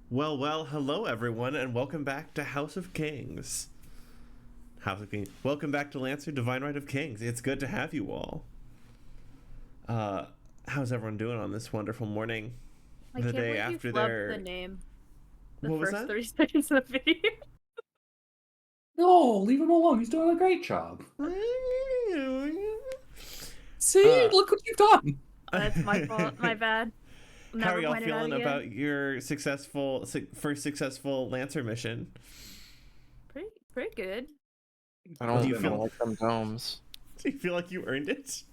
Well, hello everyone, and welcome back to House of Kings. House of Kings. Welcome back to Lancer, Divine Right of Kings. It's good to have you all. Uh, how's everyone doing on this wonderful morning? I The can't day believe you after flubbed the their. name the What was first that? 30 seconds of the video. No, leave him alone. He's doing a great job. See, uh, look what you've done. That's my fault. My bad. how are Never y'all point it out feeling again. about your first successful Lancer mission? Pretty good. I Do Could have you don't, been I don't feel? a like them domes. Do you feel like you earned it?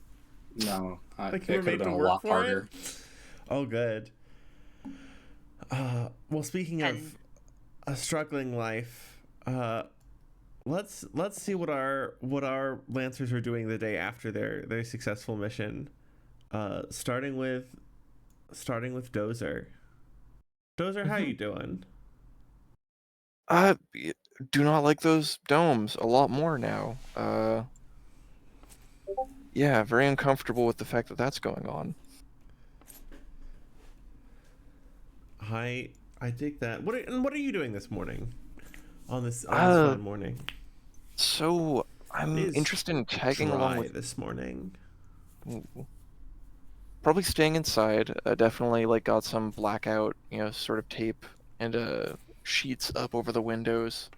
no. Like you were It could have made been to a work lot for it? harder. Oh, good. Well, speaking And of a struggling life, let's see what our lancers are doing the day after their successful mission. Starting with Dozer. Dozer, how you doing? I do not like those domes a lot more now. Yeah, very uncomfortable with the fact that that's going on. I dig that. What are you doing this morning? On this Uh, fine morning. so It I'm is interested in tagging along dry with this morning. probably staying inside. Definitely like got some blackout, sort of tape and sheets up over the windows.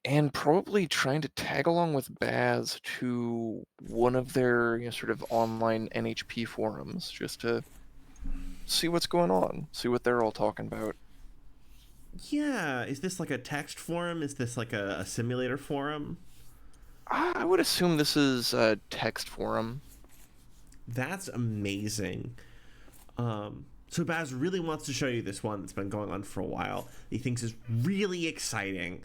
And probably trying to tag along with Baz to one of their, sort of online NHP forums just to see what's going on, see what they're all talking about. Yeah, is this like a text forum? Is this like a simulator forum? I would assume this is a text forum. That's amazing. So Baz really wants to show you this one that's been going on for a while. He thinks is really exciting.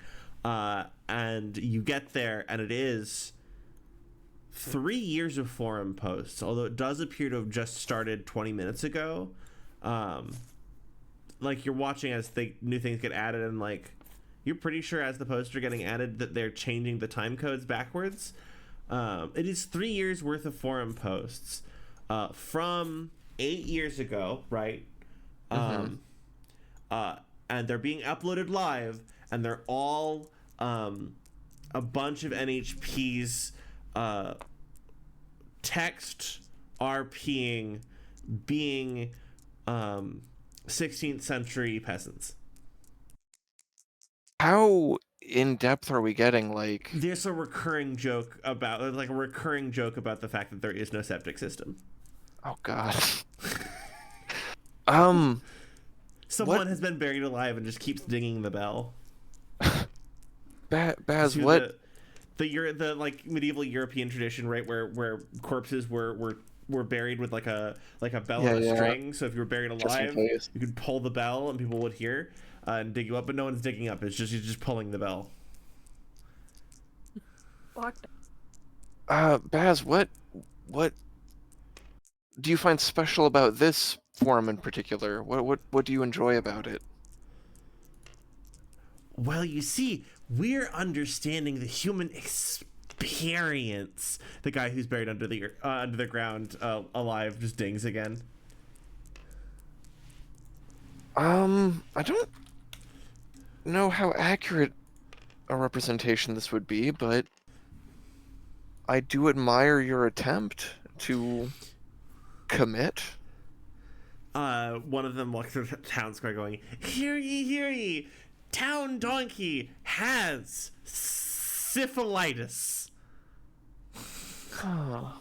And you get there, and it is 3 years of forum posts, although it does appear to have just started 20 minutes ago. Um, like you're watching as the new things get added, and like you're pretty sure as the posts are getting added that they're changing the time codes backwards. It is 3 years worth of forum posts from 8 years ago, right? Mm-hmm. Um, and they're being uploaded live, and they're all a bunch of NHPs uh, text RPing being 16th century peasants. How in depth are we getting? Like, There's a recurring joke about the fact that there is no septic system. oh god. um, what Someone has been buried alive and just keeps dinging the bell. Baz? To What? the like medieval European tradition, right, where corpses were buried with like a bell Yeah, on a yeah. string. So if you were buried Just in alive, case. you could pull the bell and people would hear and dig you up. But no one's digging up. It's just you're just pulling the bell. Locked. Baz, what do you find special about this forum in particular? What do you enjoy about it? Well, you see, we're understanding the human experience. The guy who's buried under the ground alive just dings again. I don't know how accurate a representation this would be, but I do admire your attempt to commit. One of them walks through the town square going, hear ye, town donkey has syphilitis. Oh.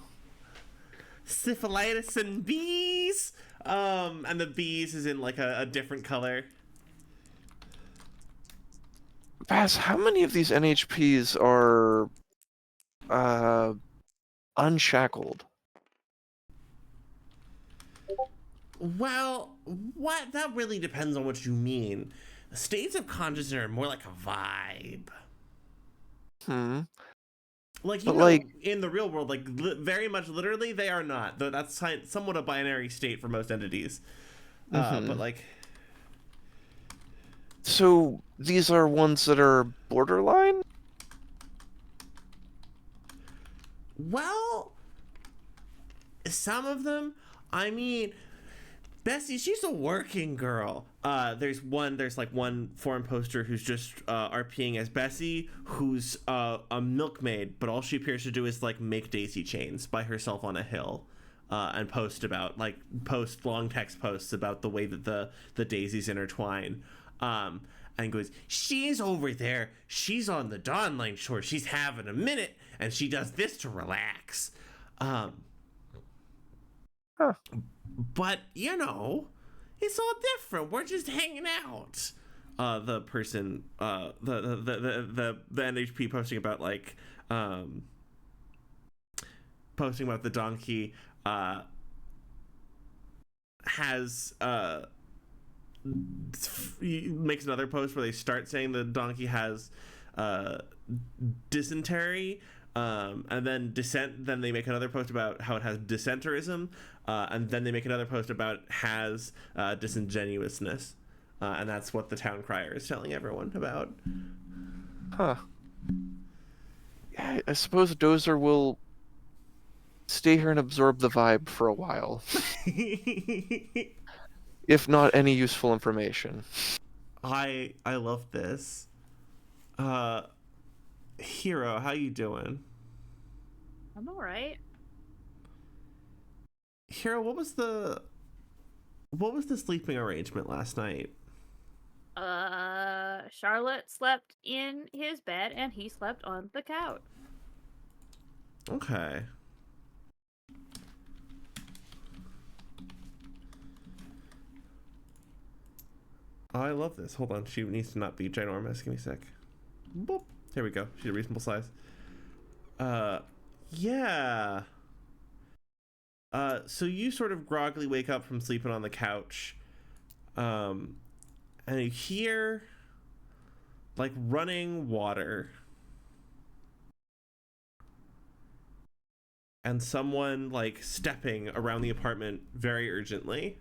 Syphilitis and bees. And the bees is in like a different color. Baz, how many of these NHPs are uh unshackled? Well, what that really depends on what you mean. States of consciousness are more like a vibe. Hmm. Like But like, in the real world, like very much literally, they are not. That's somewhat a binary state for most entities. But like, so these are ones that are borderline? well, some of them. I mean, Bessie, she's a working girl. there's like one foreign poster who's just RPing as Bessie, who's a milkmaid, but all she appears to do is like make daisy chains by herself on a hill, and post long text posts about the way that the daisies intertwine. And goes, she's over there, she's on the Dawn Line shore, she's having a minute, and she does this to relax. But it's all different. We're just hanging out. The person, the NHP posting about posting about the donkey, has makes another post where they start saying the donkey has dysentery, and then then they make another post about how it has dissenterism, and then they make another post about has disingenuousness, and that's what the town crier is telling everyone about. Yeah, I suppose Dozer will stay here and absorb the vibe for a while. If not any useful information. I love this. Hero, how you doing? I'm all right. Hero, what was the sleeping arrangement last night? Charlotte slept in his bed and he slept on the couch. Okay. Oh, I love this. Hold on. She needs to not be ginormous. Give me a sec. Boop. Here we go. She's a reasonable size. Yeah. So you sort of groggily wake up from sleeping on the couch. And you hear like running water. And someone like stepping around the apartment very urgently.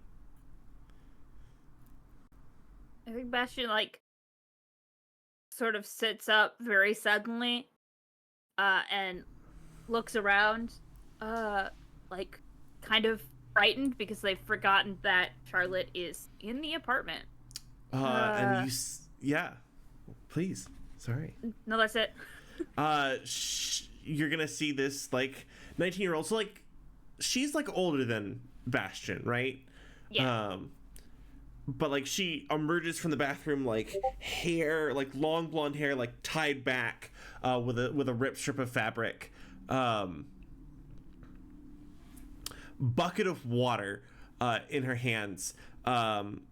I think Bastion sort of sits up very suddenly, and looks around, kind of frightened because they've forgotten that Charlotte is in the apartment. And yeah, please. Sorry. No, that's it. You're gonna see this 19-year-old. So she's older than Bastion, right? Yeah. But she emerges from the bathroom hair, long blonde hair, tied back, with a ripped strip of fabric, bucket of water in her hands, in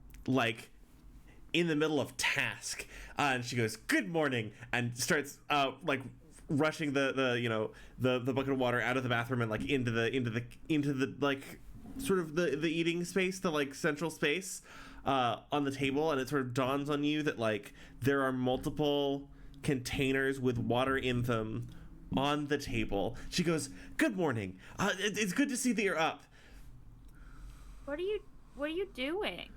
the middle of task, and she goes, "Good morning," and starts rushing the bucket of water out of the bathroom and into the sort of the eating space, the central space on the table. And it sort of dawns on you that there are multiple containers with water in them on the table. She goes, "Good morning. It's good to see that you're up." What are you doing?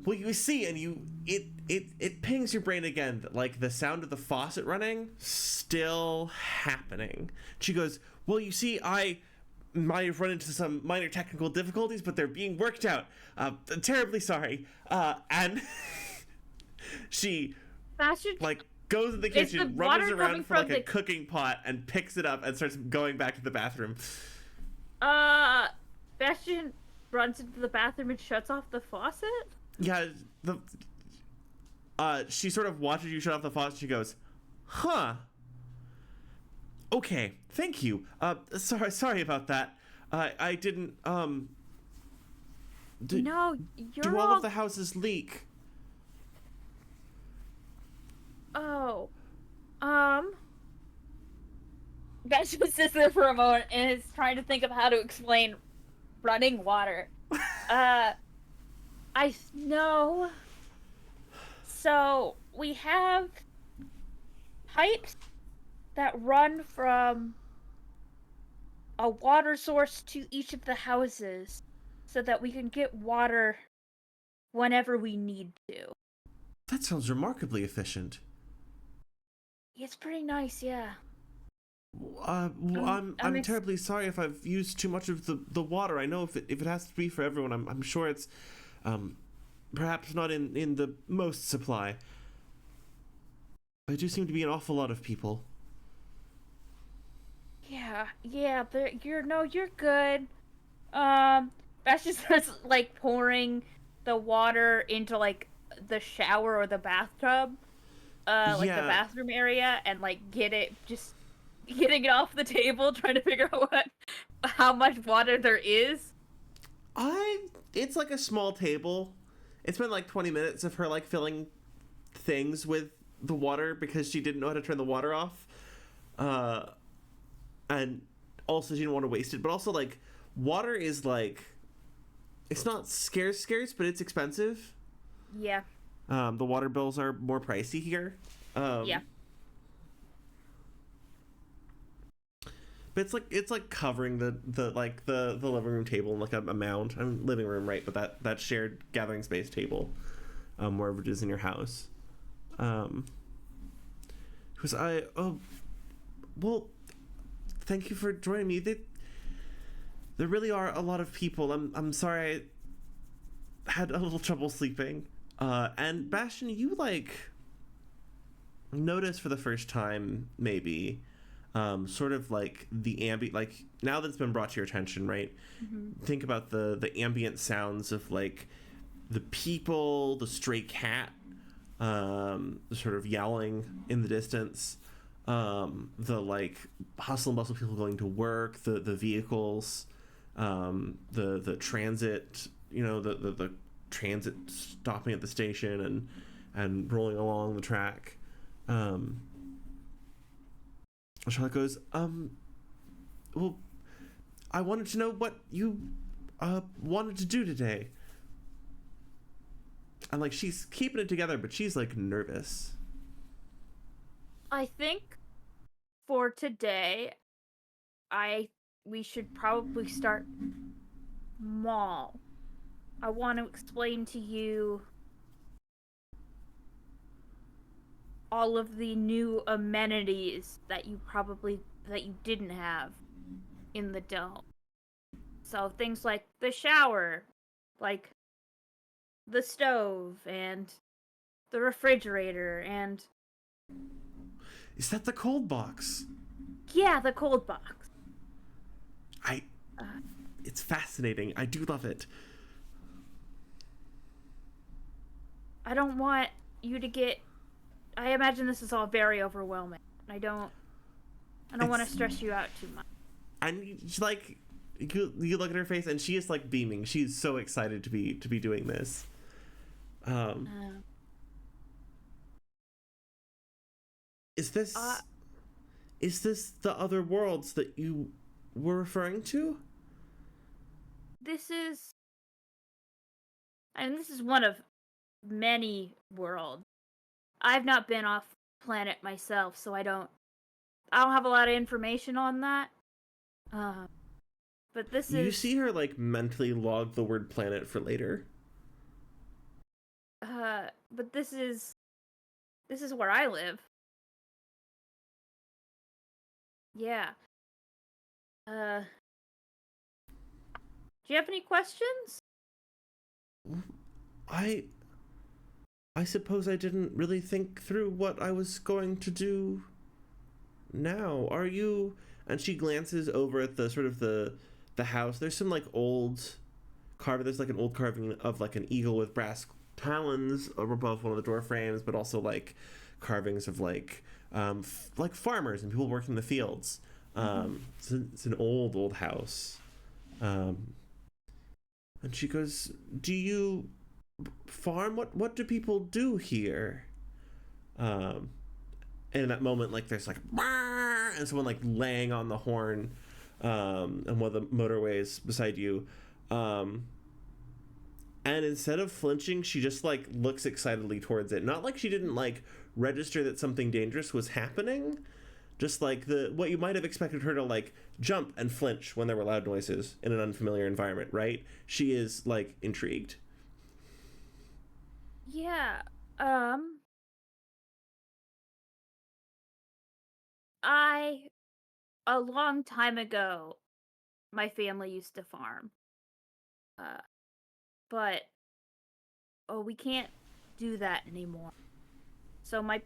Well, you see, and it pings your brain again that the sound of the faucet running still happening. She goes, "Well, you see, I might have run into some minor technical difficulties, but they're being worked out. Terribly sorry." And she Bastion, goes in the kitchen, the rummage water around coming for from a the- cooking pot, and picks it up and starts going back to the bathroom. Bastion runs into the bathroom and shuts off the faucet? Yeah, she sort of watches you shut off the faucet. She goes, "Huh. Okay, thank you. Sorry about that. I didn't, No, you're do all of the houses leak?" Oh. Bastion sits there for a moment and is trying to think of how to explain running water. I know. So, we have pipes that run from a water source to each of the houses so that we can get water whenever we need to. That sounds remarkably efficient. It's pretty nice, yeah. I'm terribly sorry if I've used too much of the water. I know if it has to be for everyone, I'm sure it's perhaps not in the most supply. There do seem to be an awful lot of people. Yeah, you're good. That's just starts like pouring the water into like the shower or the bathtub, like the Yeah, bathroom area, and like getting it off the table, trying to figure out how much water there is. it's like a small table. It's been like 20 minutes of her like filling things with the water because she didn't know how to turn the water off. Uh, and also she didn't want to waste it, but also like water is like it's not scarce, but it's expensive. Yeah, The water bills are more pricey here. yeah. But it's like covering the living room table in like a mound. I mean living room, right? But that shared gathering space table, wherever it is in your house. Because I well, thank you for joining me. There really are a lot of people. I'm sorry I had a little trouble sleeping. And Bastion, you like notice for the first time maybe sort of like the ambient, like now that it's been brought to your attention, right? Think about the ambient sounds of like the people, the stray cat, the sort of yowling in the distance, the like hustle and bustle of people going to work, the vehicles, the transit, the transit stopping at the station and rolling along the track. Charlotte goes, well, I wanted to know what you wanted to do today. And like she's keeping it together, but she's like nervous. I think for today, I we should probably start small. I want to explain to you all of the new amenities that you didn't have in the dome. So things like the shower, like the stove and the refrigerator and Is that the cold box? yeah, the cold box. I Uh, It's fascinating. I do love it. I don't want you to get I imagine this is all very overwhelming. I don't want to It's stress you out too much. and she's like you look at her face and she is like beaming. She's so excited to be doing this. Um Uh, is this uh, is this the other worlds that you were referring to? this is this is one of many worlds. I've not been off planet myself, so I don't have a lot of information on that. Uh, but this You is see her like mentally log the word planet for later. but this is where I live. Yeah. Uh, do you have any questions? I I suppose I didn't really think through what I was going to do now. Are you? And she glances over at the sort of the house. There's some like old carving. There's like an old carving of like an eagle with brass talons over above one of the door frames, but also like carvings of like like farmers and people working the fields. It's an old house. Um, and she goes, "Do you farm? What do people do here?" Um, and in that moment, like there's like and someone like laying on the horn, and one of the motorways beside you, um, and instead of flinching, she just like looks excitedly towards it. Not like she didn't like register that something dangerous was happening. Just like the what you might have expected her to like jump and flinch when there were loud noises in an unfamiliar environment, right? She is like intrigued. Yeah. Um, I a long time ago, my family used to farm. Uh, but oh, we can't do that anymore. So my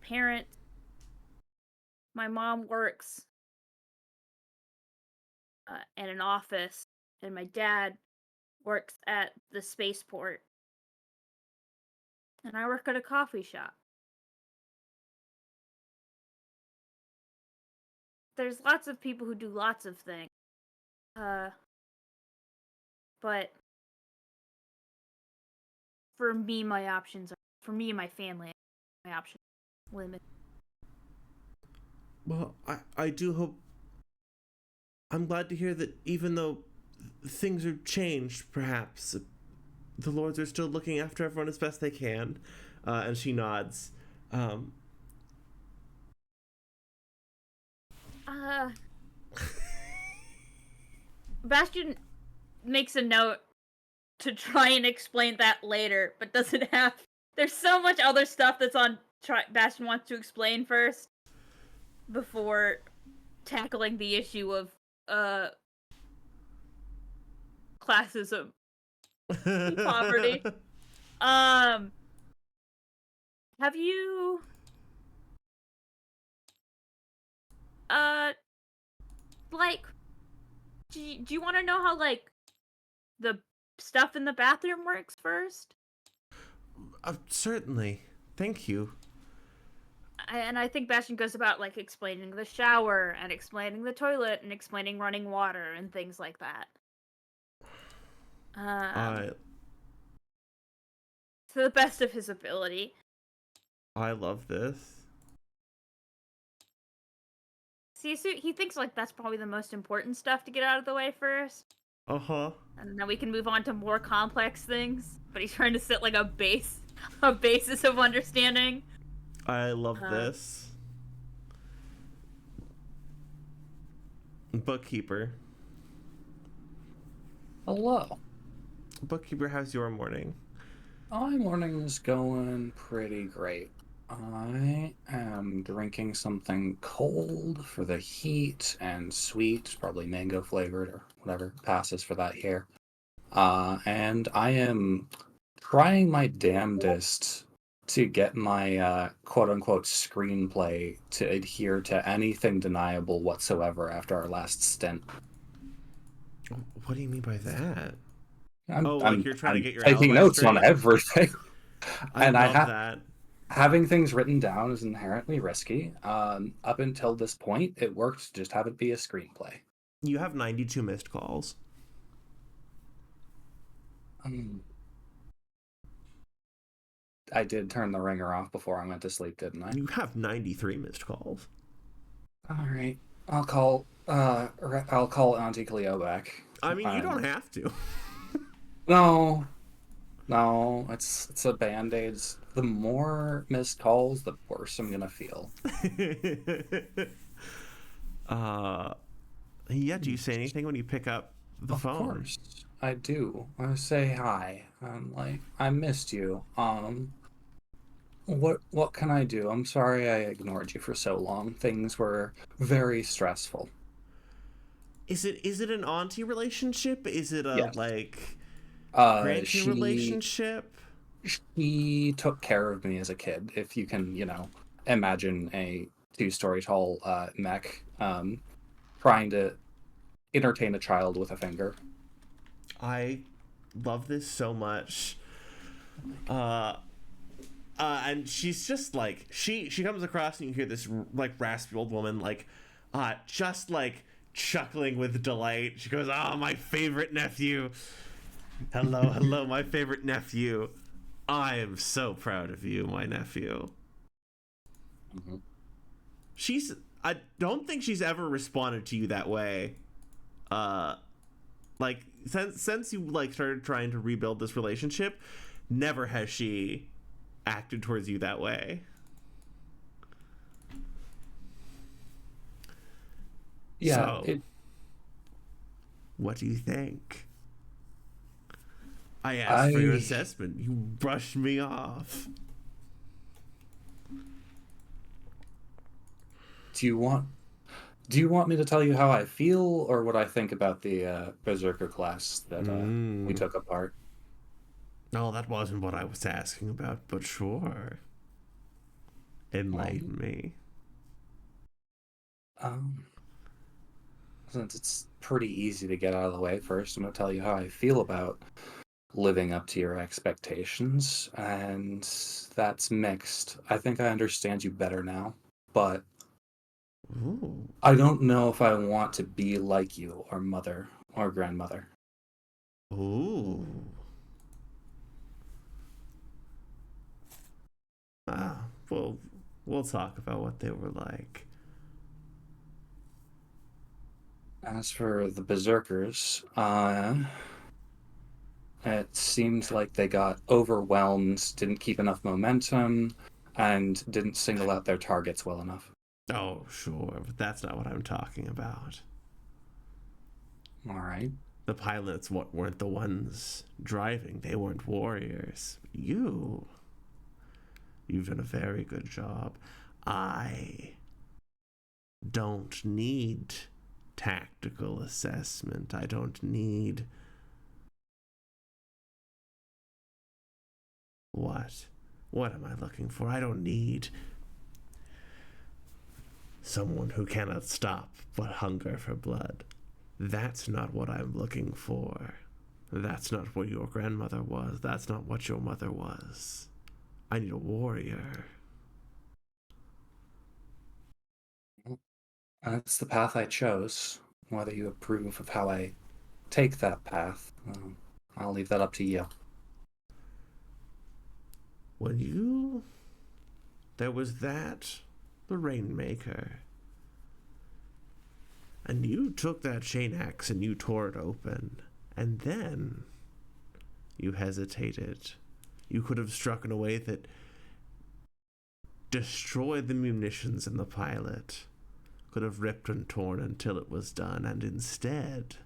mom works in an office, and my dad works at the spaceport, and I work at a coffee shop. There's lots of people who do lots of things. But for me, for me and my family, my options are limited. Well, I do hope. I'm glad to hear that even though things have changed, perhaps the lords are still looking after everyone as best they can. And she nods. Bastion makes a note to try and explain that later, but doesn't have. There's so much other stuff that's on. Bastion wants to explain first before tackling the issue of classism and poverty. Have you like do you want to know how like the stuff in the bathroom works first? Certainly. Thank you. And I think Bastion goes about like explaining the shower and explaining the toilet and explaining running water and things like that. To the best of his ability. I love this. See, so he thinks like that's probably the most important stuff to get out of the way first. Uh-huh. And then we can move on to more complex things. But he's trying to set like a basis of understanding. I love this. Bookkeeper. Hello. Bookkeeper, how's your morning? My morning is going pretty great. I am drinking something cold for the heat and sweet, probably mango flavored or whatever passes for that here. And I am trying my damnedest to get my quote-unquote screenplay to adhere to anything deniable whatsoever after our last stint. What do you mean by that? I'm you're trying to get your taking alibi notes straight. on everything. I love that. Having things written down is inherently risky. Up until this point, it worked to just have it be a screenplay. You have 92 missed calls. I did turn the ringer off before I went to sleep, didn't I? You have 93 missed calls. All right, I'll call Auntie Cleo back. I mean, you don't have to. No, it's a band-aid. The more missed calls, the worse I'm gonna feel. Yeah, do you say anything when you pick up the phone? Of course, I do. I say hi. I'm like, I missed you. What can I do? I'm sorry I ignored you for so long. Things were very stressful. Is it an auntie relationship? Is it a Yes. granty relationship? She took care of me as a kid. If you can, imagine a 2-story tall mech trying to entertain a child with a finger. I love this so much. And she's just like she comes across and you hear this like raspy old woman just like chuckling with delight. She goes, "Oh, my favorite nephew. Hello, my favorite nephew. I am so proud of you, my nephew." Mm-hmm. I don't think she's ever responded to you that way. Since you started trying to rebuild this relationship, never has she acted towards you that way. Yeah. So, what do you think? I asked for your assessment. You brushed me off. Do you want me to tell you how I feel, or what I think about the Berserker class that we took apart? No, that wasn't what I was asking about, but sure. Enlighten me. Um, since it's pretty easy to get out of the way, first I'm going to tell you how I feel about living up to your expectations, and that's mixed. I think I understand you better now, but Ooh. I don't know if I want to be like you, or mother, or grandmother. Ooh. Ah, well, we'll talk about what they were like. As for the berserkers, it seemed like they got overwhelmed, didn't keep enough momentum, and didn't single out their targets well enough. Oh, sure, but that's not what I'm talking about. All right. The pilots weren't the ones driving. They weren't warriors. You've done a very good job. I don't need tactical assessment. I don't need what? What am I looking for? I don't need someone who cannot stop but hunger for blood. That's not what I'm looking for. That's not what your grandmother was. That's not what your mother was. I need a warrior. That's the path I chose. Whether you approve of how I take that path, I'll leave that up to you. There was that, the Rainmaker. And you took that chain axe and you tore it open. And then you hesitated. You could have struck in a way that destroyed the munitions in the pilot. Could have ripped and torn until it was done, and instead,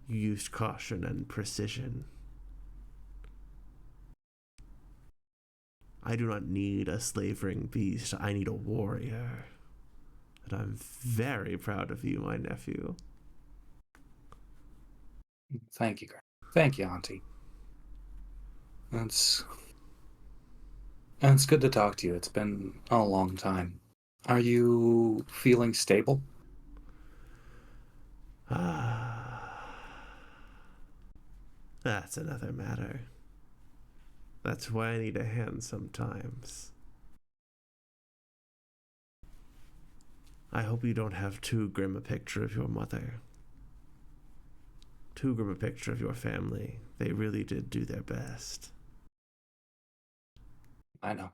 you used caution and precision. I do not need a slavering beast, I need a warrior. And I'm very proud of you, my nephew. Thank you, thank you, Auntie. That's good to talk to you. It's been a long time. Are you feeling stable? That's another matter. That's why I need a hand sometimes. I hope you don't have too grim a picture of your mother. Too grim a picture of your family. They really did do their best. I know.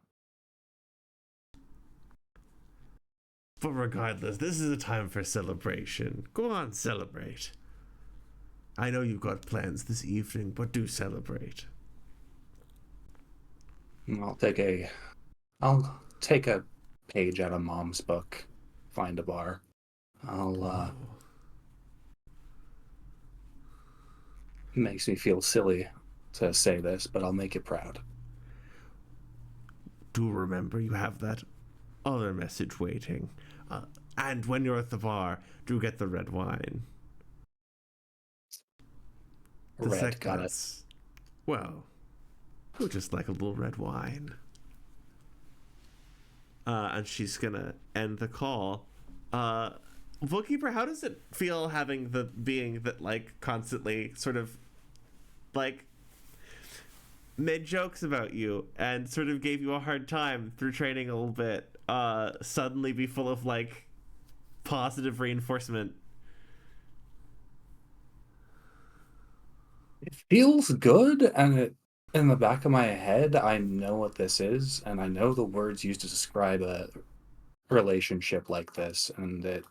But regardless, this is a time for celebration. Go on, celebrate. I know you've got plans this evening, but do celebrate. I'll take a page out of Mom's book, find a bar. Makes me feel silly to say this, but I'll make it proud. Do remember you have that other message waiting. And when you're at the bar, do get the red wine. Red, got it. Well, who just like a little red wine? And she's gonna end the call. Bookkeeper, how does it feel having the being that like constantly sort of like made jokes about you and sort of gave you a hard time through training a little bit, suddenly be full of like positive reinforcement? It feels good, and in the back of my head, I know what this is, and I know the words used to describe a relationship like this, and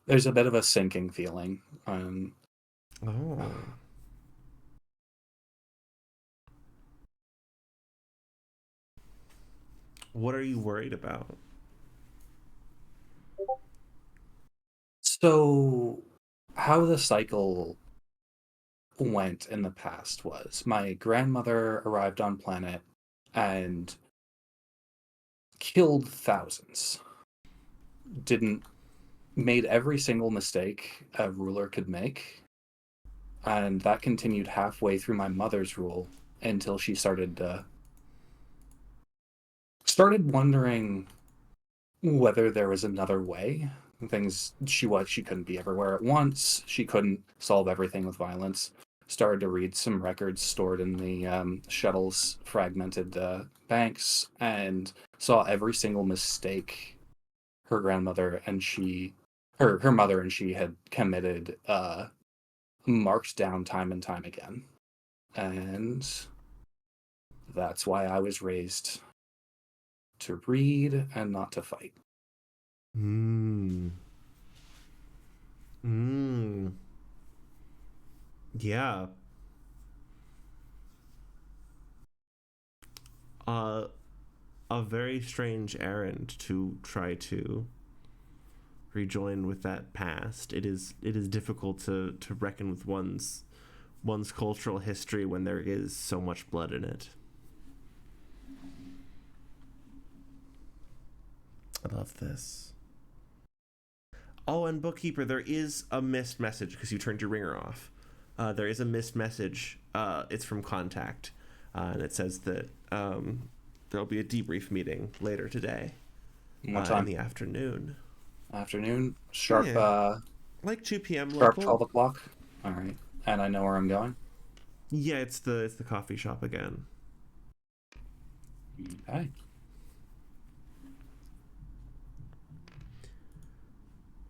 there's a bit of a sinking feeling. Oh. What are you worried about? So, how the cycle went in the past was my grandmother arrived on planet and killed thousands. Made every single mistake a ruler could make, And that continued halfway through my mother's rule until she started wondering whether there was another way. She couldn't be everywhere at once. She couldn't solve everything with violence. Started to read some records stored in the shuttle's fragmented banks, and saw every single mistake her grandmother and her mother and she had committed, marked down time and time again. And that's why I was raised to read and not to fight. Yeah. A very strange errand to try to rejoin with that past. It is difficult to reckon with one's cultural history when there is so much blood in it. I love this. Oh, and Bookkeeper, there is a missed message because you turned your ringer off. There is a missed message. It's from Contact, and it says that there'll be a debrief meeting later today. What time? In the afternoon. Afternoon? Sharp, Yeah. Like 2 p.m. sharp local. 12 o'clock? All right. And I know where I'm going? Yeah, it's the coffee shop again. Okay.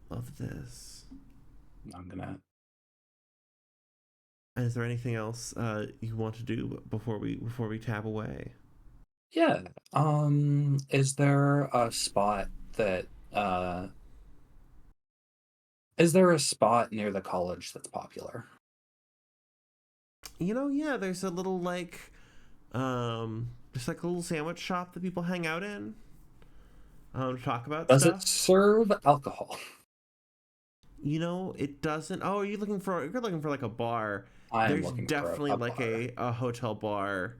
Love this. I'm gonna... And is there anything else you want to do before we tab away? Yeah. Is there a spot that, is there a spot near the college that's popular? Yeah, there's a little just like a little sandwich shop that people hang out in to talk about Does stuff. it serve alcohol? It doesn't. Oh, you're looking for like a bar. I am There's looking definitely for a like bar. a hotel bar,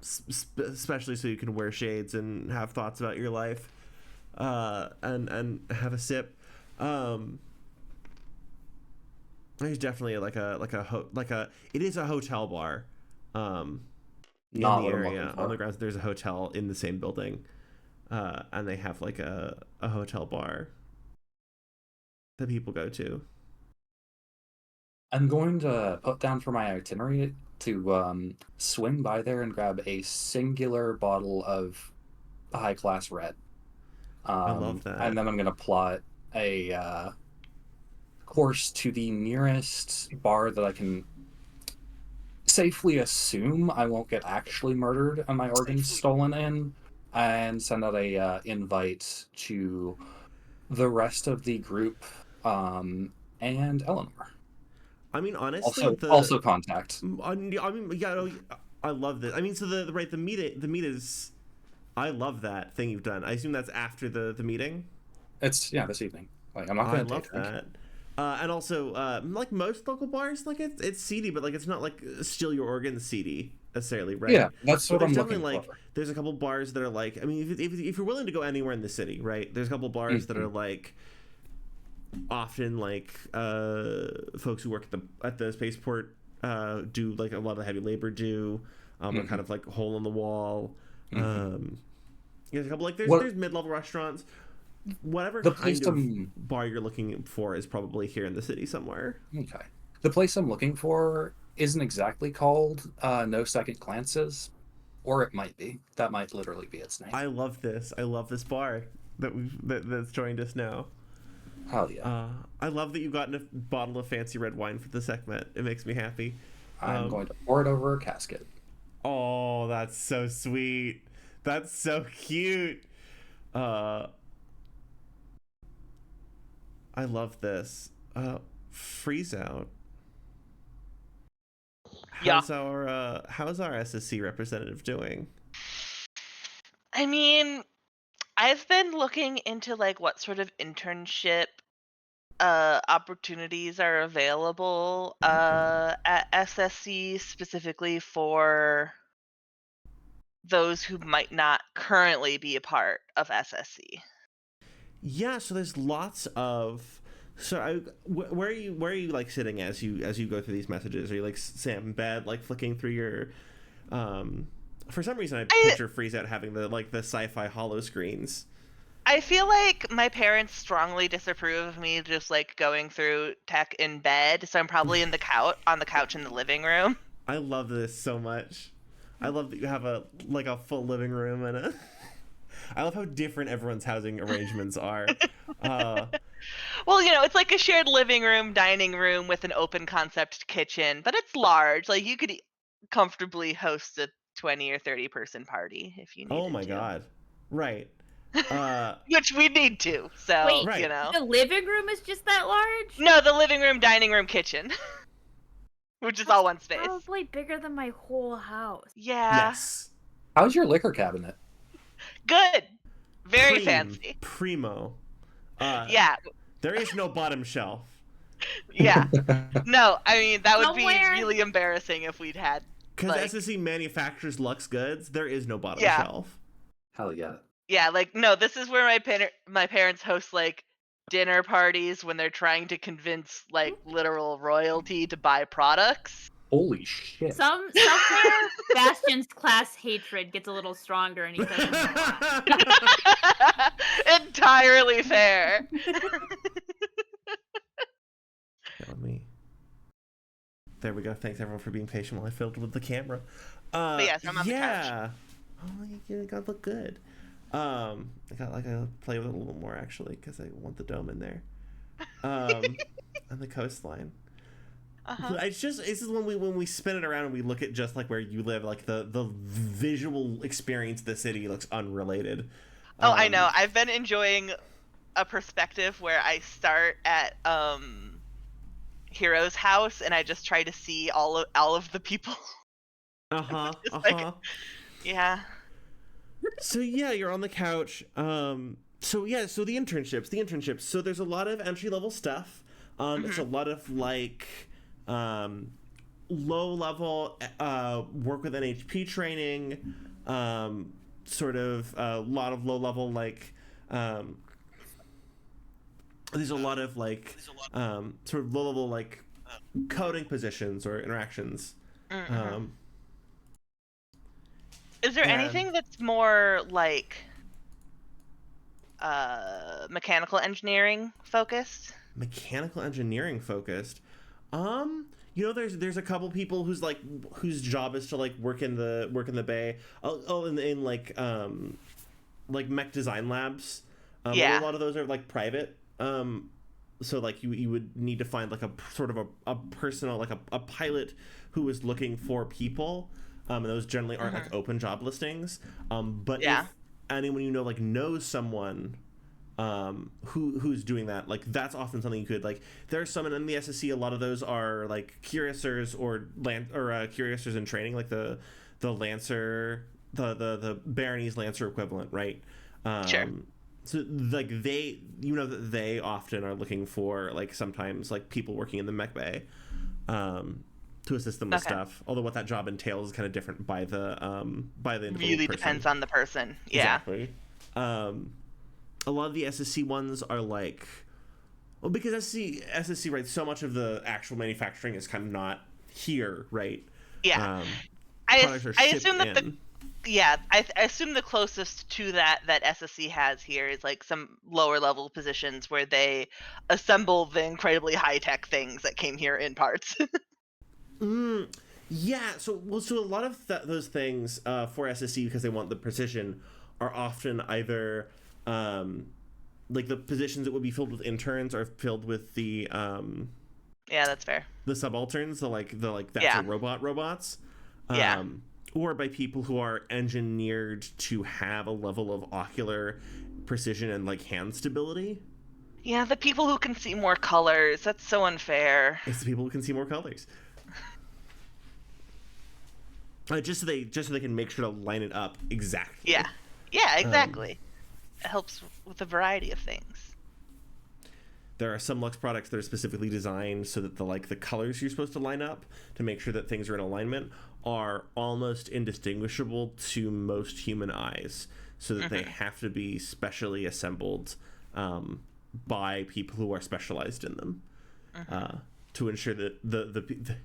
especially so you can wear shades and have thoughts about your life, and have a sip. There's definitely it is a hotel bar, in Not the what I'm area looking on the for. grounds. There's a hotel in the same building, and they have like a hotel bar that people go to. I'm going to put down for my itinerary to swing by there and grab a singular bottle of high class red. I love that. And then I'm going to plot a course to the nearest bar that I can safely assume I won't get actually murdered and my organs stolen in, and send out a invite to the rest of the group, and Eleanor. I mean, honestly, Also Contact. I mean, yeah, I love this. I mean, so the meet is. I love that thing you've done. I assume that's after the meeting. It's this evening. Like, I'm not I going to love that. And also, like most local bars, like it's seedy, but like it's not like steal your organs seedy necessarily, right? Yeah, that's But what there's I'm definitely looking like for. there's a couple bars that are like, I mean, if you're willing to go anywhere in the city, right? There's a couple bars that are like often like folks who work at the spaceport do like a lot of heavy labor do, or kind of like hole in the wall. There's a couple like there's mid-level restaurants. Whatever kind of bar you're looking for is probably here in the city somewhere. Okay. The place I'm looking for isn't exactly called No Second Glances, or it might be. That might literally be its name. I love this. I love this bar that's joined us now. Hell yeah. I love that you got a bottle of fancy red wine for the segment. It makes me happy. I'm going to pour it over a casket. Oh, that's so sweet. That's so cute. I love this. Freeze out. How's our SSC representative doing? I mean, I've been looking into like what sort of internship opportunities are available at SSC, specifically for those who might not currently be a part of SSC. Yeah, so there's lots of So where are you like sitting as you go through these messages? Are you like sitting in bed, like flicking through your for some reason I picture Freeze Out having the sci-fi hollow screens. I feel like my parents strongly disapprove of me just like going through tech in bed, so I'm probably on the couch in the living room. I love this so much. I love that you have a full living room and a I love how different everyone's housing arrangements are. Well, it's like a shared living room, dining room with an open concept kitchen, but it's large. Like you could comfortably host a 20 or 30 person party if you Oh needed my to. god. Right. Which we need to. So, Wait, Right. the living room is just that large? No, the living room, dining room, kitchen. Which is all one space. Probably bigger than my whole house. Yeah. Yes. How's your liquor cabinet? Good. Very fancy. Primo. Yeah. There is no bottom shelf. Yeah. No, I mean that would Somewhere- be really embarrassing if we'd had Because like, SSC manufactures Lux goods, there is no bottom Yeah. shelf. Hell yeah. yeah, like no, this is where my parents host like dinner parties when they're trying to convince like literal royalty to buy products. Holy shit. Somewhere Bastion's class hatred gets a little stronger and he says, Entirely fair. Let me. There we go. Thanks everyone for being patient while I filmed with the camera. But yes, I'm on the couch. Yeah. Oh, you gotta look good. I gotta play with it a little more actually because I want the dome in there. On the coastline. Uh-huh. It's just when we spin it around and we look at just like where you live, like the visual experience of the city looks unrelated. Oh, I know. I've been enjoying a perspective where I start at Hero's house and I just try to see all of the people. Yeah. So yeah, you're on the couch. So the internships. So there's a lot of entry level stuff. It's a lot of like low level work with NHP training. Sort of a lot of low level like there's a lot of like sort of low level like coding positions or interactions. Is there anything that's more like mechanical engineering focused? Mechanical engineering focused. There's a couple people whose job is to like work in the bay. In like mech design labs. Yeah. A lot of those are like private. So like you would need to find like a sort of a personal like a pilot who is looking for people. And those generally aren't like open job listings. But if anyone like knows someone who's doing that, like that's often something you could like. There's some in the SSC. A lot of those are like cuirassers or cuirassers in training, like the Lancer, the Baronese Lancer equivalent, right? Sure. So like that they often are looking for like sometimes like people working in the mech bay to assist them with stuff. Although what that job entails is kind of different by the individual Really person. depends on the person. Yeah. Exactly. A lot of the SSC ones are like, well, because SSC, right? So much of the actual manufacturing is kind of not here, right? Yeah. I assume that I assume the closest to that SSC has here is like some lower level positions where they assemble the incredibly high tech things that came here in parts. Yeah. So a lot of those things for SSC, because they want the precision, are often either like the positions that would be filled with interns are filled with the yeah, that's fair. The subalterns, robots. Or by people who are engineered to have a level of ocular precision and like hand stability. Yeah, the people who can see more colors. That's so unfair. It's the people who can see more colors. Just so they can make sure to line it up exactly. Yeah, exactly. It helps with a variety of things. There are some Lux products that are specifically designed so that the colors you're supposed to line up to make sure that things are in alignment are almost indistinguishable to most human eyes, so that they have to be specially assembled by people who are specialized in them, to ensure that the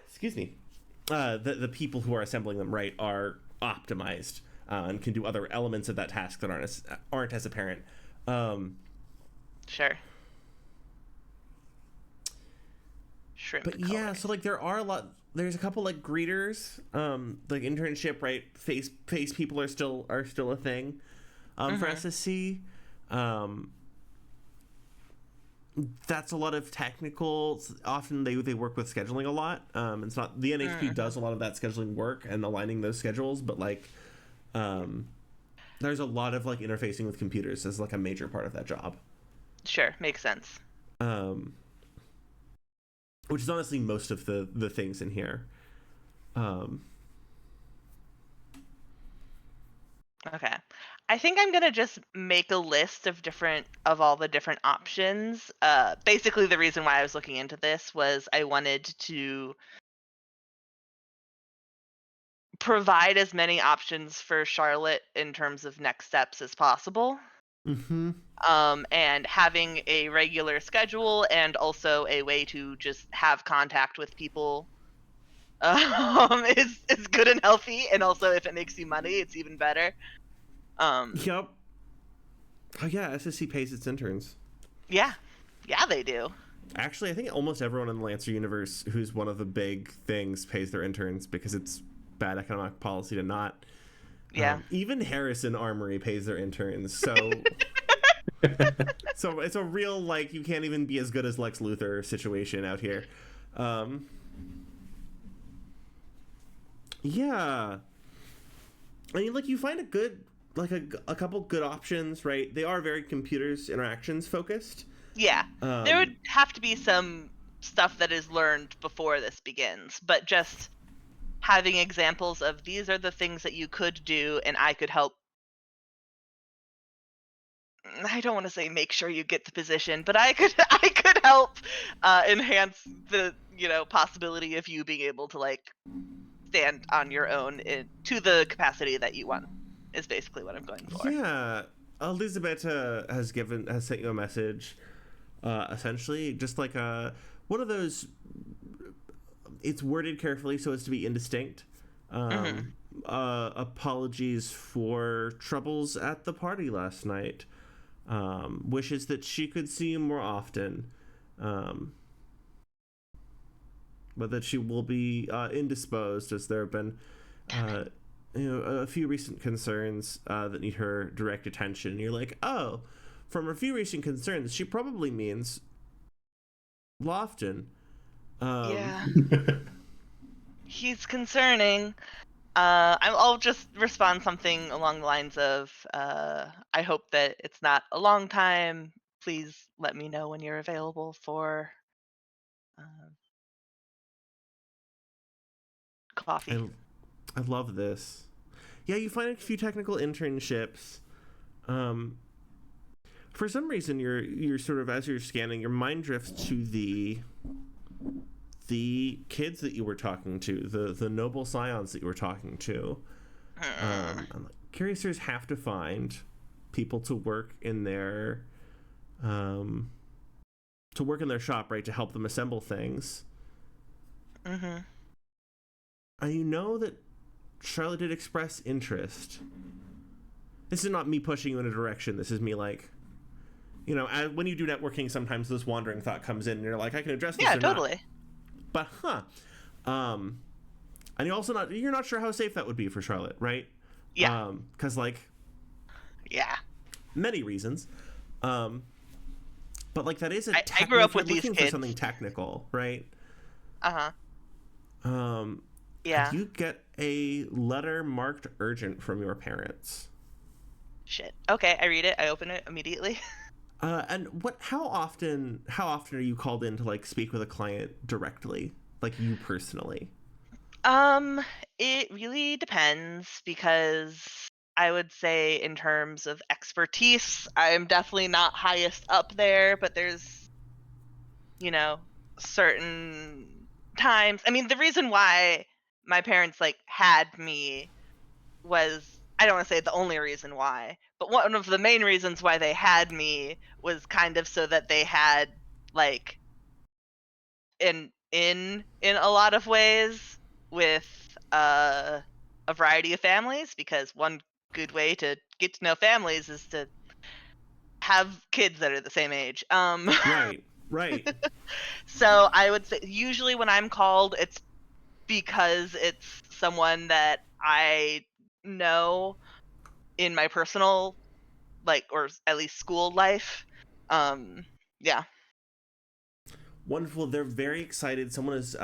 excuse me, the people who are assembling them, right, are optimized and can do other elements of that task that aren't as apparent. Sure. Shrimp But coloring. yeah, so like there's a couple like greeters, like internship, right? Face people are still a thing for SSC. That's a lot of technical. Often they work with scheduling a lot. It's not the NHP does a lot of that scheduling work and aligning those schedules, but like there's a lot of like interfacing with computers as like a major part of that job. Sure, makes sense. Which is honestly most of the things in here. Okay. I think I'm gonna just make a list of all the different options. Basically the reason why I was looking into this was I wanted to provide as many options for Charlotte in terms of next steps as possible. Mm-hmm. And having a regular schedule and also a way to just have contact with people is good and healthy, and also if it makes you money, it's even better. Yep. Oh yeah, SSC pays its interns. Yeah, they do. Actually, I think almost everyone in the Lancer universe who's one of the big things pays their interns because it's bad economic policy to not. Yeah. Even Harrison Armory pays their interns, so so it's a real like you can't even be as good as Lex Luthor situation out here. Yeah, I mean, like you find a good like a couple good options, right? They are very computers interactions focused. Yeah, there would have to be some stuff that is learned before this begins, but just having examples of these are the things that you could do, and I could help. I don't want to say make sure you get the position, but I could help enhance the possibility of you being able to like stand on your own to the capacity that you want. Is basically what I'm going for. Yeah, Elizabeth has sent you a message. Essentially, just like one of those. It's worded carefully so as to be indistinct. Apologies for troubles at the party last night. Wishes that she could see you more often. But that she will be indisposed as there have been a few recent concerns that need her direct attention. And you're like, oh, from a few recent concerns, she probably means Lofton. Yeah. He's concerning. I'll just respond something along the lines of, I hope that it's not a long time. Please let me know when you're available for coffee. I love this. Yeah, you find a few technical internships. For some reason, you're sort of, as you're scanning, your mind drifts to the kids that you were talking to, the noble scions that you were talking to. I'm like, Curiousers have to find people to work in their shop, right, to help them assemble things. And you know that Charlotte did express interest. This is not me pushing you in a direction. This is me like, when you do networking, sometimes this wandering thought comes in and you're like, I can address this. Yeah, or totally. Not. But and you're not sure how safe that would be for Charlotte, right? Yeah. Because yeah, many reasons. But like that is I grew up with these looking kids. for something technical, right? Yeah. You get a letter marked urgent from your parents. Shit. Okay, I read it. I open it immediately. And how often are you called in to like speak with a client directly, like you personally? It really depends, because I would say in terms of expertise, I'm definitely not highest up there, but there's certain times. I mean, the reason why my parents like had me was I don't want to say the only reason why, but one of the main reasons why they had me was kind of so that they had like in a lot of ways with a variety of families, because one good way to get to know families is to have kids that are the same age. Right. So I would say usually when I'm called, it's because it's someone that I know in my personal, like, or at least school life. Yeah. Wonderful. They're very excited. Someone is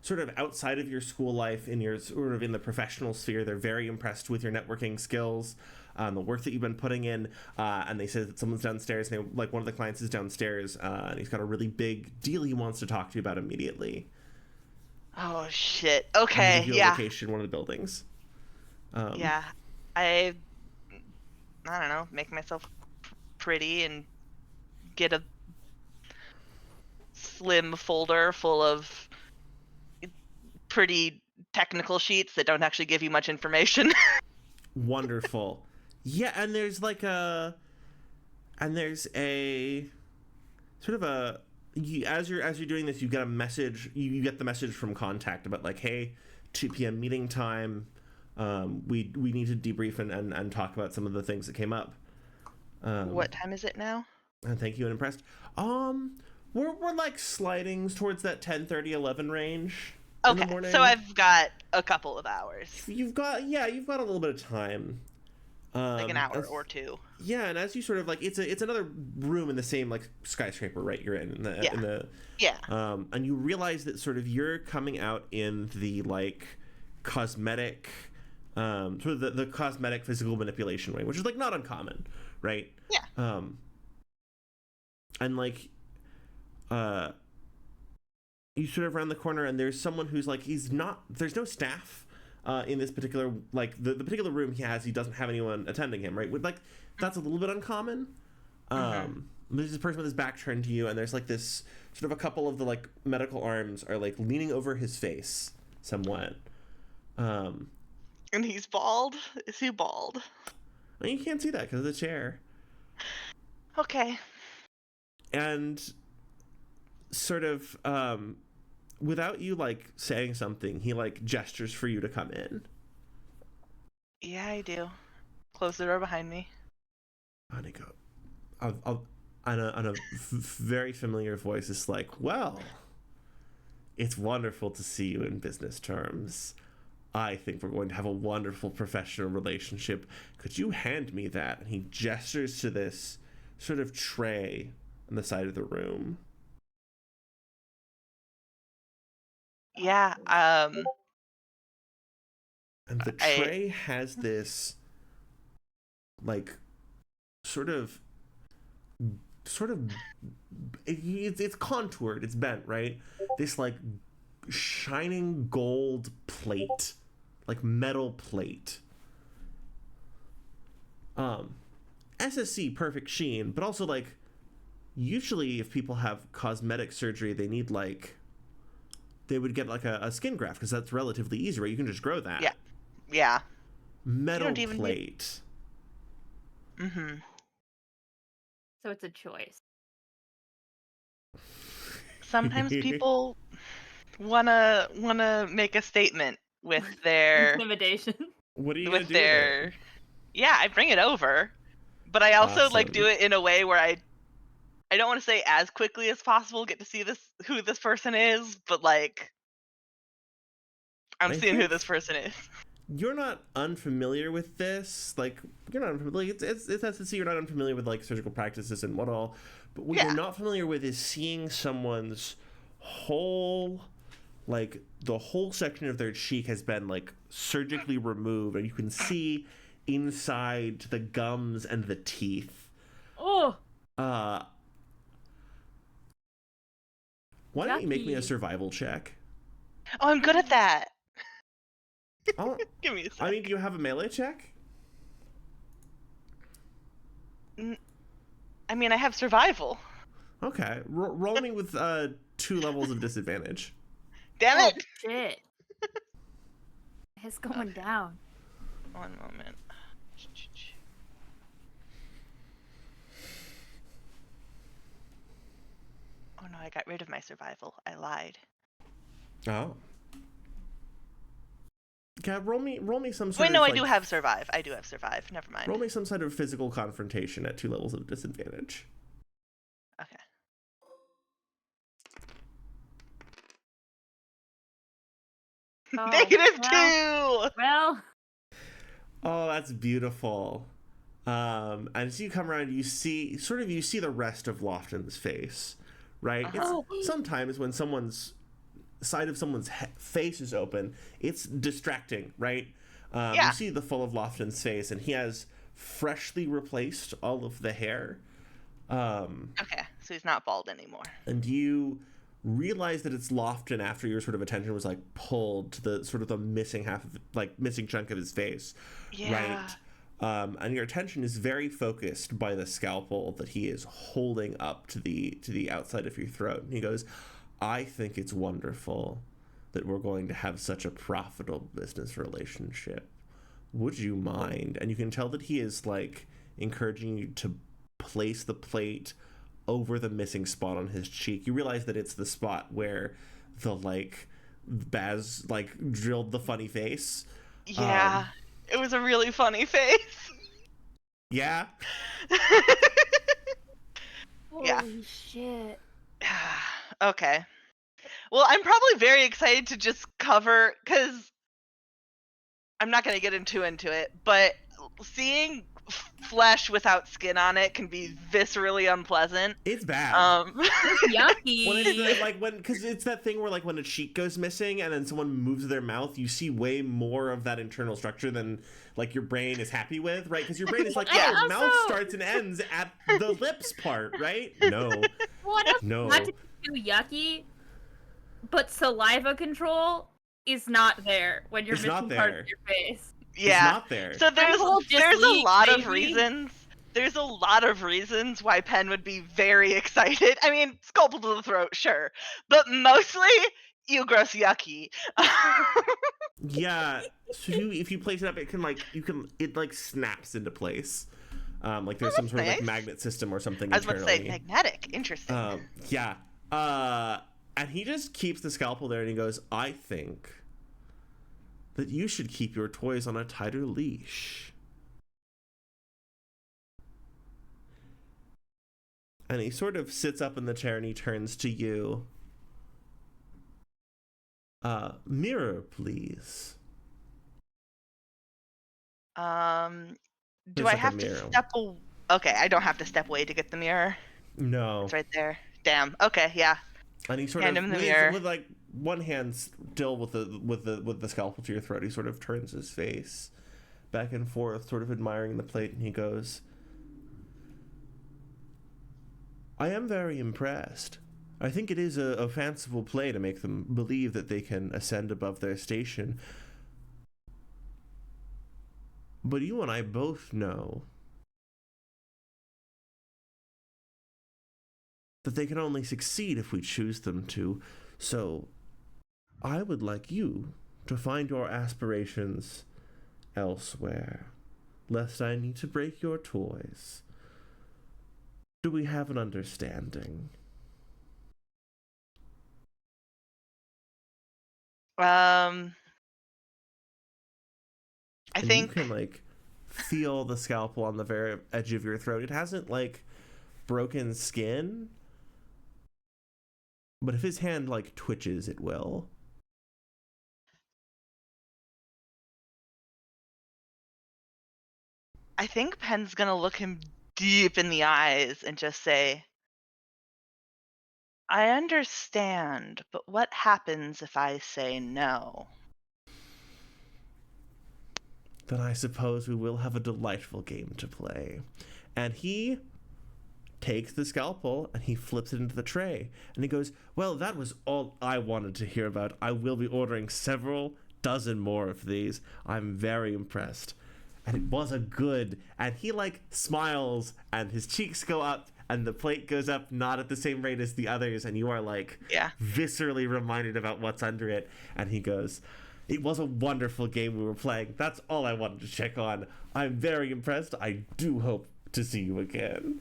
sort of outside of your school life, in your sort of in the professional sphere. They're very impressed with your networking skills, the work that you've been putting in, and they say that someone's downstairs. And they, like, one of the clients is downstairs, and he's got a really big deal he wants to talk to you about immediately. Oh shit. And Okay. they give you a Yeah. location in one of the buildings. Yeah. I don't know. Make myself pretty and get a slim folder full of pretty technical sheets that don't actually give you much information. Wonderful. Yeah, and there's a sort of a as you're doing this, you get a message. You get the message from contact about, like, hey, 2 p.m. meeting time. We need to debrief and talk about some of the things that came up. What time is it now? And thank you and impressed. We're like sliding towards that 10:30, 11 range. In the Okay, morning. so I've got a couple of hours. You've got a little bit of time. Like an hour or two. Yeah, and as you sort of, like, it's another room in the same, like, skyscraper, right? You're in the Yeah. And you realize that sort of you're coming out in the, like, cosmetic, sort of the cosmetic physical manipulation way, which is, like, not uncommon, right? Yeah. And, like, you sort of round the corner, and there's someone who's, like, there's no staff in this particular, like, the particular room he doesn't have anyone attending him, right? Like, that's a little bit uncommon. There's this person with his back turned to you, and there's, like, this sort of a couple of the, like, medical arms are, like, leaning over his face somewhat. And he's bald? Is he bald? And you can't see that because of the chair. Okay. And sort of, without you, like, saying something, he, like, gestures for you to come in. Yeah, I do. Close the door behind me. And I go, on a very familiar voice, it's like, well, it's wonderful to see you in business terms. I think we're going to have a wonderful professional relationship. Could you hand me that? And he gestures to this sort of tray on the side of the room. Yeah, And the tray has this, like, sort of it's contoured, it's bent, right? This, like, shining gold plate, like metal plate. SSC perfect sheen, but also, like, usually if people have cosmetic surgery, they need, like, they would get, like, a skin graft, because that's relatively easy, right? You can just grow that. Yeah. Metal plate. Mm-hmm. So it's a choice. Sometimes people wanna make a statement with their intimidation. What are you gonna do with it? Yeah, I bring it over, but I also like Awesome. do it in a way where I don't want to say as quickly as possible get to see who this person is, but, like, I'm seeing who this person is. You're not unfamiliar with this. Like, you're not unfamiliar. It's SSC. You're not unfamiliar with, like, surgical practices and what all. But what you're not familiar with is seeing someone's whole, like, the whole section of their cheek has been, like, surgically removed, and you can see inside the gums and the teeth. Oh. Why don't you make me a survival check? Oh, I'm good at that. Give me a second. I mean, do you have a melee check? I mean, I have survival. Okay. Roll me with 2 levels of disadvantage. Damn it! Shit. It's going down. One moment. rid of my survival. I lied. Oh. Yeah, roll me some sort Wait, of. no, I like, do have survive. I do have survive. Never mind. Roll me some sort of physical confrontation at 2 levels of disadvantage. Okay. Oh, -2. Well. Oh, that's beautiful. And as you come around, you see the rest of Lofton's face, right? It's sometimes when someone's side of someone's face is open, it's distracting, right? Yeah. You see the full of Lofton's face, and he has freshly replaced all of the hair. Okay, so he's not bald anymore. And you realize that it's Lofton after your sort of attention was like pulled to the sort of the missing missing chunk of his face, Yeah. right? And your attention is very focused by the scalpel that he is holding up to the outside of your throat. And he goes, "I think it's wonderful that we're going to have such a profitable business relationship. Would you mind?" And you can tell that he is like encouraging you to place the plate over the missing spot on his cheek. You realize that it's the spot where the Baz drilled the funny face. Yeah. It was a really funny face. Yeah. Yeah. Holy shit. Okay. Well, I'm probably very excited to just cover, because I'm not going to get into it, but seeing flesh without skin on it can be viscerally unpleasant. It's bad. It's yucky. Because it's that thing where when a cheek goes missing and then someone moves their mouth, you see way more of that internal structure than your brain is happy with, right? Because your brain is Yeah, mouth starts and ends at the lips part, right? No. What if No. not to be too yucky, but saliva control is not there when you're It's not missing part there. of your face. Yeah. It's not there. So there's a leak, lot of baby. reasons. There's a lot of reasons why Penn would be very excited. I mean, scalpel to the throat, sure, but mostly you gross yucky. Yeah. So if you place it up, it can it snaps into place. There's some sort of nice. magnet system or something I was about internally. to say magnetic. Interesting. Yeah. And he just keeps the scalpel there and he goes, "I think that you should keep your toys on a tighter leash." And he sort of sits up in the chair and he turns to you. Mirror, please. Do There's I a have to mirror. step away? Okay, I don't have to step away to get the mirror. No. It's right there. Damn. Okay, yeah. And he sort Hand of him the mirror. with one hand still with the scalpel to your throat, he sort of turns his face back and forth, sort of admiring the plate, and he goes, "I am very impressed. I think it is a fanciful play to make them believe that they can ascend above their station. But you and I both know that they can only succeed if we choose them to. So I would like you to find your aspirations elsewhere, lest I need to break your toys. Do we have an understanding?" I And think you can feel the scalpel on the very edge of your throat. It hasn't broken skin, but if his hand twitches, it will. Penn's gonna look him deep in the eyes and just say, "I understand, but what happens if I say no?" Then I suppose we will have a delightful game to play. And he takes the scalpel and he flips it into the tray. And he goes, "Well, that was all I wanted to hear about. I will be ordering several dozen more of these. I'm very impressed. And it was a good..." And he smiles and his cheeks go up and the plate goes up, not at the same rate as the others. And you are Yeah. viscerally reminded about what's under it. And he goes, "It was a wonderful game we were playing. That's all I wanted to check on. I'm very impressed. I do hope to see you again."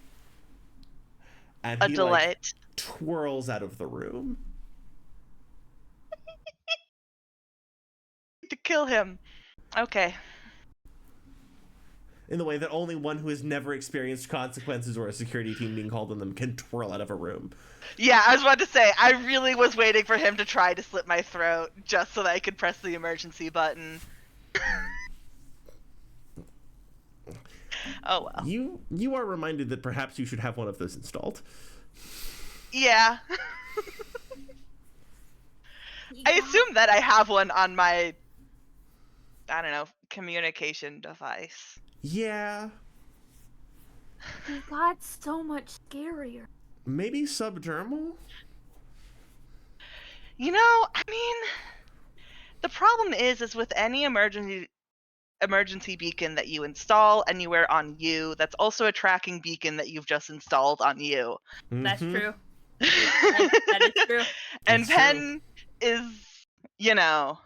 and A he delight. twirls out of the room. To kill him. Okay. In the way that only one who has never experienced consequences or a security team being called on them can twirl out of a room. Yeah, I was about to say, I really was waiting for him to try to slit my throat just so that I could press the emergency button. Oh well. You are reminded that perhaps you should have one of those installed. Yeah. I assume that I have one on my, I don't know, communication device. Yeah. He got so much scarier. Maybe subdermal? You know, I mean, the problem is with any emergency beacon that you install anywhere on you, that's also a tracking beacon that you've just installed on you. That's Mm-hmm. true. That is true. And That's Penn is, you know,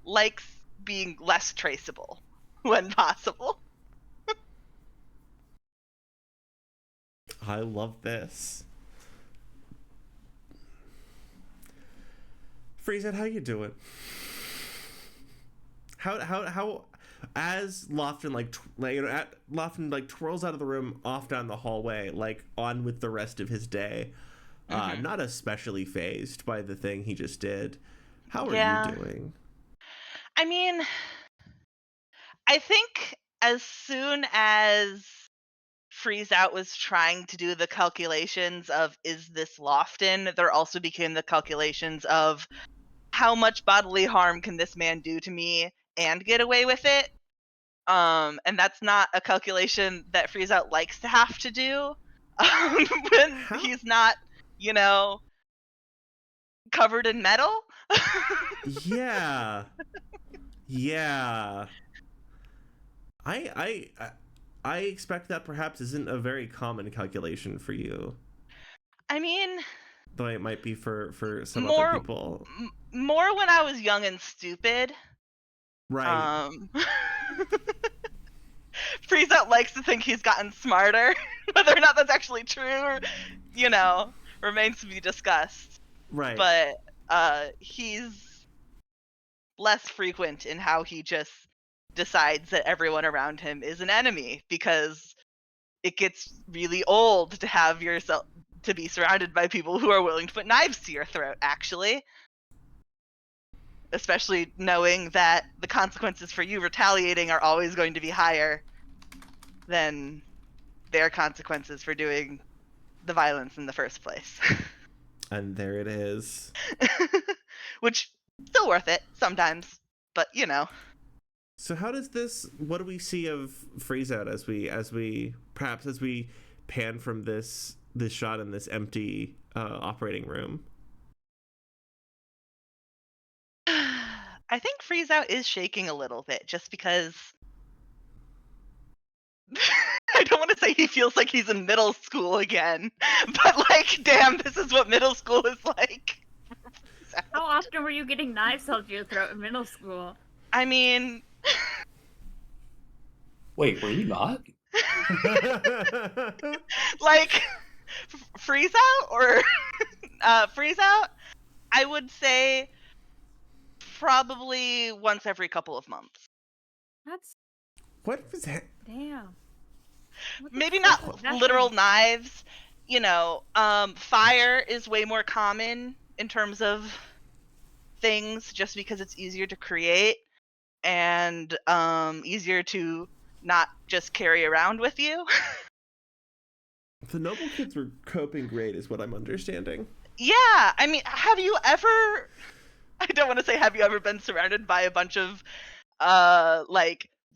likes being less traceable when possible. I love this. Freezet, how you doing? How as Lofton Lofton twirls out of the room off down the hallway, on with the rest of his day, not especially phased by the thing he just did. How are you doing? I mean, I think as soon as Freeze Out was trying to do the calculations of is this Lofton, there also became the calculations of how much bodily harm can this man do to me and get away with it. And that's not a calculation that Freeze Out likes to have to do when he's not, covered in metal. Yeah. Yeah. I expect that perhaps isn't a very common calculation for you. I mean, though it might be for some other people. More when I was young and stupid. Right. Freeze Out likes to think he's gotten smarter. Whether or not that's actually true, remains to be discussed. Right. But he's less frequent in how he just decides that everyone around him is an enemy, because it gets really old to have yourself to be surrounded by people who are willing to put knives to your throat, actually. Especially knowing that the consequences for you retaliating are always going to be higher than their consequences for doing the violence in the first place. And there it is. Which, still worth it sometimes, but So what do we see of Freeze Out as we pan from this shot in this empty operating room? I think Freeze Out is shaking a little bit, just because I don't want to say he feels like he's in middle school again, but damn, this is what middle school is like. How often were you getting knives held to your throat in middle school? I mean... Wait, were you not? Freeze Out or Freeze Out, I would say probably once every couple of months. That's... What was that? Damn. Maybe not literal knives. Fire is way more common in terms of things, just because it's easier to create and easier to not just carry around with you. The Noble kids were coping great, is what I'm understanding. Yeah, I mean, have you ever been surrounded by a bunch of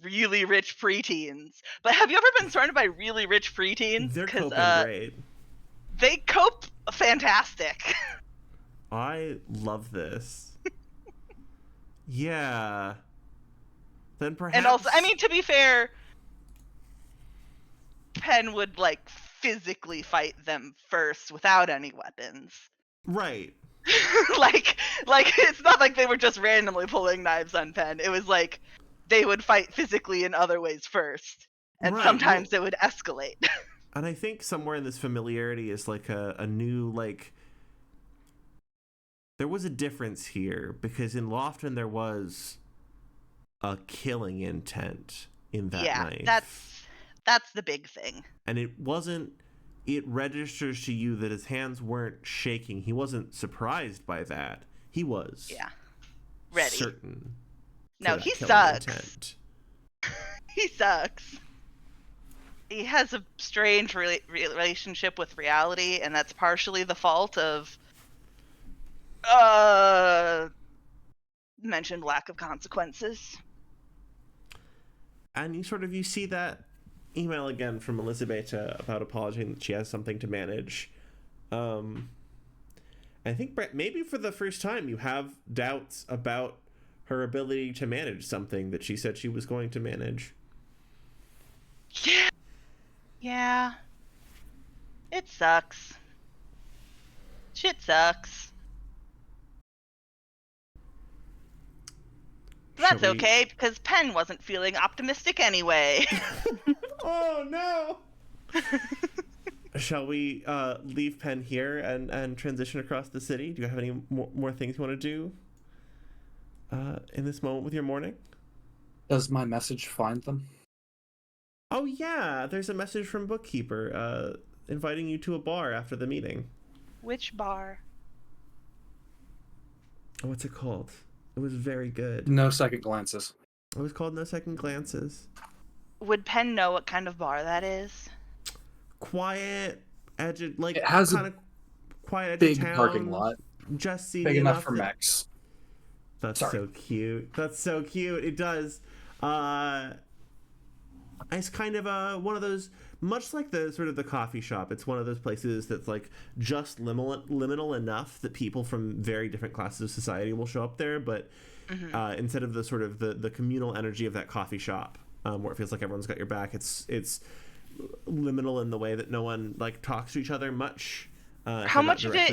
really rich preteens? But have you ever been surrounded by really rich preteens? They're coping great. They cope fantastic. I love this. Yeah. Then perhaps... And also, I mean, to be fair, Penn would physically fight them first without any weapons. Right. It's not like they were just randomly pulling knives on Penn. It was they would fight physically in other ways first, and sometimes it would escalate. And I think somewhere in this familiarity is like a new, like, there was a difference here, because in Lofton there was a killing intent in that knife. That's the big thing. And it registers to you that his hands weren't shaking. He wasn't surprised by that. He was ready. Certain. No, he sucks. He sucks. He has a strange relationship with reality, and that's partially the fault of mentioned lack of consequences. And you see that email again from Elizabeth about apologizing that she has something to manage. I think, Brett, maybe for the first time you have doubts about her ability to manage something that she said she was going to manage. Yeah. It sucks. Shit sucks. But that's okay, because Penn wasn't feeling optimistic anyway. Oh, no! Shall we leave Penn here and transition across the city? Do you have any more things you want to do in this moment with your morning? Does my message find them? Oh, yeah. There's a message from Bookkeeper inviting you to a bar after the meeting. Which bar? Oh, what's it called? It was very good. No Second Glances. It was called No Second Glances. Would Penn know what kind of bar that is? Quiet, edge of, like, it has kind of quiet edge big of town. Parking lot. Just seedy big enough for mechs. That's so cute. That's so cute. It does. It's kind of one of those, much like the sort of the coffee shop. It's one of those places that's like just liminal enough that people from very different classes of society will show up there. But instead of the sort of the communal energy of that coffee shop, where it feels like everyone's got your back, it's liminal in the way that no one like talks to each other much. How much of it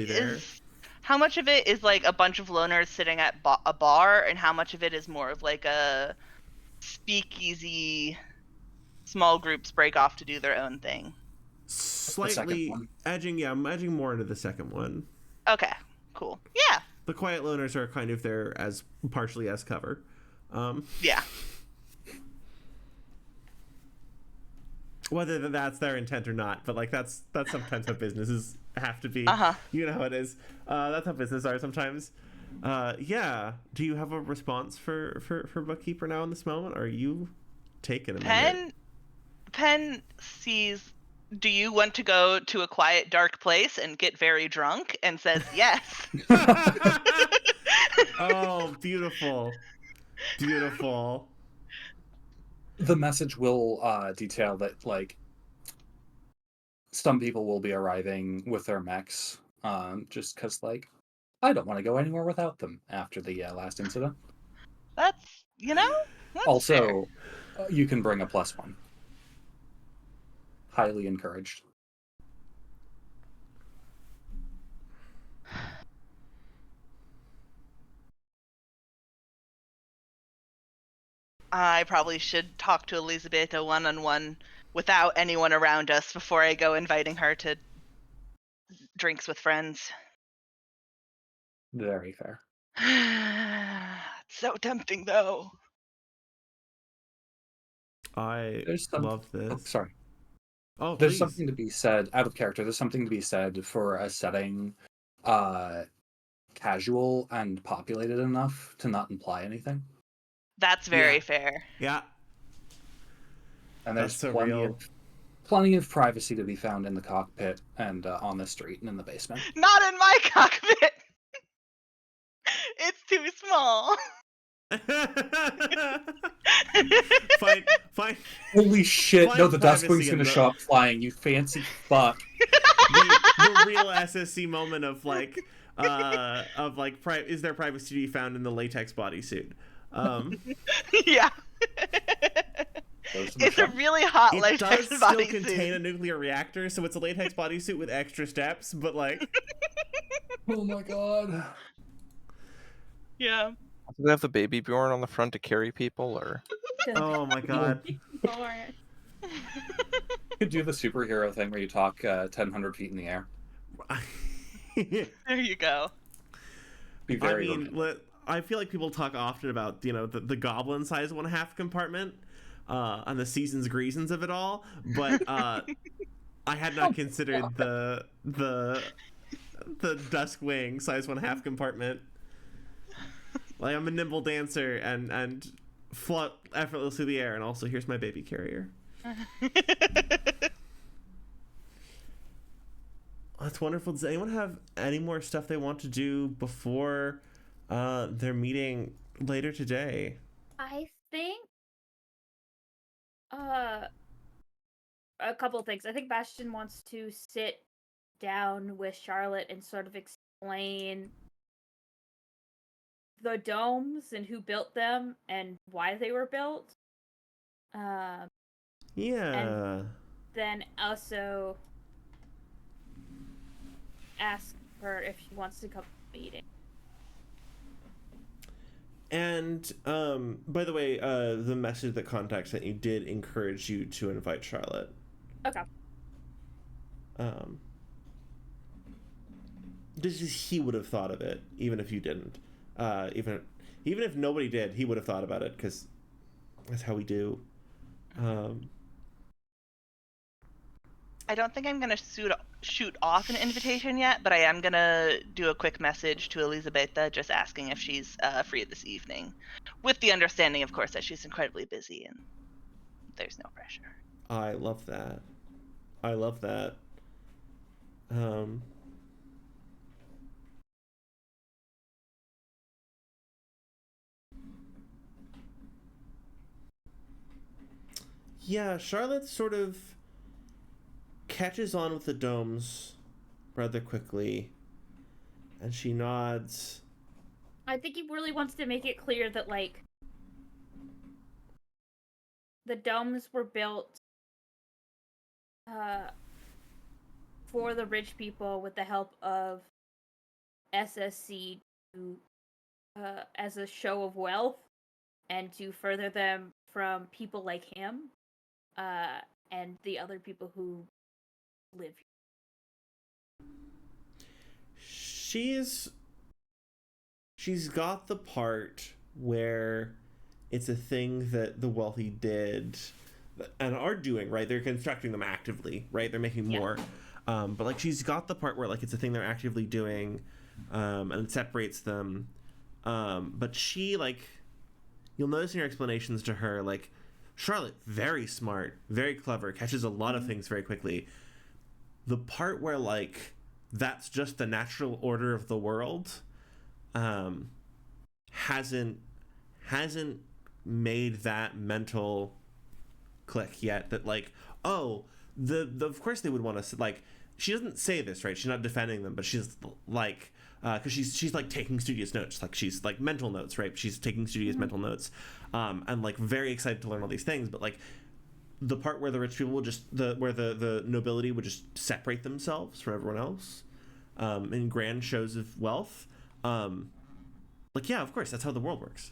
is like a bunch of loners sitting at a bar, and how much of it is more of like a speakeasy? Small groups break off to do their own thing. Slightly edging, I'm edging more into the second one. Okay, cool. Yeah. The quiet loners are kind of there as partially as cover. Yeah. Whether that's their intent or not, but like that's sometimes how businesses have to be. You know how it is. That's how businesses are sometimes. Yeah. Do you have a response for Bookkeeper now in this moment? Or are you taking a minute? Penn sees, do you want to go to a quiet, dark place and get very drunk? And says yes. Oh, beautiful. Beautiful. The message will detail that, like, some people will be arriving with their mechs, just because, like, I don't want to go anywhere without them after the last incident. That's, that's also, you can bring a +1. Highly encouraged. I probably should talk to Elizabeth one-on-one without anyone around us before I go inviting her to drinks with friends. Very fair. So tempting, though. I love this. Oh, sorry. Oh, there's please. Something to be said, out of character, there's something to be said for a setting casual and populated enough to not imply anything. That's very fair. Yeah. And there's plenty of privacy to be found in the cockpit and on the street and in the basement. Not in my cockpit! It's too small. Fine. Holy shit! No, the Dustwing's gonna show up flying. You fancy fuck. The real SSC moment of like, is there privacy to be found in the latex bodysuit? Yeah. It's a really hot latex bodysuit. It does still contain a nuclear reactor, so it's a latex bodysuit with extra steps. But like, oh my god. Yeah. Do they have the baby Bjorn on the front to carry people, or? Oh my god. could do the superhero thing where you talk 1,000 feet in the air. There you go. Be very romantic. I feel like people talk often about, the goblin size 1/2 compartment and the seasons greasons of it all, but I had not considered the dusk wing size 1/2 compartment. Like, I'm a nimble dancer and float effortlessly through the air, and also here's my baby carrier. That's wonderful. Does anyone have any more stuff they want to do before their meeting later today? I think a couple of things. I think Bastion wants to sit down with Charlotte and sort of explain the domes and who built them and why they were built. Yeah. And then also ask her if she wants to come to the meeting. And by the way, the message that Contact sent you did encourage you to invite Charlotte. Okay. He would have thought of it, even if you didn't. Even if nobody did, he would have thought about it, because that's how we do. I don't think I'm going to shoot off an invitation yet, but I am going to do a quick message to Elizabeta just asking if she's free this evening. With the understanding, of course, that she's incredibly busy and there's no pressure. I love that. Yeah, Charlotte sort of catches on with the domes rather quickly, and she nods. I think he really wants to make it clear that, like, the domes were built for the rich people with the help of SSC to, as a show of wealth and to further them from people like him and the other people who live here. She's got the part where it's a thing that the wealthy did and are doing, right? They're constructing them actively, right? They're making more. But like, she's got the part where, like, it's a thing they're actively doing, and it separates them. But she, like, you'll notice in your explanations to her, like, Charlotte, very smart, very clever, catches a lot of things very quickly. The part where, like, that's just the natural order of the world, hasn't made that mental click yet. That, like, oh, of course they would want to, like, she doesn't say this, right? She's not defending them, but she's like, because she's like taking studious notes, like she's like mental notes, right? She's taking studious mental notes, and like very excited to learn all these things. But like, the part where the rich people would just where the nobility would just separate themselves from everyone else, in grand shows of wealth, like, yeah, of course, that's how the world works.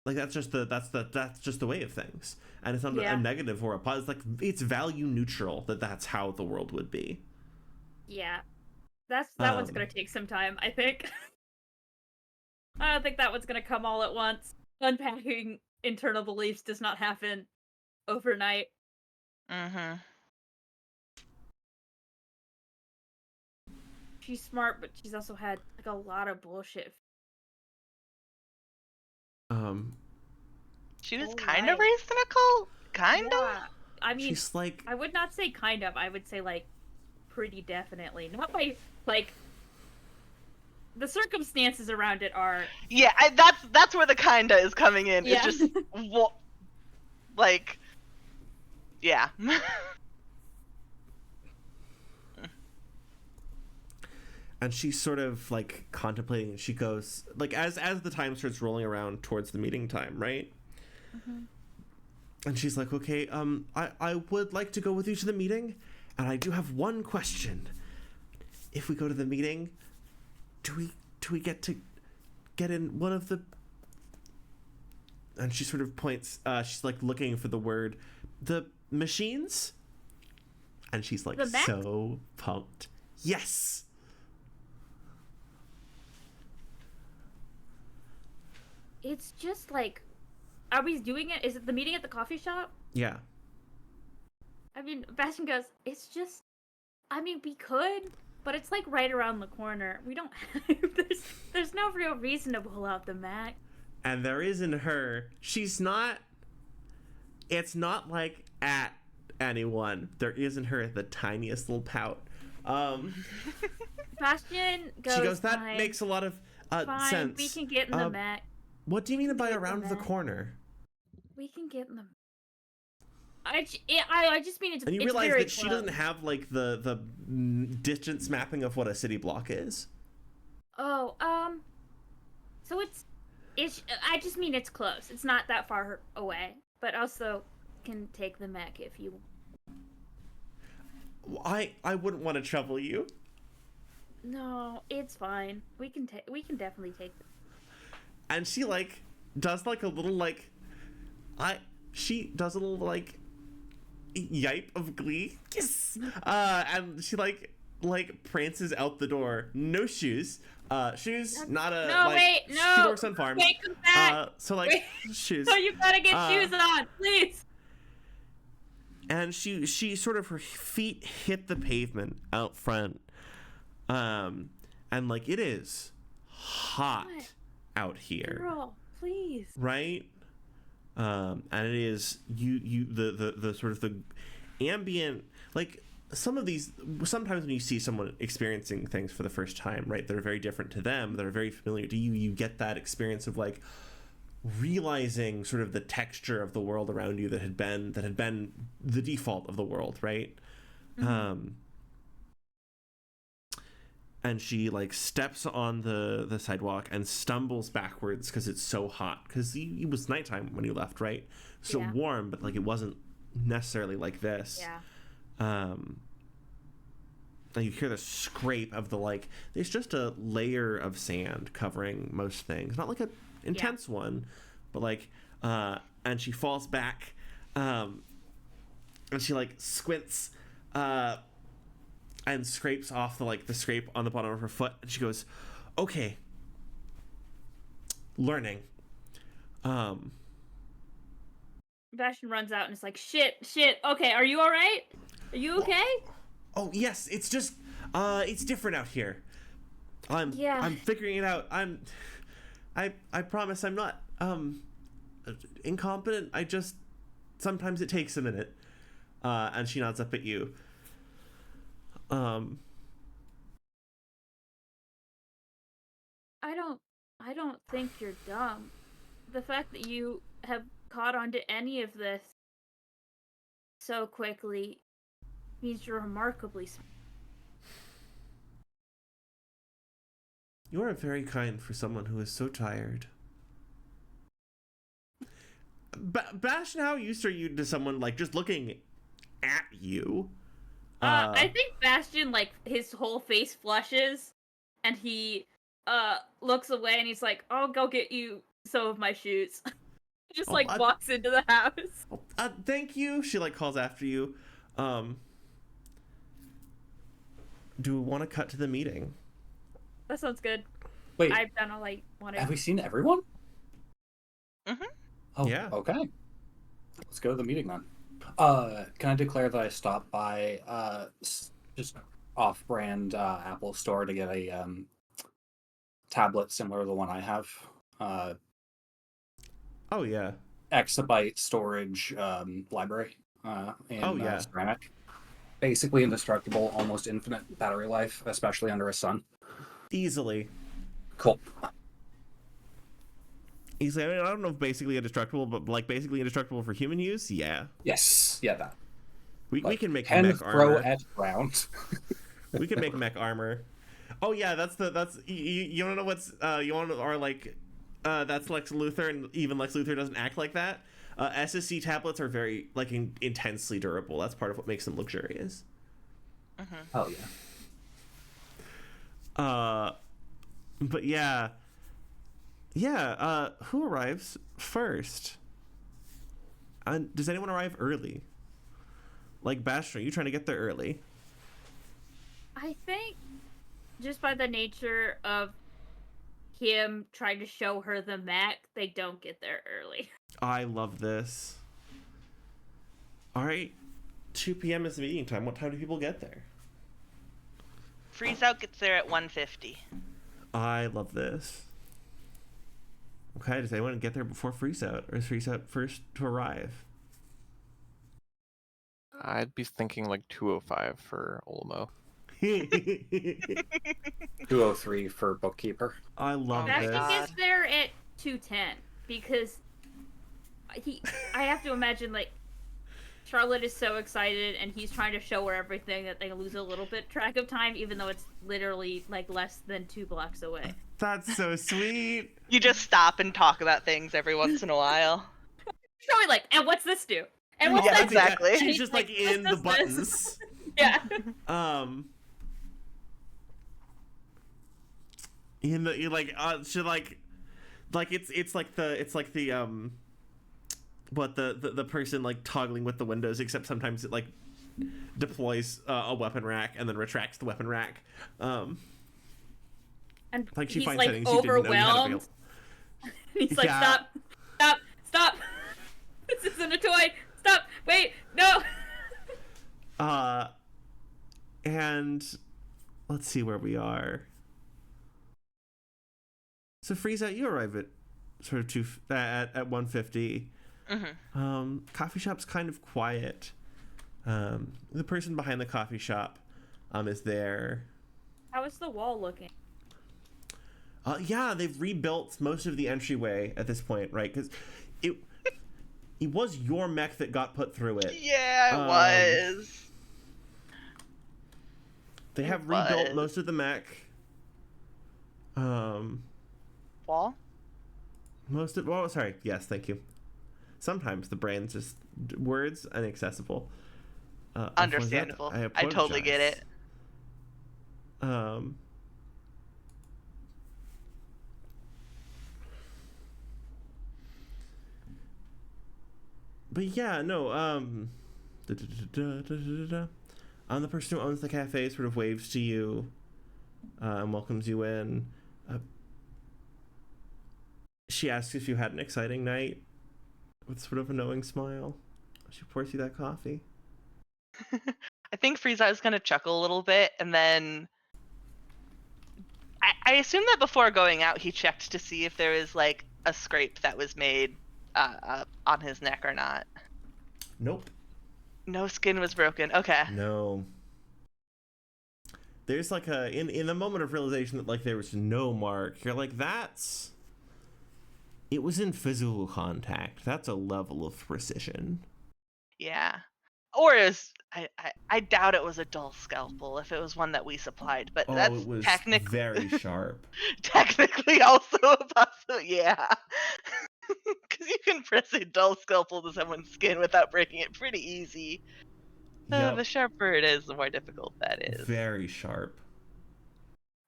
Like, that's just the way of things, and it's not a negative or a positive. It's like, it's value neutral that's how the world would be. Yeah, that one's gonna take some time, I think. I don't think that one's gonna come all at once. Unpacking internal beliefs does not happen overnight. She's smart, but she's also had like a lot of bullshit. She was kind of raised in a cult, kind of. I mean, she's like, I would not say kind of. I would say like pretty definitely. Not by like the circumstances around it are. Yeah, that's where the kinda is coming in. Yeah. It's just like, yeah. And she's sort of like contemplating. She goes, like, as the time starts rolling around towards the meeting time, right? And she's like, okay, I would like to go with you to the meeting, and I do have one question. If we go to the meeting, do we get to get in one of the and she sort of points. She's like looking for the word, the machines, and she's like so pumped. Yes. It's just like, are we doing it? Is it the meeting at the coffee shop? Yeah. I mean, Bastion goes, it's just, I mean, we could, but it's like right around the corner. We don't have, there's no real reason to pull out the Mac. And there isn't her. She's not, it's not like at anyone. There isn't her the tiniest little pout. Bastion goes, she goes, that fine, makes a lot of fine, sense. we can get in the Mac. What do you mean by around the corner? We can get in the I just mean it's. And you it's realize very that she close. doesn't have like the distance mapping of what a city block is. Oh, so it's. I just mean it's close. It's not that far away, but also can take the mech if you. I wouldn't want to trouble you. No, it's fine. We can definitely take. And she like does like a little like, she does a little like yipe of glee. Yes. And she like prances out the door. No shoes. Shoes, not a. No, like, wait, no. She works on farms. Wait, come back. So like wait. shoes. No, you gotta get shoes on, please. And she sort of, her feet hit the pavement out front. And like, it is hot out here. Girl, please. Right? And it is the sort of the ambient, like sometimes when you see someone experiencing things for the first time, right, that are very different to them, that are very familiar to you, you get that experience of like realizing sort of the texture of the world around you that had been the default of the world, right? Mm-hmm. And she like steps on the sidewalk and stumbles backwards because it's so hot, because it was nighttime when you left, right? So yeah. Warm, but like it wasn't necessarily like this. Yeah. And you hear the scrape of the, like, there's just a layer of sand covering most things, not like a intense one, but like and she falls back, and she like squints and scrapes off the scrape on the bottom of her foot, and she goes, okay, learning. Bastion runs out and is like, shit, okay, are you all right? Are you okay? Oh yes, it's just it's different out here. I'm figuring it out. I promise I'm not incompetent. I just, sometimes it takes a minute. And she nods up at you. I don't think you're dumb. The fact that you have caught on to any of this so quickly means you're remarkably smart. You are very kind for someone who is so tired. Bastion, how used are you to someone like just looking at you? I think Bastion, like, his whole face flushes, and he looks away, and he's like, I'll go get you some of my shoes. He just walks into the house. Thank you. She like calls after you. Do we want to cut to the meeting? That sounds good. Wait, I've done all I wanted. Have we seen everyone? Mm-hmm. Oh, yeah. Okay. Let's go to the meeting then. Can I declare that I stopped by just off-brand Apple store to get a tablet similar to the one I have? Oh yeah. Exabyte storage library in ceramic. Basically indestructible, almost infinite battery life, especially under a sun. Easily. Cool. Easily. I mean, I don't know if basically indestructible, but like basically indestructible for human use. Yeah. Yes. Yeah. That. We can make can mech throw armor. at ground. We can make mech armor. Oh yeah, that's you want to know what's you want to are like that's Lex Luthor, and even Lex Luthor doesn't act like that. SSC tablets are very like intensely durable. That's part of what makes them luxurious. Mm-hmm. Oh yeah. But yeah, Yeah, who arrives first? Does anyone arrive early? Like Bastion, are you trying to get there early? I think just by the nature of him trying to show her the mech, they don't get there early. I love this. All right, 2 p.m. is the meeting time. What time do people get there? Freeze Out gets there at 1:50. I love this. Okay, does anyone get there before Freeze Out, or is Freeze Out first to arrive? I'd be thinking like 2:05 for Olmo. 2:03 for Bookkeeper. I love my this. Bastion gets there at 2:10 because I have to imagine like Charlotte is so excited and he's trying to show her everything that they lose a little bit track of time, even though it's literally like less than 2 blocks away. That's so sweet. You just stop and talk about things every once in a while. Probably like, and what's this do? And what's Yeah, that exactly. do? She's just like in the buttons. Yeah. In the like she like it's like the what the person like toggling with the windows, except sometimes it like deploys a weapon rack and then retracts the weapon rack. And Like she he's finds like settings you didn't know you had overwhelmed. He's like, Yeah. stop! This isn't a toy. Stop! Wait, no. And let's see where we are. So Freeze Out, you arrive at sort of at 1:50. Coffee shop's kind of quiet. The person behind the coffee shop is there. How is the wall looking? Yeah, they've rebuilt most of the entryway at this point, right? Because it was your mech that got put through it. Yeah, it was. They have rebuilt most of the mech. Wall? Sorry. Yes, thank you. Sometimes the brain's just words inaccessible. Understandable. I totally get it. But yeah, no, the person who owns the cafe sort of waves to you and welcomes you in. She asks if you had an exciting night with sort of a knowing smile. She pours you that coffee. I think Frieza is going to chuckle a little bit, and then I assume that before going out, he checked to see if there was like a scrape that was made on his neck or not. Nope. No skin was broken. Okay. No. There's like in the moment of realization that like there was no mark, you're like, it was in physical contact. That's a level of precision. Yeah. Or I doubt it was a dull scalpel if it was one that we supplied, but that's it was technically very sharp. technically also a possibility. Yeah. Because you can press a dull scalpel to someone's skin without breaking it pretty easy. Yep. The sharper it is, the more difficult that is. Very sharp.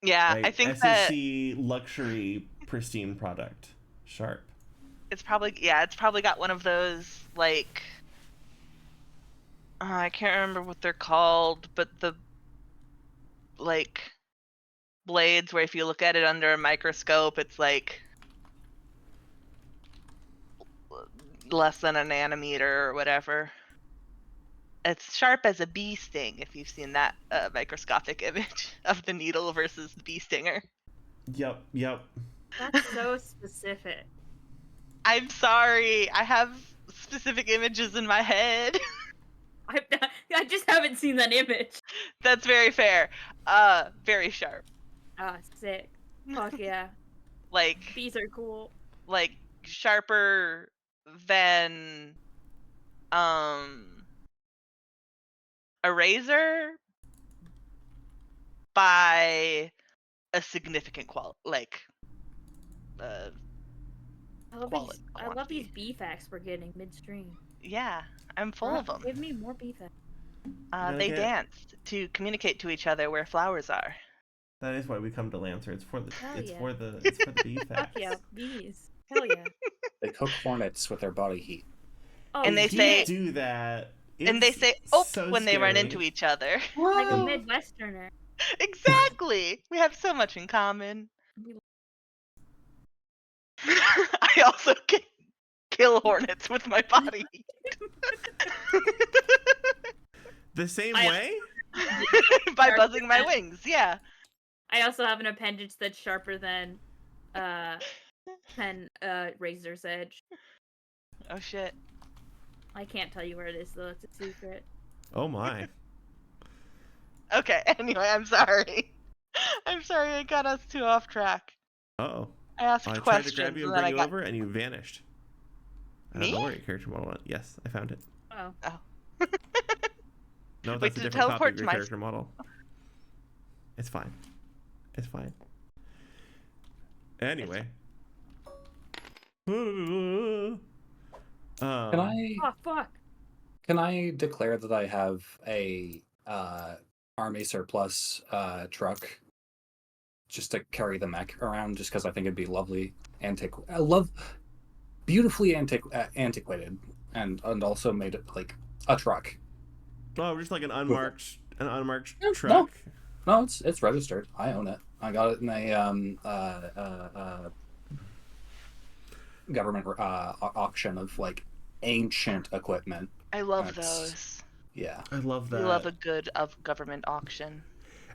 Yeah, Like, I think SSC luxury pristine product. Sharp. it's probably got one of those like I can't remember what they're called, but the like blades where if you look at it under a microscope, it's like less than a nanometer or whatever. It's sharp as a bee sting if you've seen that microscopic image of the needle versus the bee stinger. Yep. That's so specific. I'm sorry, I have specific images in my head. I just haven't seen that image. That's very fair. Very sharp. Ah, sick. Fuck yeah. Like These are cool. like sharper than a razor by a significant I love these B-facts we're getting midstream. Yeah, I'm full of them. Give me more B-facts. They danced to communicate to each other where flowers are. That is why we come to Lancer. It's for the Hell it's yeah. for the it's for the bee Fuck facts. yeah, bees. Hell yeah. They cook hornets with their body heat. Oh, And they Do say- do that. And they It's say "oop" so when they run scary. into each other. like a Midwesterner. Exactly. We have so much in common. I also can kill hornets with my body. The same I- way? By buzzing my wings, yeah. I also have an appendage that's sharper than razor's edge. Oh shit. I can't tell you where it is though, it's a secret. Oh my. Okay, anyway, I'm sorry. I'm sorry I got us too off track. Uh-oh. I asked I tried questions to grab you and and then bring I you got over, and you vanished. I Me? don't know where your character model went. Yes, I found it. Oh. No, Wait, that's a did it different copy teleport of to your my- character model. It's fine. It's fine. Anyway. Can Oh fuck. Can I declare that I have a army surplus truck just to carry the mech around, just because I think it'd be lovely, beautifully antiquated, and also made it like a truck. Oh, just like an unmarked No. truck. No, it's registered. I own it. I got it in a government auction of like ancient equipment. I love That's- those. Yeah. I love We that. love a good of government auction.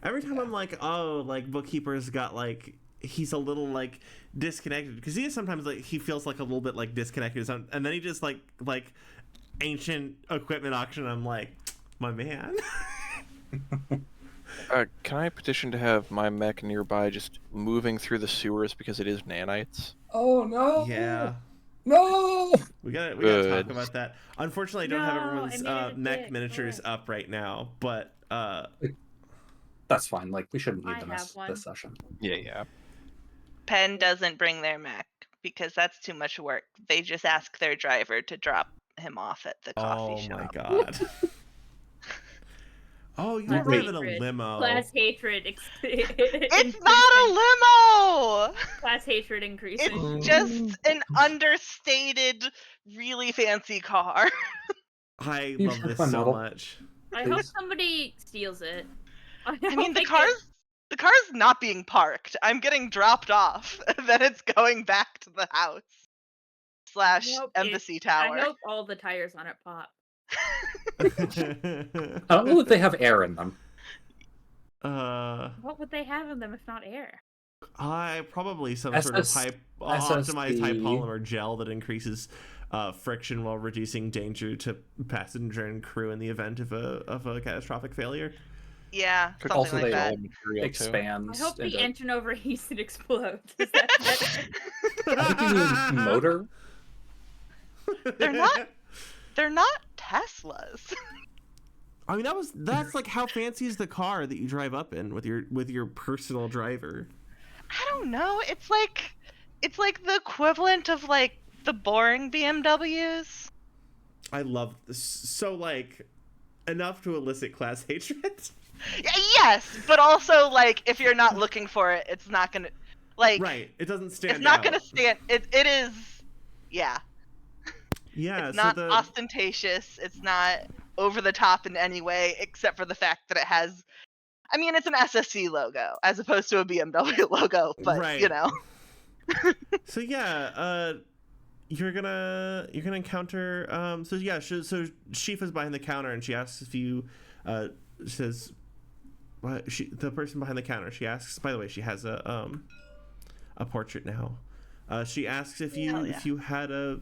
Every time I'm like, oh, like Bookkeeper's got like he's a little like disconnected because he is sometimes like he feels like a little bit like disconnected, and then he just like ancient equipment auction. I'm like, my man. Can I petition to have my mech nearby just moving through the sewers because it is nanites? Oh no! Yeah. No! We gotta talk Good. about that. Unfortunately, I don't have No, everyone's I made it a mech dick. miniatures Oh. up right now, but That's fine. Like we shouldn't need I them have one. this session. Yeah. Penn doesn't bring their Mac because that's too much work. They just ask their driver to drop him off at the coffee oh shop. my god. Oh, you were Class driving a hatred. limo. Class hatred. It's not a limo! Class hatred increasing. It's just an understated, really fancy car. I You love sure this fun so model? much. I hope somebody steals it. I mean, the car's not being parked. I'm getting dropped off. Then it's going back to the house / embassy tower. I hope all the tires on it pop. I don't know if they have air in them. What would they have in them if not air? I probably some sort of optimized high polymer gel that increases friction while reducing danger to passenger and crew in the event of a catastrophic failure. Yeah, Could something also like they that. all material Expands. I hope the into- engine overheats and explodes. Is that better? I think you mean motor. They're not Teslas. I mean, that's like how fancy is the car that you drive up in with your personal driver? I don't know. It's like the equivalent of like the boring BMWs. I love this. So like enough to elicit class hatred. Yes, but also like if you're not looking for it, it's not gonna like. Right. It doesn't stand. It's not out. gonna stand. It is. Yeah. Yeah. It's so not the ostentatious. It's not over the top in any way, except for the fact that it has. I mean, it's an SSC logo as opposed to a BMW logo, but Right. you know. So yeah, you're gonna encounter so Shifa's behind the counter and she asks if you says the person behind the counter, she asks, by the way, she has a portrait now. She asks if Hell yeah. you had an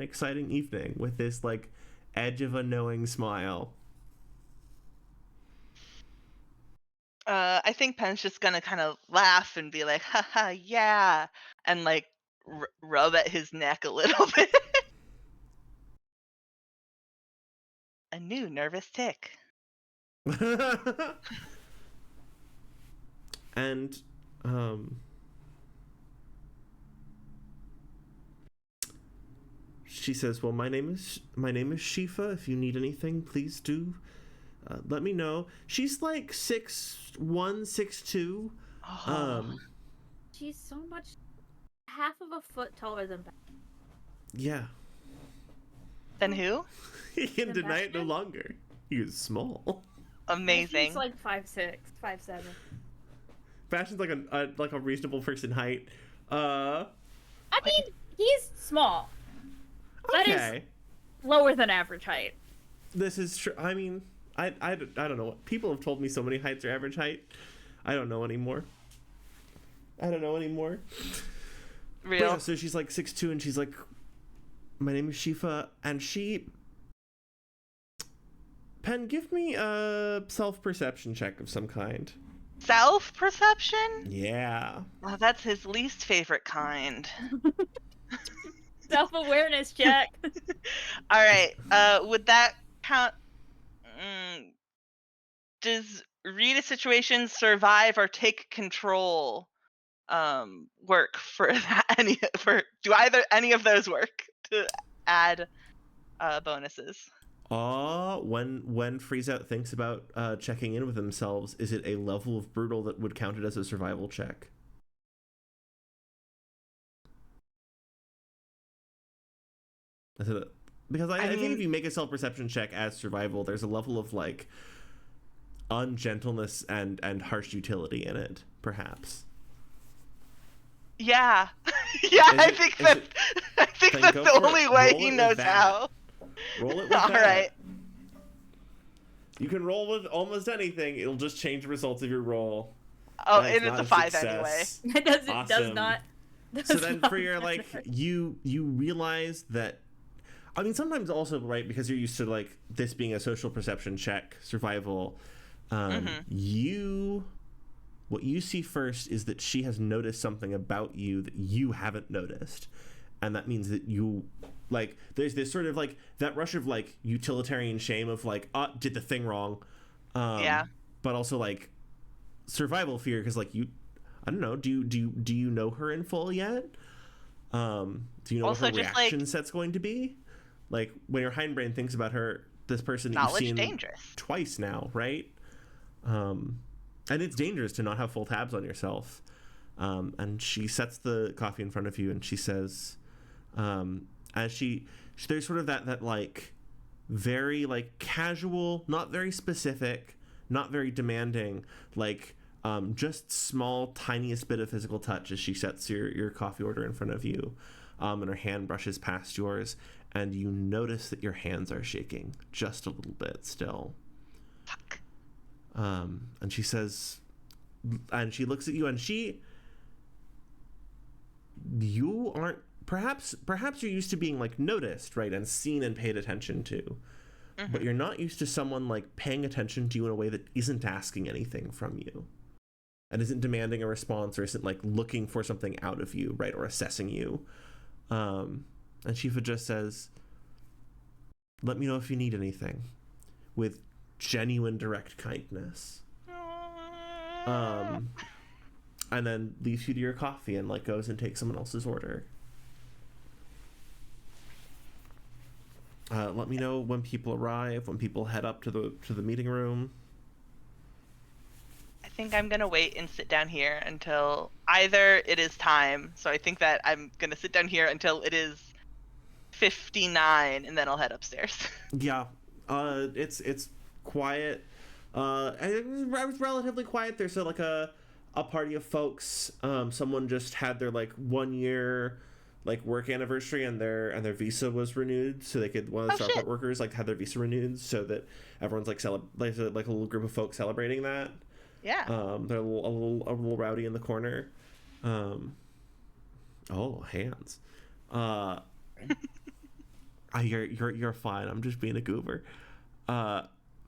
exciting evening with this like edge of a knowing smile. I think Penn's just gonna kind of laugh and be like, haha, yeah, and like rub at his neck a little bit. A new nervous tick. And she says, well, my name is Shifa. If you need anything, please do Let me know. She's like 6'1", 6'2". She's so much, half of a foot taller than Beth. Yeah. Then who? He can Then deny it no Bastion? longer. He is small. Amazing. She's like 5'6", 5'7". Bastion's like a reasonable person height. I mean, he's small. That Okay. is lower than average height. This is true. I mean, I don't know. People have told me so many heights are average height. I don't know anymore. Real. But yeah, so she's like 6'2", and she's like, my name is Shifa, and she... Pen, give me a self-perception check of some kind. Self-perception? Yeah. Oh, that's his least favorite kind. Self-awareness check. All right. Would that count? Does read a situation, survive, or take control work for that? Do any of those work to add bonuses? When Freeze Out thinks about checking in with themselves, is it a level of brutal that would count it as a survival check? Because I think if you make a self-perception check as survival, there's a level of like ungentleness and harsh utility in it, perhaps. Yeah. I think that's the only way he knows how. Roll it with All that. right. You can roll with almost anything. It'll just change the results of your roll. Oh, and it's a 5 anyway. It does Awesome. not. So then for your like you realize that, I mean, sometimes also, right, because you're used to like this being a social perception check, survival, what you see first is that she has noticed something about you that you haven't noticed. And that means that you, like, there's this sort of like that rush of like utilitarian shame of like, did the thing wrong. Yeah. But also like survival fear, because like I don't know, do you know her in full yet? Do you know Also, what her just, reaction set's going to be? Like when your hindbrain thinks about her, this person that you've seen dangerous. twice now, right? And it's dangerous to not have full tabs on yourself. And she sets the coffee in front of you, and she says, as there's sort of that like very like casual, not very specific, not very demanding, like just small, tiniest bit of physical touch as she sets your coffee order in front of you, and her hand brushes past yours, and you notice that your hands are shaking just a little bit still. Fuck. And she says, and she looks at you, and you aren't, perhaps you're used to being like noticed, right, and seen and paid attention to, but you're not used to someone like paying attention to you in a way that isn't asking anything from you and isn't demanding a response or isn't like looking for something out of you, right, or assessing you. And Shifa just says, let me know if you need anything, with genuine direct kindness. And then leaves you to your coffee and like goes and takes someone else's order. Let me know when people arrive, when people head up to the meeting room. I think I'm gonna wait and sit down here until either it is time. So I think that I'm gonna sit down here until it is 59, and then I'll head upstairs. Yeah, it's quiet. It was relatively quiet. There's like a party of folks. Someone just had their like 1 year like work anniversary, and their visa was renewed, so they could, one of the Starport workers like had their visa renewed, so that everyone's like like a little group of folks celebrating that. Yeah. They're a little rowdy in the corner. Oh, hands. You're fine. I'm just being a goober.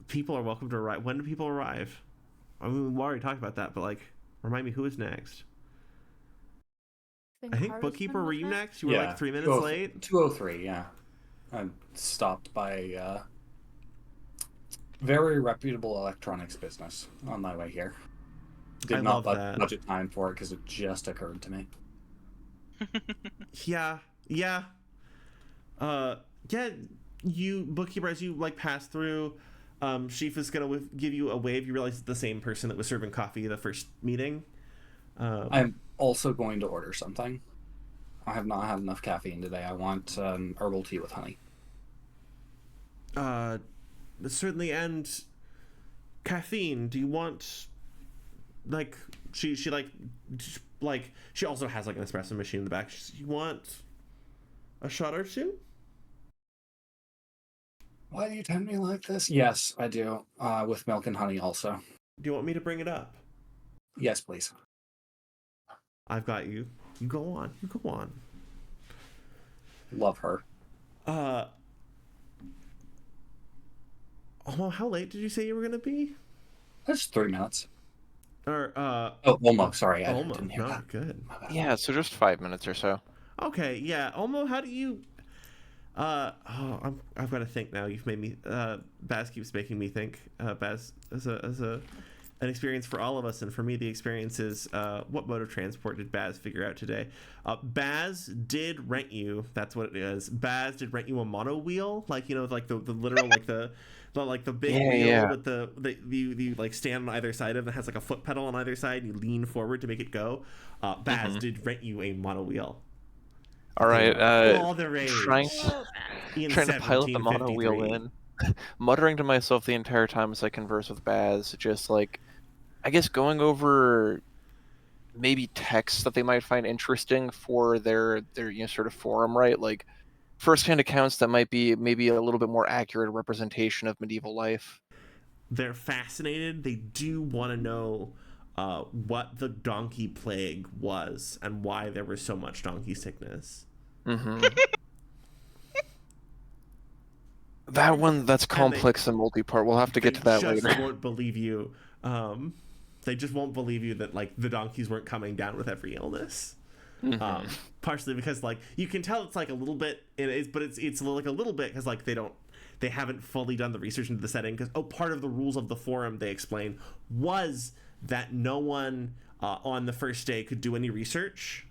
People are welcome to arrive. When do people arrive? I mean, we already talked about that, but like, remind me, who is next? I think Bookkeeper, were you next? You were like 3 minutes late? 2:03, yeah. I stopped by a very reputable electronics business on my way here. Did not budget time for it because it just occurred to me. Yeah. You, Bookkeeper, as you like pass through, Sheaf is gonna give you a wave. You realize it's the same person that was serving coffee the first meeting. I'm also going to order something. I have not had enough caffeine today. I want herbal tea with honey. Certainly, and caffeine. Do you want like she she also has like an espresso machine in the back. You want a shot or two? Why do you tempt me like this? Yes, I do. With milk and honey also. Do you want me to bring it up? Yes, please. I've got you. You go on. You go on. Love her. How late did you say you were gonna be? That's 3 minutes. Or Olmo. Sorry, I Olmo. didn't hear that. Good. Yeah, so just 5 minutes or so. Okay, yeah. Olmo, how do you? I've got to think now. You've made me. Baz keeps making me think. Baz as an experience for all of us, and for me, the experience is what mode of transport did Baz figure out today? Baz did rent you. That's what it is. Baz did rent you a mono wheel, like like the literal like the big wheel with the you like stand on either side of it. It has like a foot pedal on either side, and you lean forward to make it go. Baz did rent you a mono wheel. All right, all the rage. Trying to pilot the mono wheel in, muttering to myself the entire time as I converse with Baz, just like, I guess going over maybe texts that they might find interesting for their sort of forum, right? Like first-hand accounts that might be maybe a little bit more accurate representation of medieval life. They're fascinated. They do want to know what the donkey plague was and why there was so much donkey sickness. That one, that's complex and multi-part. We'll have to get to that later. They won't believe you. They just won't believe you that like the donkeys weren't coming down with every illness. Partially because like you can tell it's like a little bit but it's like a little bit because like they haven't fully done the research into the setting because part of the rules of the forum they explain was that no one on the first day could do any research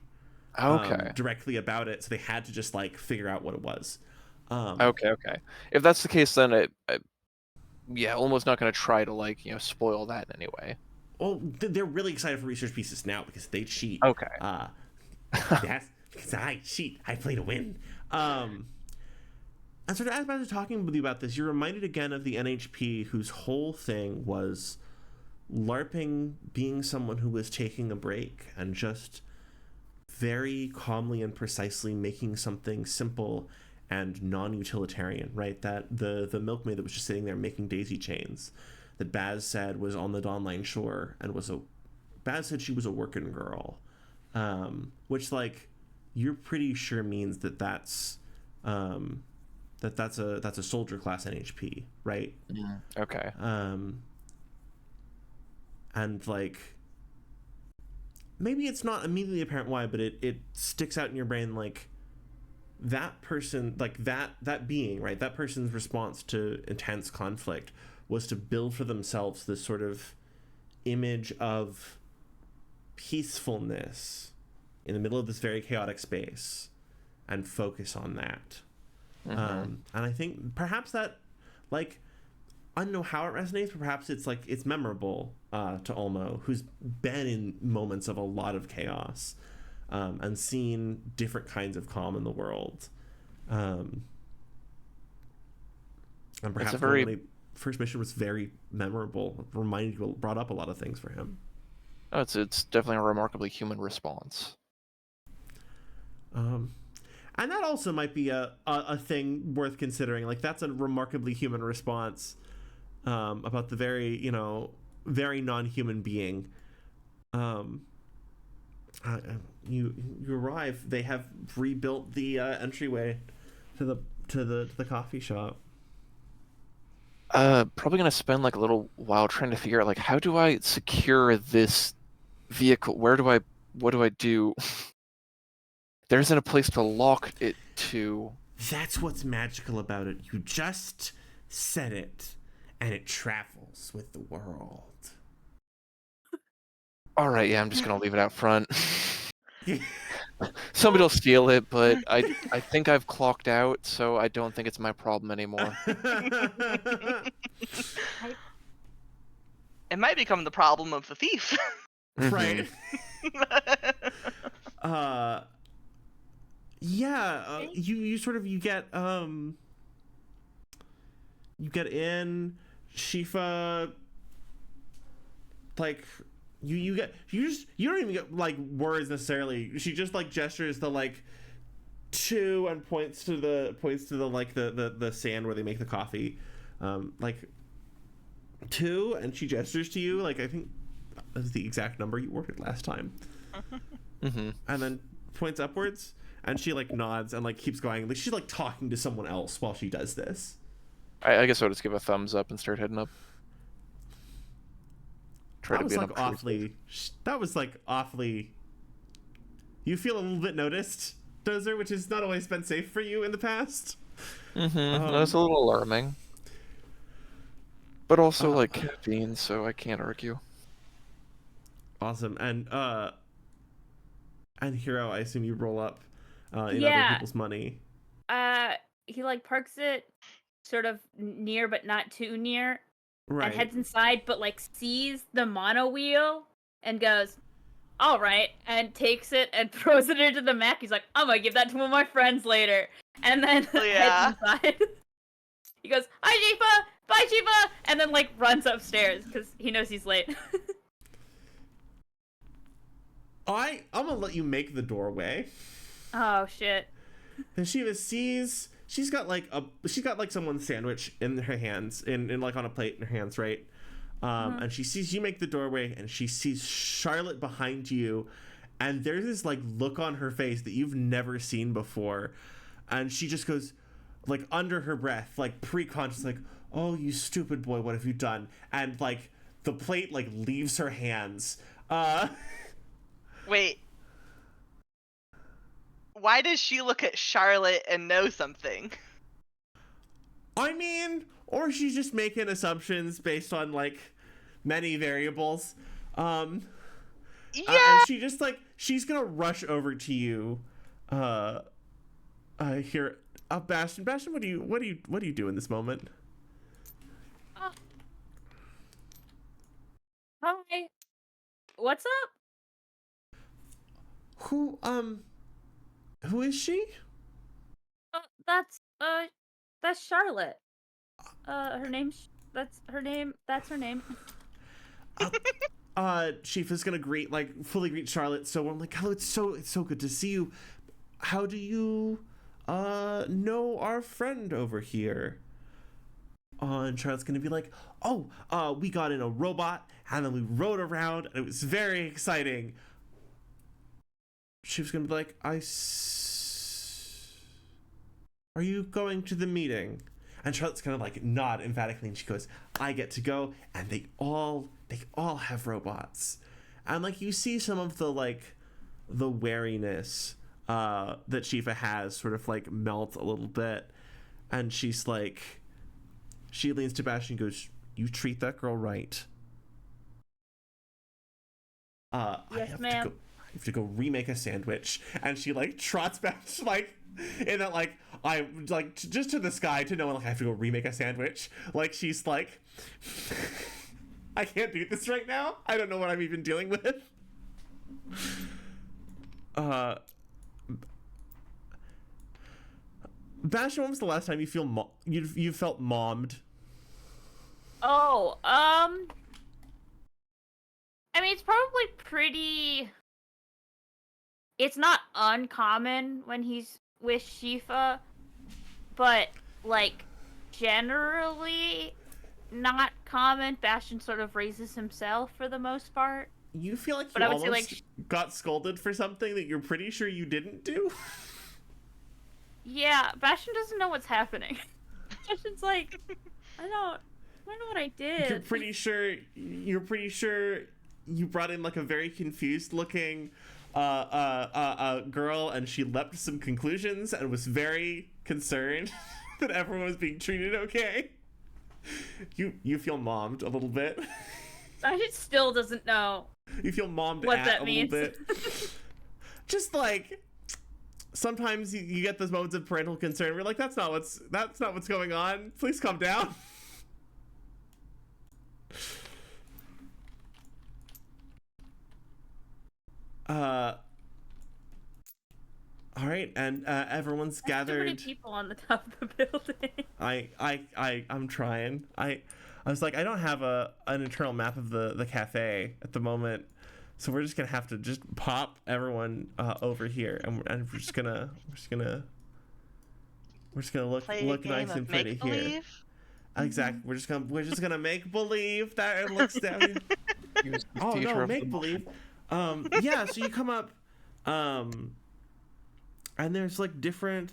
directly about it, so they had to just like figure out what it was. Okay. If that's the case, then almost not going to try to like spoil that in any way. Well, they're really excited for research pieces now because they cheat. Okay. That's because I cheat. I play to win. And sort of as I was talking with you about this, you're reminded again of the NHP whose whole thing was LARPing being someone who was taking a break and just very calmly and precisely making something simple and non-utilitarian, right? That the milkmaid that was just sitting there making daisy chains that Baz said was on the Dawnline shore and Baz said she was a working girl, which like you're pretty sure means that's a soldier class NHP, right? Okay. And like maybe it's not immediately apparent why, but it sticks out in your brain like that person, like that being, right? That person's response to intense conflict was to build for themselves this sort of image of peacefulness in the middle of this very chaotic space and focus on that. And I think perhaps that, like, I don't know how it resonates, but perhaps it's like it's memorable to Olmo, who's been in moments of a lot of chaos and seen different kinds of calm in the world. And perhaps the first mission was very memorable, brought up a lot of things for him. Oh, it's definitely a remarkably human response. And that also might be a thing worth considering. Like that's a remarkably human response about the very, very non-human being. You arrive. They have rebuilt the entryway to the coffee shop. Probably gonna spend like a little while trying to figure out like how do I secure this vehicle? What do I do? There isn't a place to lock it to. That's what's magical about it. You just set it, and it travels with the world. All right, yeah, I'm just gonna leave it out front. Somebody'll steal it, but I think I've clocked out, so I don't think it's my problem anymore. It might become the problem of the thief. Right. Yeah, you sort of you get in Shifa, like you don't even get like words necessarily. She just like gestures the like two and points to the like the stand where they make the coffee, like two, and she gestures to you like I think that's the exact number you ordered last time. And then points upwards, and she like nods and like keeps going. Like she's like talking to someone else while she does this. I guess I'll just give a thumbs up and start heading up. Try That to was be like awfully. That was like awfully. You feel a little bit noticed, Dozer, which has not always been safe for you in the past. That's a little alarming. But also like caffeine, so I can't argue. Awesome. And Hero, I assume you roll up in other people's money. He like parks it sort of near but not too near. Right. And heads inside, but like sees the mono wheel and goes, all right, and takes it and throws it into the mech. He's like, I'm gonna give that to one of my friends later. And then heads inside. He goes, hi, Shifa! Bye, Shifa! And then like runs upstairs because he knows he's late. I'm gonna let you make the doorway. Oh shit. And Shiva sees she's got like someone's sandwich in her hands, in like on a plate in her hands, right? And she sees you make the doorway, and she sees Charlotte behind you, and there's this like look on her face that you've never seen before, and she just goes like under her breath, like pre-conscious, like, oh, you stupid boy, what have you done? And like the plate like leaves her hands. Wait. Why does she look at Charlotte and know something? I mean, or she's just making assumptions based on like many variables. And she just like she's gonna rush over to you. Here, Bastion. Bastion, what do you do in this moment? Hi. What's up? Who is she? That's Charlotte. Her name's that's her name. Shifa's gonna fully greet Charlotte. So I'm like, hello, it's so good to see you. How do you know our friend over here? And Charlotte's gonna be like, we got in a robot and then we rode around and it was very exciting. Shifa's gonna be like, are you going to the meeting? And Charlotte's gonna like nod emphatically, and she goes, I get to go, and they all have robots. And like you see some of the like the wariness that Shifa has sort of like melt a little bit, and she's like, she leans to Bash and goes, you treat that girl right. Yes, ma'am. I have to go remake a sandwich. And she like trots back like in that like I like just to the sky to know like I have to go remake a sandwich. Like she's like I can't do this right now. I don't know what I'm even dealing with. Bash, when was the last time you you felt mommed? Oh, I mean, it's probably pretty. It's not uncommon when he's with Shifa, but like generally not common. Bastion sort of raises himself for the most part. You feel like you almost got scolded for something that you're pretty sure you didn't do? Yeah, Bastion doesn't know what's happening. Bastion's like, I don't know what I did. You're pretty sure you brought in like a very confused looking girl, and she leapt to some conclusions and was very concerned that everyone was being treated okay. You feel mommed a little bit. Bastion still doesn't know. You feel mommed what at that a means. little bit. Just like sometimes you get those moments of parental concern. We're like, that's not what's going on. Please calm down. All right, and everyone's gathered. Too many people on the top of the building. I'm trying. I was like, I don't have an internal map of the cafe at the moment, so we're just gonna have to just pop everyone over here, and we're just gonna look nice and pretty here. Exactly. We're just gonna make believe that it looks down. Oh no, make believe. Yeah. So you come up, and there's like different.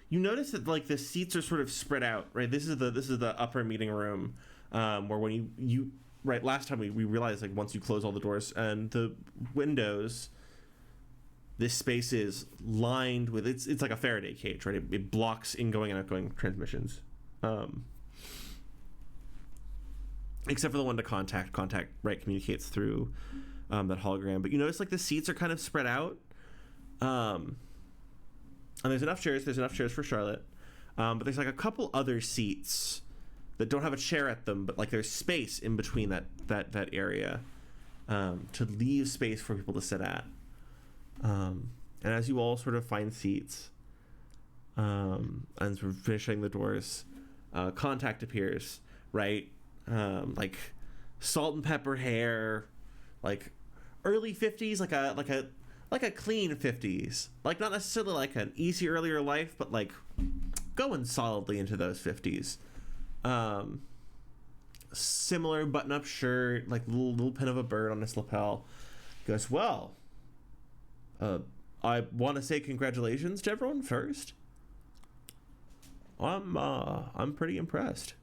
You notice that like the seats are sort of spread out, right? This is the upper meeting room, where when you right last time we realized like once you close all the doors and the windows, this space is lined with it's like a Faraday cage, right? It blocks ingoing and outgoing transmissions. Except for the one to contact right communicates through that hologram. But you notice like the seats are kind of spread out, and there's enough chairs for Charlotte, but there's like a couple other seats that don't have a chair at them, but like there's space in between that area, to leave space for people to sit at. And as you all sort of find seats, and sort of finishing the doors, contact appears, right? Like salt and pepper hair, like early 50s, like a clean 50s, like not necessarily like an easy earlier life, but like going solidly into those 50s. Similar button-up shirt, like little pin of a bird on his lapel. He goes, well, I want to say congratulations to everyone first. I'm pretty impressed.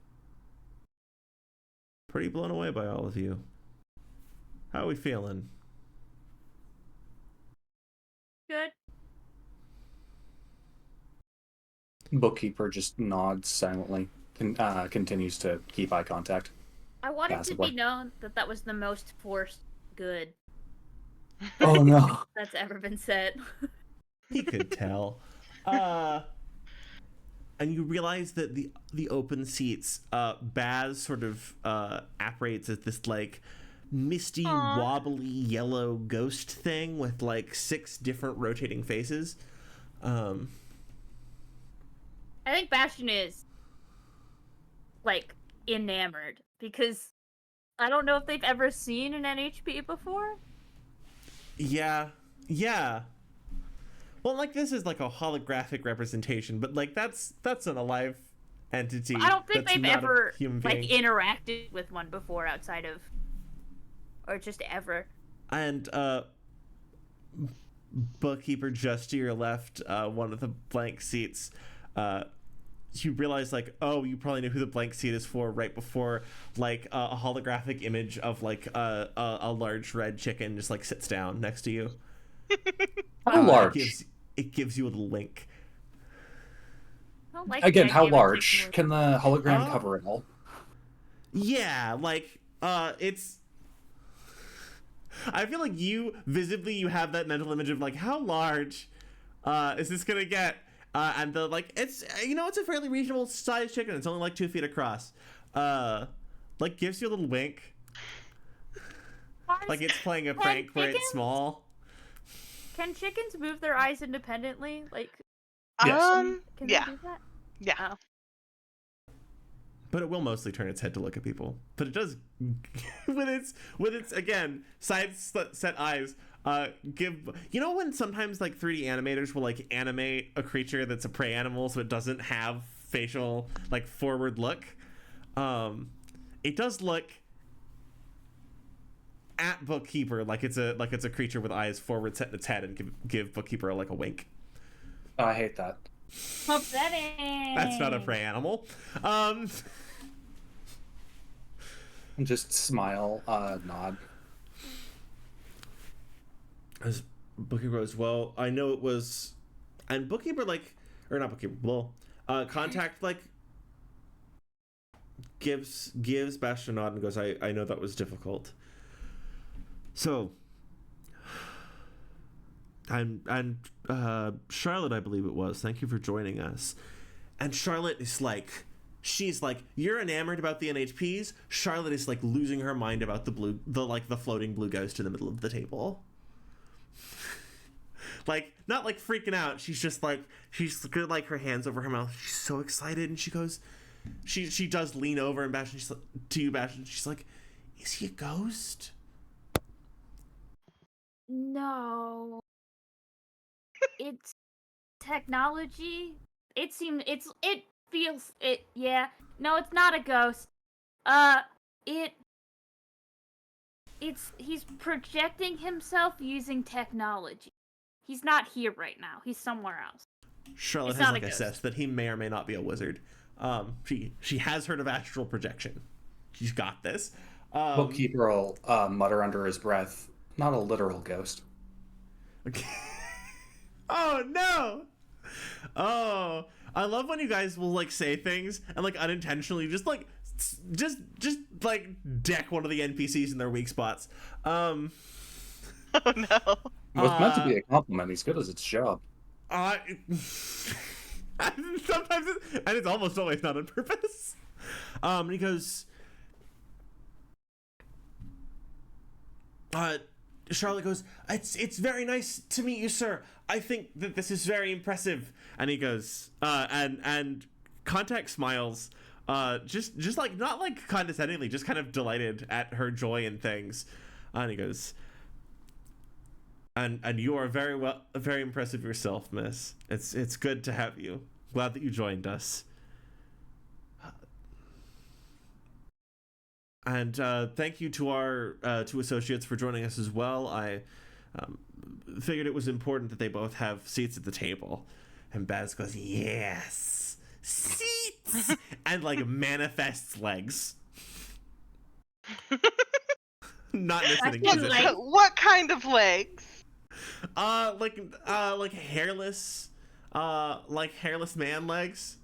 Pretty blown away by all of you. How are we feeling? Good. Bookkeeper just nods silently and continues to keep eye contact. I wanted Passively. to be known that was the most forced good Oh no. that's ever been said. He could tell. And you realize that the open seats, Baz sort of apparates as this like misty, wobbly yellow ghost thing with like 6 different rotating faces. I think Bastion is like enamored because I don't know if they've ever seen an NHP before. Yeah. Well, like this is like a holographic representation, but like that's an alive entity. I don't think that's they've not ever a human like being. interacted with one before outside of, or just ever. And bookkeeper just to your left, one of the blank seats, you realize like, oh, you probably know who the blank seat is for right before like a holographic image of like a large red chicken just like sits down next to you. How large? It gives you a little wink. I don't like Again, the how idea of a large? chicken Can the hologram cover it all? Yeah, like it's. I feel like you have that mental image of like how large is this gonna get? And the like it's it's a fairly reasonable sized chicken. It's only like 2 feet across. Like gives you a little wink. Like it's playing a prank where it's small. Can chickens move their eyes independently? Like, Yes. can they Yeah. do that? Yeah. But it will mostly turn its head to look at people. But it does with its again side set eyes. Give when sometimes like 3D animators will like animate a creature that's a prey animal so it doesn't have facial like forward look. It does look at bookkeeper like it's a creature with eyes forward set in its head and give bookkeeper like a wink. Oh, I hate that. Upsetting. That's not a prey animal. Just smile, nod. As bookkeeper goes, well, I know it was, and bookkeeper like, or not bookkeeper, well, contact like gives Bastion a nod and goes, I know that was difficult. So and Charlotte, I believe it was. Thank you for joining us. And Charlotte is like, she's like, you're enamored about the NHPs. Charlotte is like losing her mind about the floating blue ghost in the middle of the table. Like, not like freaking out. She's just like, she's got like her hands over her mouth. She's so excited, and she goes, she does lean over and Bastion, she's like, to you, Bastion. She's like, is he a ghost? No. It's technology. It feels it. Yeah. No, it's not a ghost. He's projecting himself using technology. He's not here right now. He's somewhere else. Charlotte has like assessed that he may or may not be a wizard. She has heard of astral projection. She's got this. Bookkeeper will mutter under his breath, not a literal ghost. Okay. Oh no! Oh, I love when you guys will like say things and like unintentionally just like deck one of the NPCs in their weak spots. Oh no! It was meant to be a compliment. He's good at his job. Sometimes it's almost always not on purpose. And he goes, Charlotte goes, it's very nice to meet you, sir. I think that this is very impressive. And he goes, and Contact smiles, just like, not like condescendingly, just kind of delighted at her joy in things. And he goes, and you are very impressive yourself, miss. It's good to have you. Glad that you joined us. And thank you to our two associates for joining us as well. I figured it was important that they both have seats at the table. And Baz goes, yes, seats! And like manifests legs. Not in a sitting position. What kind of legs? Like hairless man legs.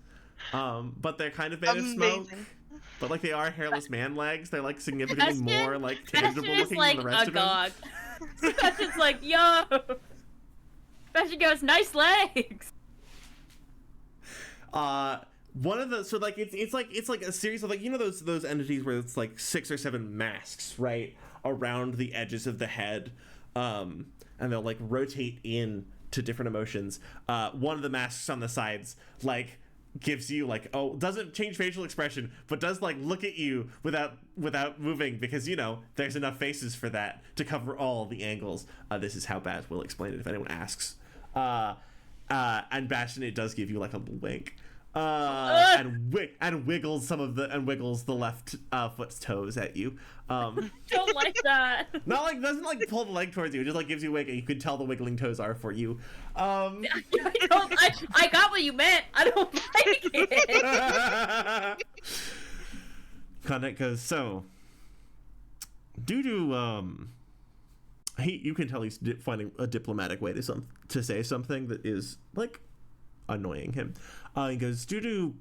But they're kind of made of smoke. But like they are hairless man legs. They're like significantly more like tangible looking like than the rest of them. Bastion's like, yo. Bastion goes, nice legs. One of the it's like a series of like, you know, those entities where it's like 6 or 7 masks right around the edges of the head, and they'll like rotate in to different emotions. One of the masks on the sides like gives you like, doesn't change facial expression, but does like look at you without moving, because you know there's enough faces for that to cover all the angles. This is how Baz will explain it if anyone asks. And Bastion, it does give you like a little wink, and wiggles wiggles the left foot's toes at you. Don't like that. Not like, doesn't like pull the leg towards you. It just like gives you a wink, and you can tell the wiggling toes are for you. I got what you meant. I don't like it. Contact goes, so you can tell he's finding a diplomatic way to say something that is like annoying him. He goes, due to,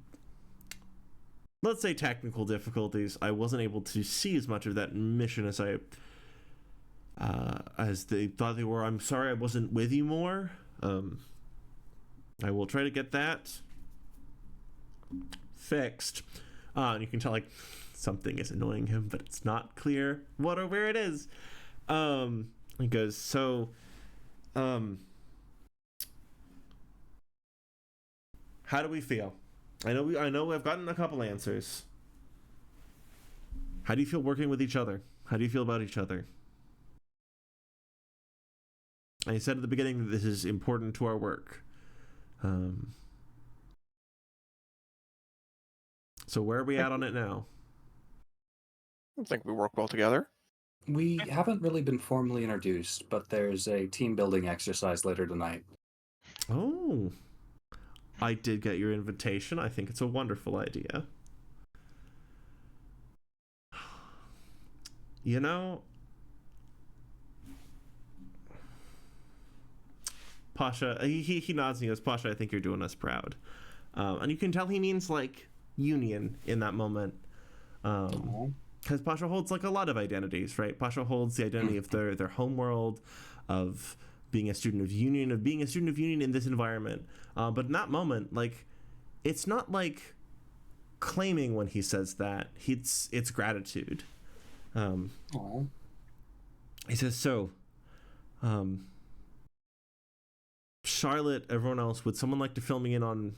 let's say, technical difficulties, I wasn't able to see as much of that mission as they thought they were. I'm sorry I wasn't with you more. I will try to get that fixed. And you can tell like something is annoying him, but it's not clear what or where it is. He goes, so how do we feel? I know I've gotten a couple answers. How do you feel working with each other? How do you feel about each other? I said at the beginning that this is important to our work. So where are we at on it now? I think we work well together. We haven't really been formally introduced, but there's a team building exercise later tonight. Oh. I did get your invitation. I think it's a wonderful idea. You know, Pasha, he nods and he goes, Pasha, I think you're doing us proud. And you can tell he means like union in that moment. Because Pasha holds like a lot of identities, right? Pasha holds the identity of their homeworld, of being a student of union, of being a student of union in this environment. But in that moment, like, it's not like claiming when he says that. It's gratitude. He says, so, Charlotte, everyone else, would someone like to fill me in on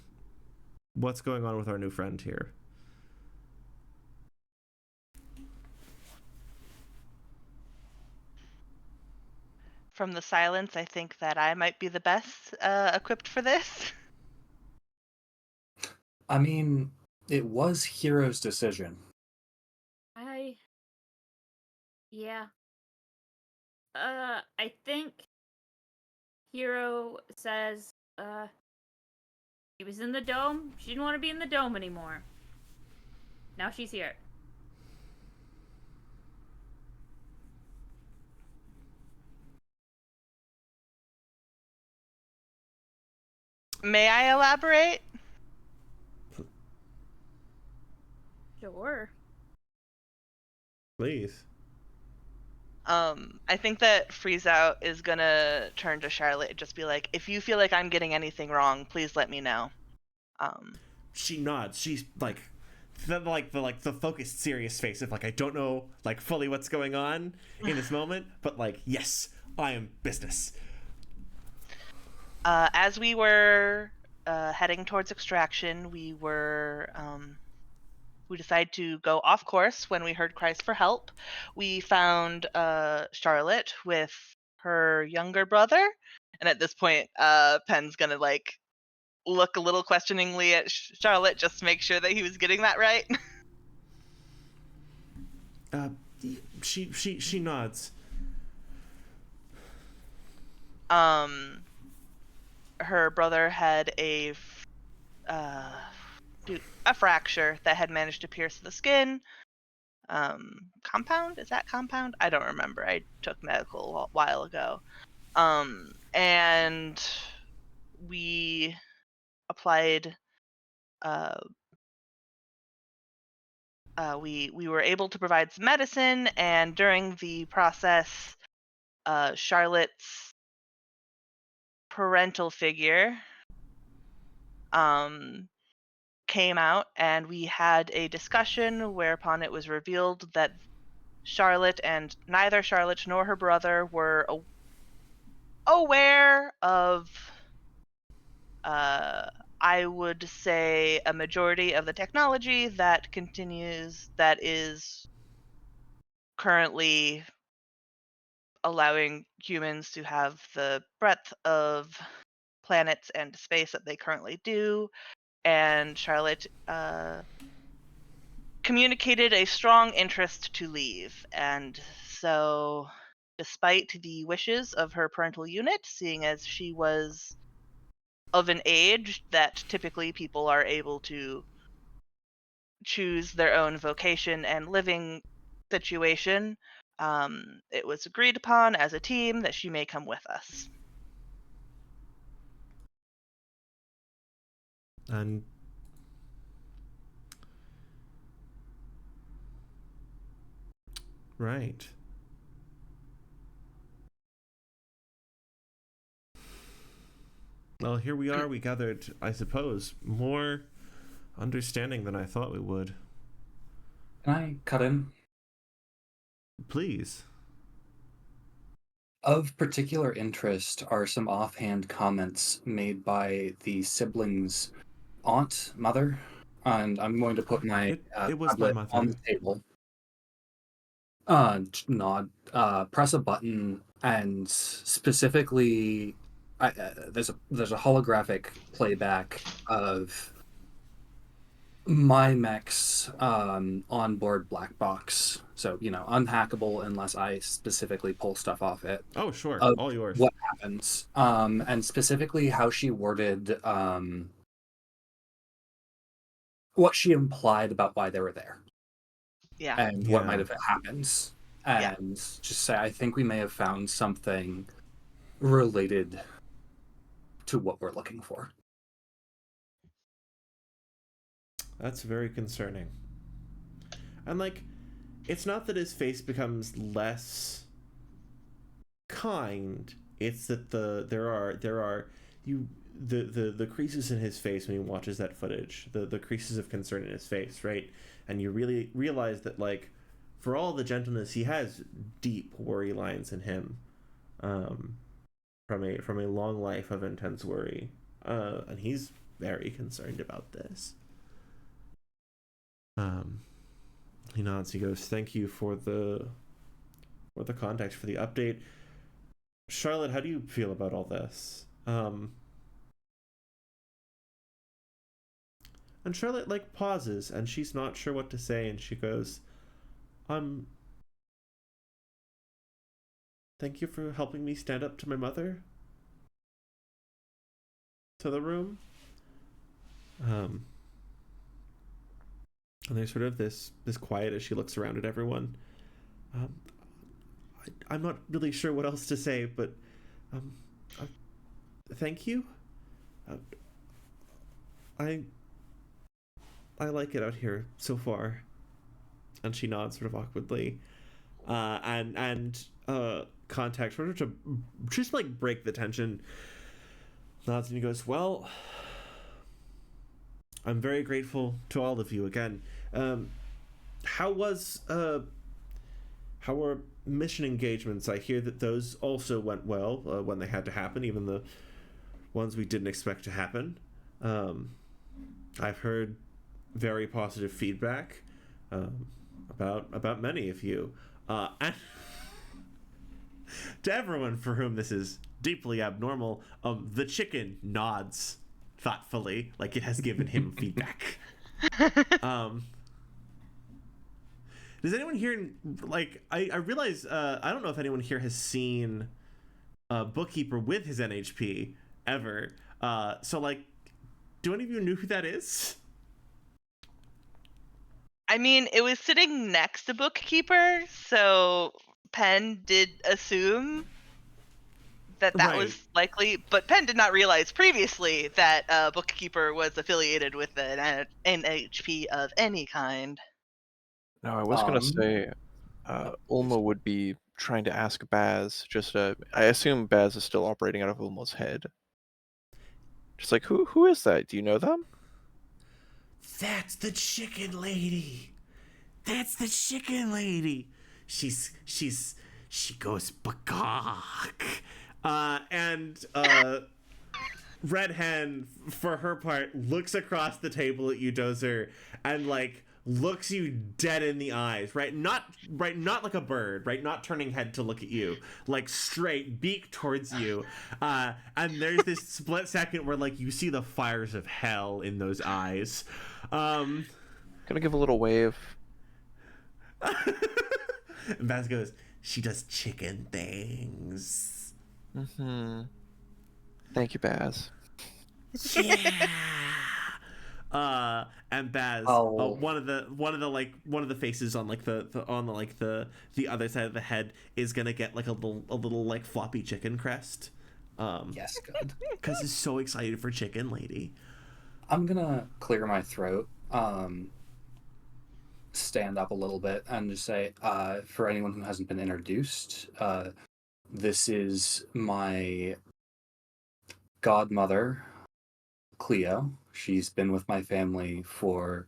what's going on with our new friend here? From the silence, I think that I might be the best equipped for this. I mean, it was Hero's decision. Yeah. I think Hero says, she was in the dome. She didn't want to be in the dome anymore. Now she's here. May I elaborate? Sure. Please. I think that Freeze Out is gonna turn to Charlotte and just be like, if you feel like I'm getting anything wrong, please let me know. She nods. She's like the focused, serious face of like, I don't know like fully what's going on in this moment, but like, yes, I am business. As we were heading towards extraction, we decided to go off course when we heard cries for help. We found Charlotte with her younger brother, and at this point, Penn's gonna like look a little questioningly at Charlotte just to make sure that he was getting that right. She nods. Her brother had a fracture that had managed to pierce the skin. Compound? Is that compound? I don't remember. I took medical a while ago. And we applied. We were able to provide some medicine, and during the process, Charlotte's parental figure came out, and we had a discussion whereupon it was revealed that Charlotte and neither Charlotte nor her brother were aware of I would say a majority of the technology that is currently allowing humans to have the breadth of planets and space that they currently do. And Charlotte communicated a strong interest to leave. And so, despite the wishes of her parental unit, seeing as she was of an age that typically people are able to choose their own vocation and living situation, it was agreed upon as a team that she may come with us. And right. Well, here we are. We gathered, I suppose, more understanding than I thought we would. Can I cut in? Please. Of particular interest are some offhand comments made by the siblings' mother, and I'm going to put my it was my tablet mother on the table. Nod. Press a button, and specifically, there's a holographic playback of my mech's onboard black box. So, unhackable unless I specifically pull stuff off it. Oh, sure. All yours. What happens. And specifically how she worded what she implied about why they were there. Yeah. And what might have happened. And just say, I think we may have found something related to what we're looking for. That's very concerning. And, like, it's not that his face becomes less kind. It's that the creases in his face when he watches that footage, the creases of concern in his face, right? And you really realize that, like, for all the gentleness, he has deep worry lines in him, from a long life of intense worry, and he's very concerned about this. He nods. He goes, "Thank you for the context, for the update." Charlotte, how do you feel about all this? And Charlotte, like, pauses, and she's not sure what to say, and she goes, thank you for helping me stand up to my mother." To the room. And there's sort of this quiet as she looks around at everyone. I'm not really sure what else to say, but thank you. I like it out here so far. And she nods sort of awkwardly. And Contact, sort of to just like break the tension, nods and he goes, "Well, I'm very grateful to all of you again. How were mission engagements? I hear that those also went well when they had to happen, even the ones we didn't expect to happen. I've heard very positive feedback about many of you. And to everyone for whom this is deeply abnormal, the chicken nods thoughtfully, like it has given him feedback. Does anyone here, like, I realize, I don't know if anyone here has seen Bookkeeper with his NHP ever. So, like, do any of you know who that is? I mean, it was sitting next to Bookkeeper, so Penn did assume that Right. was likely, but Penn did not realize previously that Bookkeeper was affiliated with an NHP of any kind. No, I was gonna say, Ulma would be trying to ask Baz. Just, I assume Baz is still operating out of Ulma's head. Just like, who is that? Do you know them? That's the chicken lady. That's the chicken lady. She goes bagok. And Red Hen, for her part, looks across the table at you, Dozer, and like looks you dead in the eyes, right? Not like a bird, right? Not turning head to look at you, like straight beak towards you. And there's this split second where like you see the fires of hell in those eyes. Gonna give a little wave. And Baz goes, "She does chicken things." Mm-hmm. Thank you, Baz. Yeah. And Baz, one of the faces on like the other side of the head is gonna get like a little like floppy chicken crest. Yes, good. Because he's so excited for Chicken Lady. I'm gonna clear my throat, stand up a little bit, and just say, for anyone who hasn't been introduced, this is my godmother, Cleo. She's been with my family for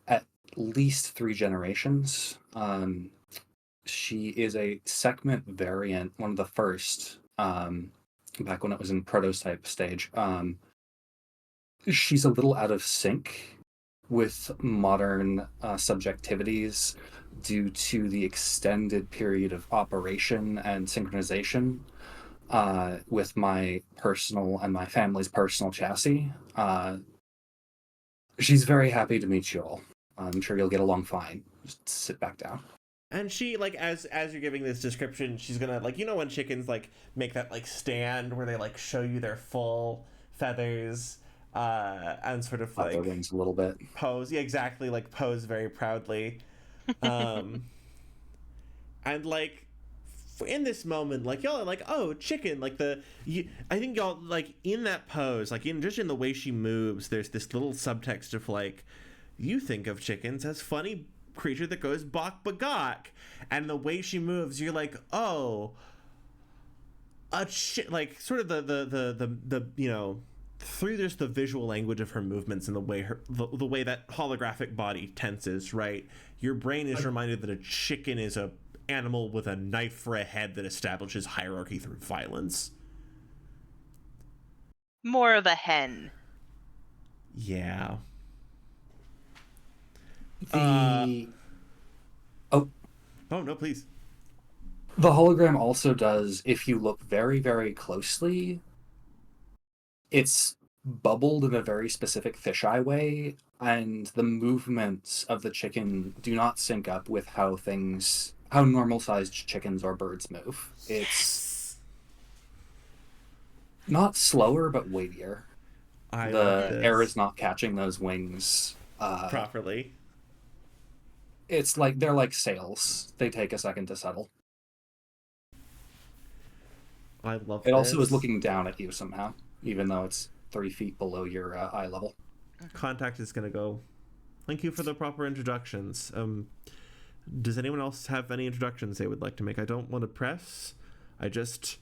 at least 3 generations. She is a Sekhmet variant, one of the first, back when it was in prototype stage. She's a little out of sync with modern subjectivities due to the extended period of operation and synchronization with my personal and my family's personal chassis. She's very happy to meet you all. I'm sure you'll get along fine. Just sit back down. And she, like, as you're giving this description, she's gonna, like, you know when chickens, like, make that, like, stand where they, like, show you their full feathers, and sort of, like... their wings a little bit. Pose. Yeah, exactly. Like, pose very proudly. And, like, in this moment, like, y'all are like, oh, chicken. Like, I think y'all, like, in that pose, like, in the way she moves, there's this little subtext of, like, you think of chickens as funny creature that goes bok bagok, and the way she moves, you're like, oh, like sort of the you know, through just the visual language of her movements and the way the way that holographic body tenses, right? Your brain is reminded that a chicken is a animal with a knife for a head that establishes hierarchy through violence. More of a hen. Yeah. The Oh no, please. The hologram also does, if you look very, very closely, it's bubbled in a very specific fisheye way, and the movements of the chicken do not sync up with how normal-sized chickens or birds move. It's not slower, but weightier. The air is not catching those wings properly. It's like they're like sails. They take a second to settle. I love it. Also is looking down at you somehow, even though it's 3 feet below your eye level. Contact is going to go. Thank you for the proper introductions. Does anyone else have any introductions they would like to make? I don't want to press. I just...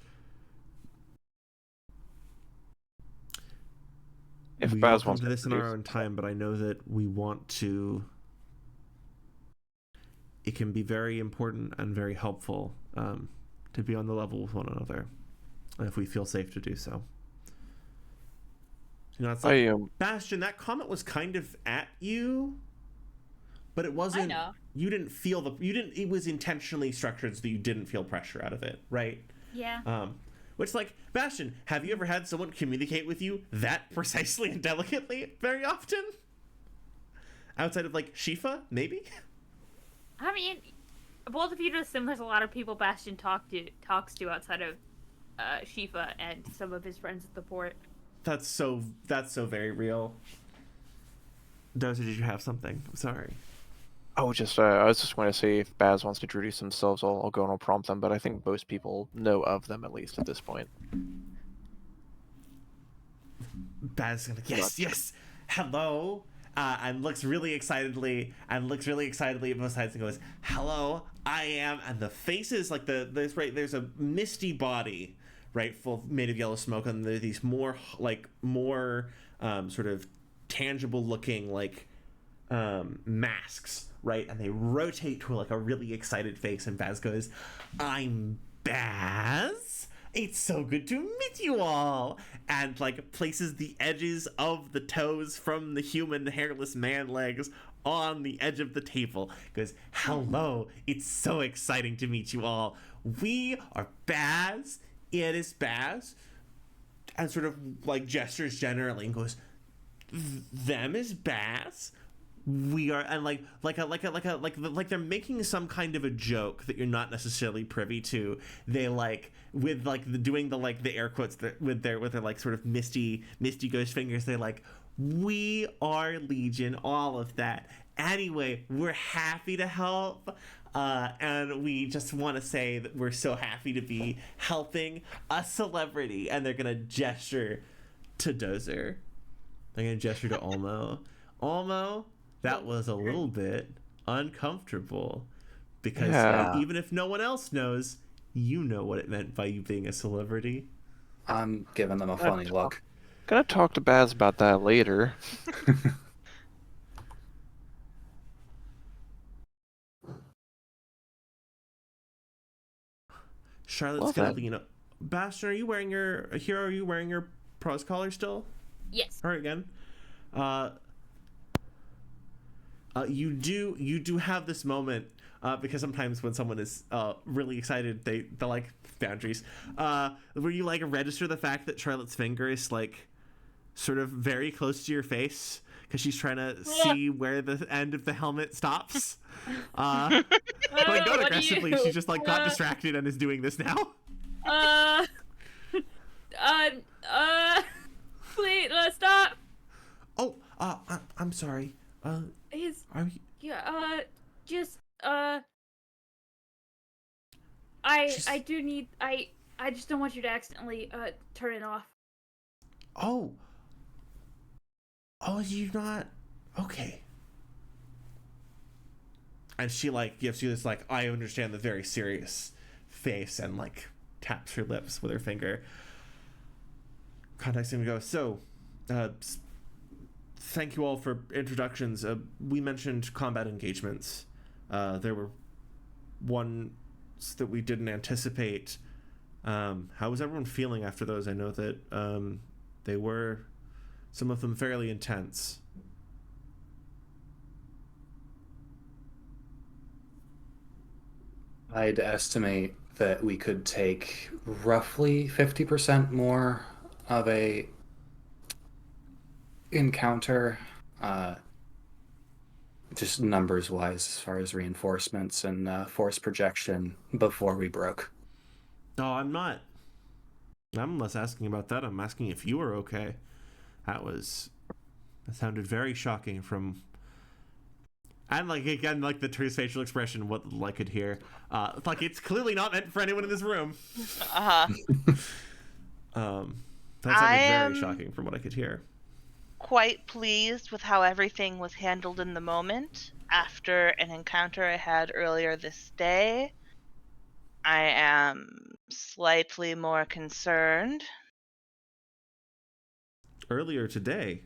If we Baz will wants come to to this in our own time, but I know that we want to... It can be very important and very helpful to be on the level with one another, if we feel safe to do so. You know, it's like, Bastion, that comment was kind of at you, but it wasn't. I know. You didn't feel it was intentionally structured so that you didn't feel pressure out of it, right? Yeah. Which, like, Bastion, have you ever had someone communicate with you that precisely and delicately very often? Outside of, like, Shifa, maybe? I mean, both of you just assume there's a lot of people Bastion talks to outside of Shifa and some of his friends at the port. That's so very real. Dozer, did you have something? I'm sorry. Oh, just I was just going to say, if Baz wants to introduce themselves, I'll go and I'll prompt them. But I think most people know of them, at least at this point. Baz is gonna yes. Hello. And looks really excitedly at both sides and goes, "Hello, I am." And the faces, like there's a misty body, right, made of yellow smoke, and there are these more sort of tangible looking like masks, right, and they rotate to like a really excited face, and Baz goes, "I'm Baz. It's so good to meet you all," and like places the edges of the toes from the human hairless man legs on the edge of the table. Goes, "Hello, it's so exciting to meet you all. We are Baz. It is Baz," and sort of like gestures generally and goes, "Them is Baz. We are," and like they're making some kind of a joke that you're not necessarily privy to. They like with like doing the air quotes with their like sort of misty ghost fingers. They're like, "We are Legion," all of that. Anyway, we're happy to help. And we just want to say that we're so happy to be helping a celebrity. And they're gonna gesture to Dozer. They're gonna gesture to Olmo. Olmo, that was a little bit uncomfortable because even if no one else knows, you know what it meant by you being a celebrity. I'm giving them a funny look. Gonna talk to Baz about that later. Charlotte's gonna lean up. Bastion, are you wearing your pros collar still? Yes. All right, again. You do have this moment because sometimes when someone is really excited, they like boundaries. Where you like register the fact that Charlotte's finger is like sort of very close to your face because she's trying to see where the end of the helmet stops. Like not aggressively, she just like got distracted and is doing this now. Please stop. Oh, I'm sorry. Are you... I do need I just don't want you to accidentally turn it off. Oh, you not okay. And she like gives you this like I understand the very serious face and like taps her lips with her finger. Contacts him and goes, so, thank you all for introductions. We mentioned combat engagements. There were ones that we didn't anticipate. How was everyone feeling after those? I know that they were, some of them, fairly intense. I'd estimate that we could take roughly 50% more of a encounter, just numbers wise, as far as reinforcements and force projection before we broke. No, I'm not. I'm less asking about that. I'm asking if you were okay. That sounded very shocking from. And like again, like the Teresa's facial expression, what I could hear, like it's clearly not meant for anyone in this room. That sounded very shocking from what I could hear. Quite pleased with how everything was handled in the moment. After an encounter I had earlier this day, I am slightly more concerned. Earlier today.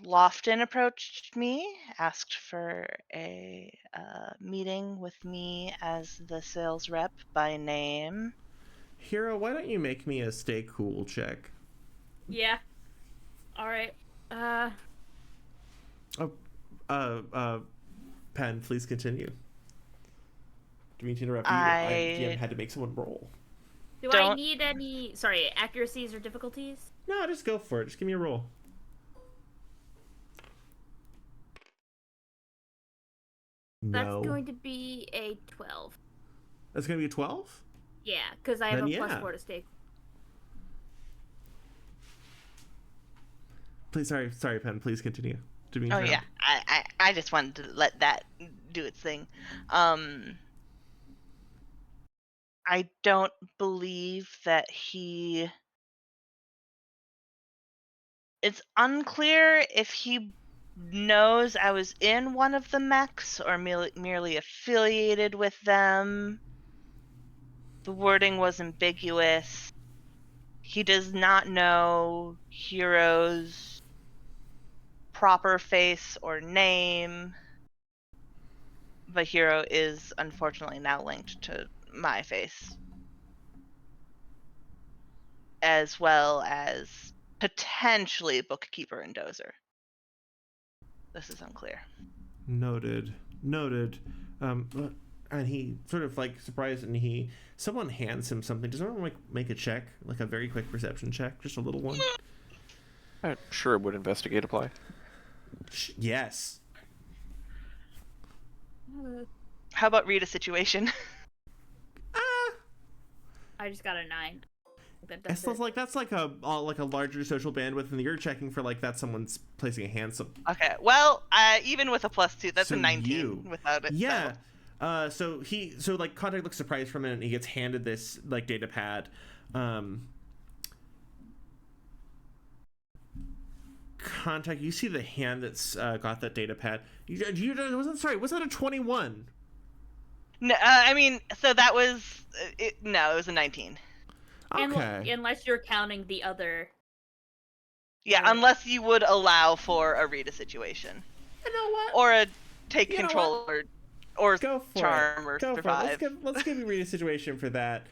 Lofton approached me, asked for a meeting with me as the sales rep by name. Hero, why don't you make me a stay cool check? Yeah. All right. Pen, please continue. Do we need to interrupt you? DM had to make someone roll. Do I need any, accuracies or difficulties? No, just go for it. Just give me a roll. That's going to be a 12. That's going to be a 12? Yeah, because I have a +4 to stay. Please, sorry, Pen. Please continue. Yeah, I just wanted to let that do its thing. I don't believe that it's unclear if he knows I was in one of the mechs or merely affiliated with them. The wording was ambiguous. He does not know Hero's proper face or name, but Hero is unfortunately now linked to my face, as well as potentially Bookkeeper and Dozer. This is unclear. Noted. And he sort of like surprised, and someone hands him something. Does anyone like make a check, like a very quick perception check, just a little one? Sure, would investigate apply? Yes. How about read a situation? I just got a 9. That's like a larger social bandwidth, and you're checking for like that someone's placing a hand. Okay, well, even with a +2, that's a 19 without it. Yeah. So Contact looks surprised for a minute, and he gets handed this like data pad. Contact, you see the hand that's got that data pad. Was that a 21? No, I mean, so that was no, it was a 19. Okay. Unless you're counting the other. Yeah, unless you would allow for a read a situation. You know what? Or a take control or go for charm it. or Go survive. For it. Let's give you read a situation for that.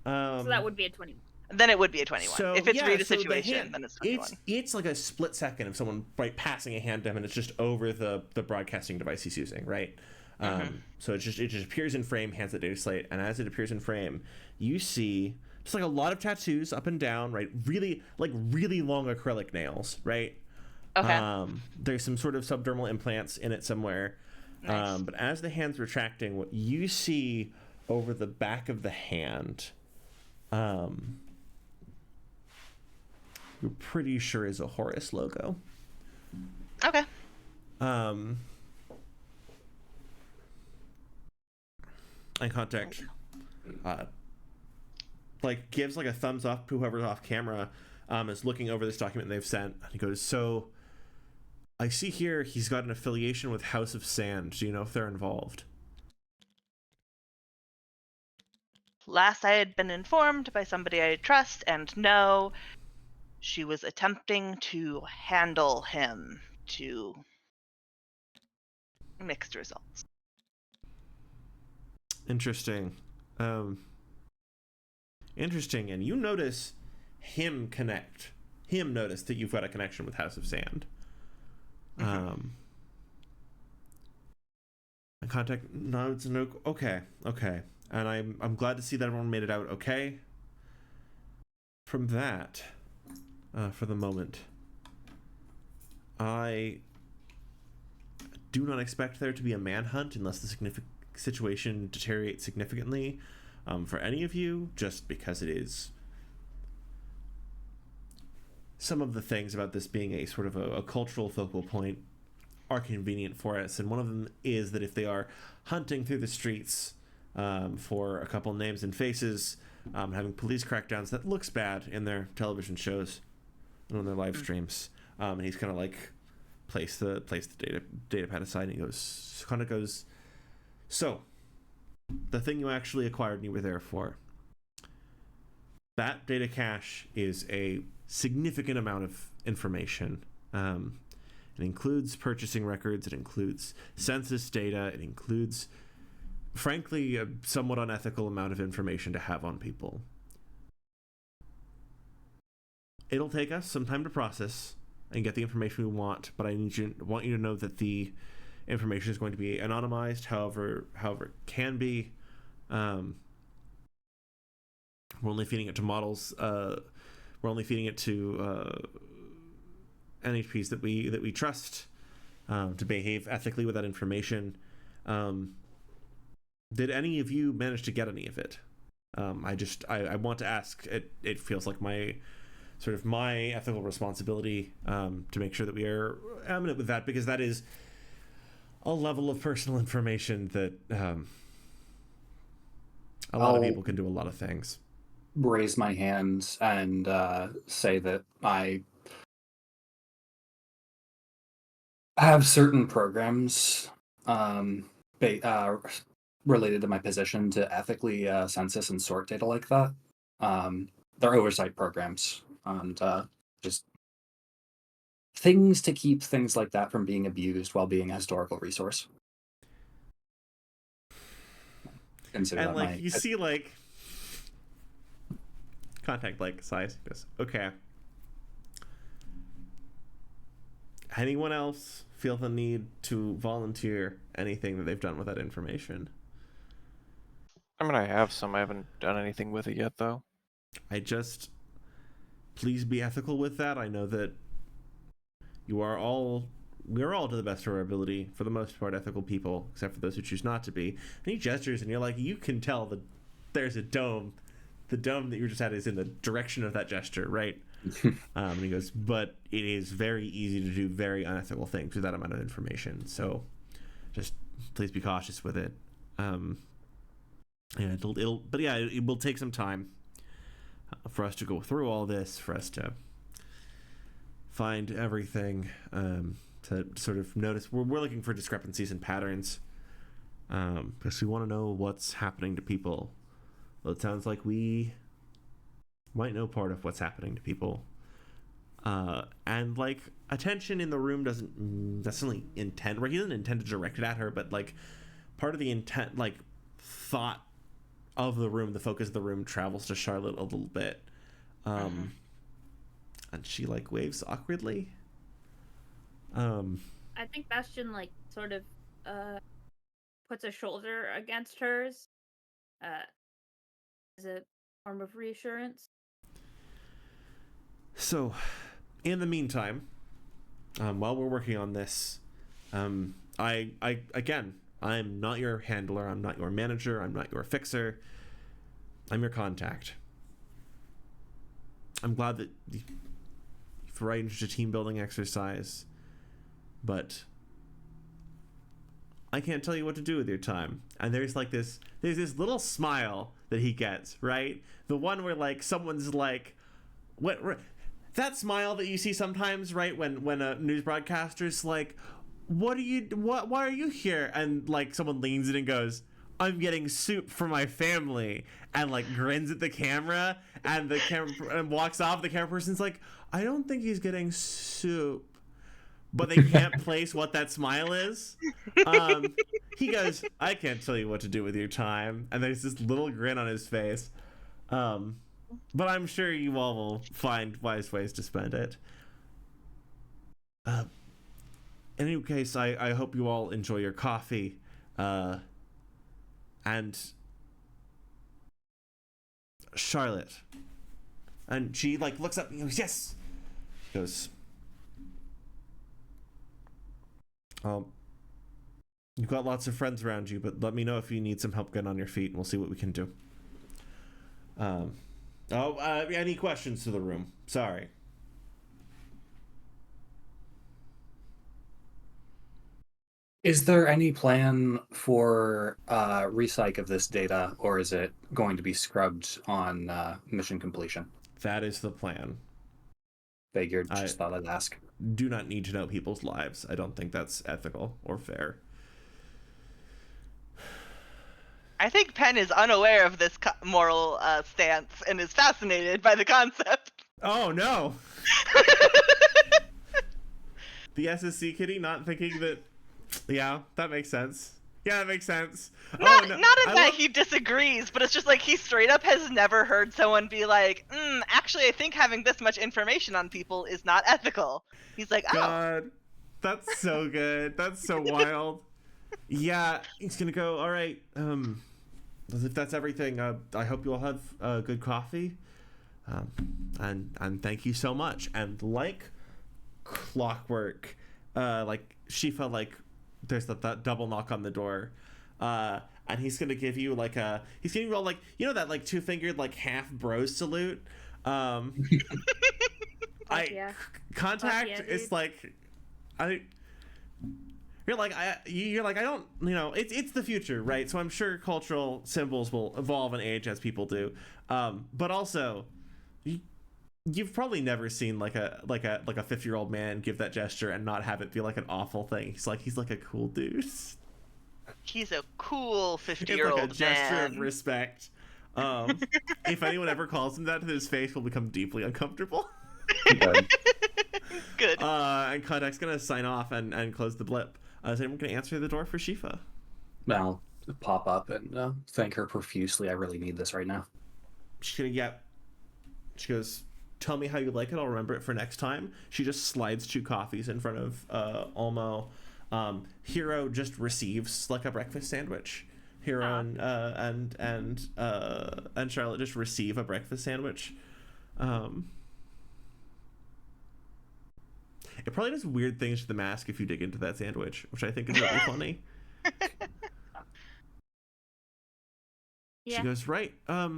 So that would be a 21. Then it would be a 21. So, if it's read a situation, then it's 21. It's like a split second of someone passing a hand to him, and it's just over the broadcasting device he's using, right? So it just appears in frame, hands the data slate, and as it appears in frame, you see just like a lot of tattoos up and down, right? Really long acrylic nails, right? Okay. There's some sort of subdermal implants in it somewhere. Nice. But as the hand's retracting, what you see over the back of the hand, you're pretty sure is a Horus logo. Okay. And Contact gives like a thumbs up to whoever's off camera, is looking over this document they've sent, and he goes, so I see here he's got an affiliation with House of Sand. Do you know if they're involved? last I had been informed by somebody I trust and know, she was attempting to handle him to mixed results. Interesting. Interesting. And you notice him notice that you've got a connection with House of Sand. And contact. No, it's no. Okay. And I'm glad to see that everyone made it out okay. From that, for the moment, I do not expect there to be a manhunt unless the situation deteriorates significantly for any of you, just because it is. Some of the things about this being a sort of a cultural focal point are convenient for us, and one of them is that if they are hunting through the streets for a couple names and faces, having police crackdowns, that looks bad in their television shows and on their live streams. And he's kind of like place the data pad aside, and he goes, so the thing you actually acquired and you were there for, that data cache is a significant amount of information. It includes purchasing records, it includes census data, it includes, frankly, a somewhat unethical amount of information to have on people. It'll take us some time to process and get the information we want, but I want you to know that the information is going to be anonymized, however it can be. We're only feeding it to models. We're only feeding it to NHPs that we trust to behave ethically with that information. Did any of you manage to get any of it? I want to ask. It feels like my ethical responsibility to make sure that we are eminent with that, because that is a level of personal information that a lot of people can do a lot of things. Raise my hands and say that I have certain programs related to my position to ethically census and sort data like that. They're oversight programs and just things to keep things like that from being abused while being a historical resource. Consider and like you see like contact like size goes, okay. Anyone else feel the need to volunteer anything that they've done with that information? I mean, I have some. I haven't done anything with it yet, though. Please be ethical with that. I know that we're all to the best of our ability, for the most part, ethical people, except for those who choose not to be. And he gestures, and you're like, you can tell that there's a dome. The dome that you just at is in the direction of that gesture, right? And he goes, but it is very easy to do very unethical things with that amount of information. So just please be cautious with it. It will take some time for us to go through all this, for us to find everything, to sort of notice. We're looking for discrepancies and patterns, because we want to know what's happening to people. Well, it sounds like we might know part of what's happening to people. And like attention in the room doesn't necessarily intend, right? He doesn't intend to direct it at her, but like part of the intent, like thought of the room, the focus of the room travels to Charlotte a little bit. And she like waves awkwardly. I think Bastion like sort of puts a shoulder against hers as a form of reassurance. So, in the meantime, while we're working on this, I'm not your handler, I'm not your manager, I'm not your fixer, I'm your contact. I'm glad that you've arranged a team building exercise, but I can't tell you what to do with your time. And there's this little smile that he gets, right? The one where like someone's like, what, that smile that you see sometimes, right? When a news broadcaster's like, why are you here? And like someone leans in and goes, I'm getting soup for my family, and like grins at the camera, and the camera and walks off. The camera person's like, I don't think he's getting soup, but they can't place what that smile is. He goes, I can't tell you what to do with your time, and there's this little grin on his face. But I'm sure you all will find wise ways to spend it. In any case, I hope you all enjoy your coffee. And Charlotte. And she like looks up and goes, yes. Goes, you've got lots of friends around you, but let me know if you need some help getting on your feet, and we'll see what we can do. Any questions to the room? Sorry. Is there any plan for recyc of this data, or is it going to be scrubbed on mission completion? That is the plan. Figured, just thought I'd ask. Do not need to know people's lives. I don't think that's ethical or fair. I think Penn is unaware of this moral stance and is fascinated by the concept. Oh, no. The SSC kitty not thinking that... Yeah, that makes sense. Yeah, that makes sense. Not that he disagrees, but it's just like he straight up has never heard someone be like, actually, I think having this much information on people is not ethical. He's like, oh. God, that's so good. That's so wild. Yeah, he's gonna go, all right, if that's everything, I hope you all have good coffee. And thank you so much. And like clockwork, like Shifa, like there's that double knock on the door, and he's gonna give you like he's giving you all like, you know, that like 2-fingered like half bro salute. Contact is like, you're like I don't, you know, it's the future, right? So I'm sure cultural symbols will evolve and age as people do, but also you've probably never seen like a 50-year-old man give that gesture and not have it be like an awful thing. He's like a cool dude. He's a cool 50-year-old man. It's like a gesture of respect. If anyone ever calls him that, his face will become deeply uncomfortable. Good. And Contact's gonna sign off and close the blip. Is anyone gonna answer the door for Shifa? I'll pop up and thank her profusely. I really need this right now. She's gonna, yeah. She goes, tell me how you like it. I'll remember it for next time. She just slides 2 coffees in front of Olmo. Hero just receives like a breakfast sandwich. Hero and Charlotte just receive a breakfast sandwich. It probably does weird things to the mask if you dig into that sandwich, which I think is really funny. Yeah. She goes, right. I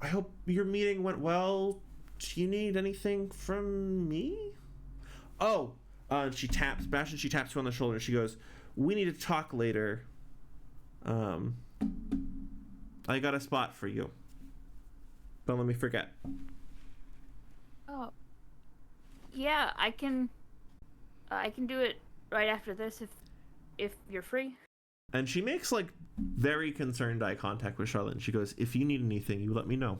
hope your meeting went well. Do you need anything from me? Oh, she taps you on the shoulder. She goes, we need to talk later. I got a spot for you. Don't let me forget. Oh. Yeah, I can do it right after this if you're free. And she makes like very concerned eye contact with Charlotte, and she goes, if you need anything, you let me know.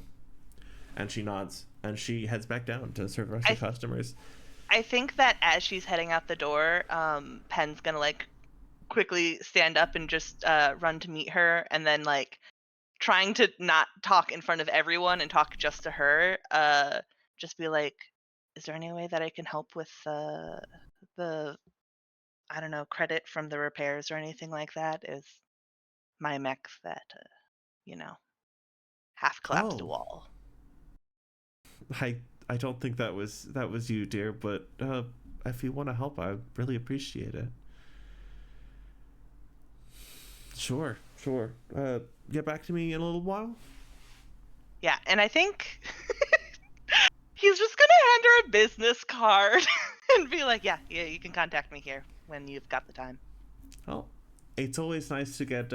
And she nods, and she heads back down to serve the rest of the customers. I think that as she's heading out the door, Penn's gonna like quickly stand up and just run to meet her, and then like trying to not talk in front of everyone and talk just to her, just be like, is there any way that I can help with the I don't know, credit from the repairs or anything like that? Is my mech that half collapsed a wall. I don't think that was you, dear, but if you want to help, I really appreciate it. Sure. Get back to me in a little while. Yeah, and I think he's just gonna hand her a business card and be like, yeah, you can contact me here when you've got the time. Well, it's always nice to get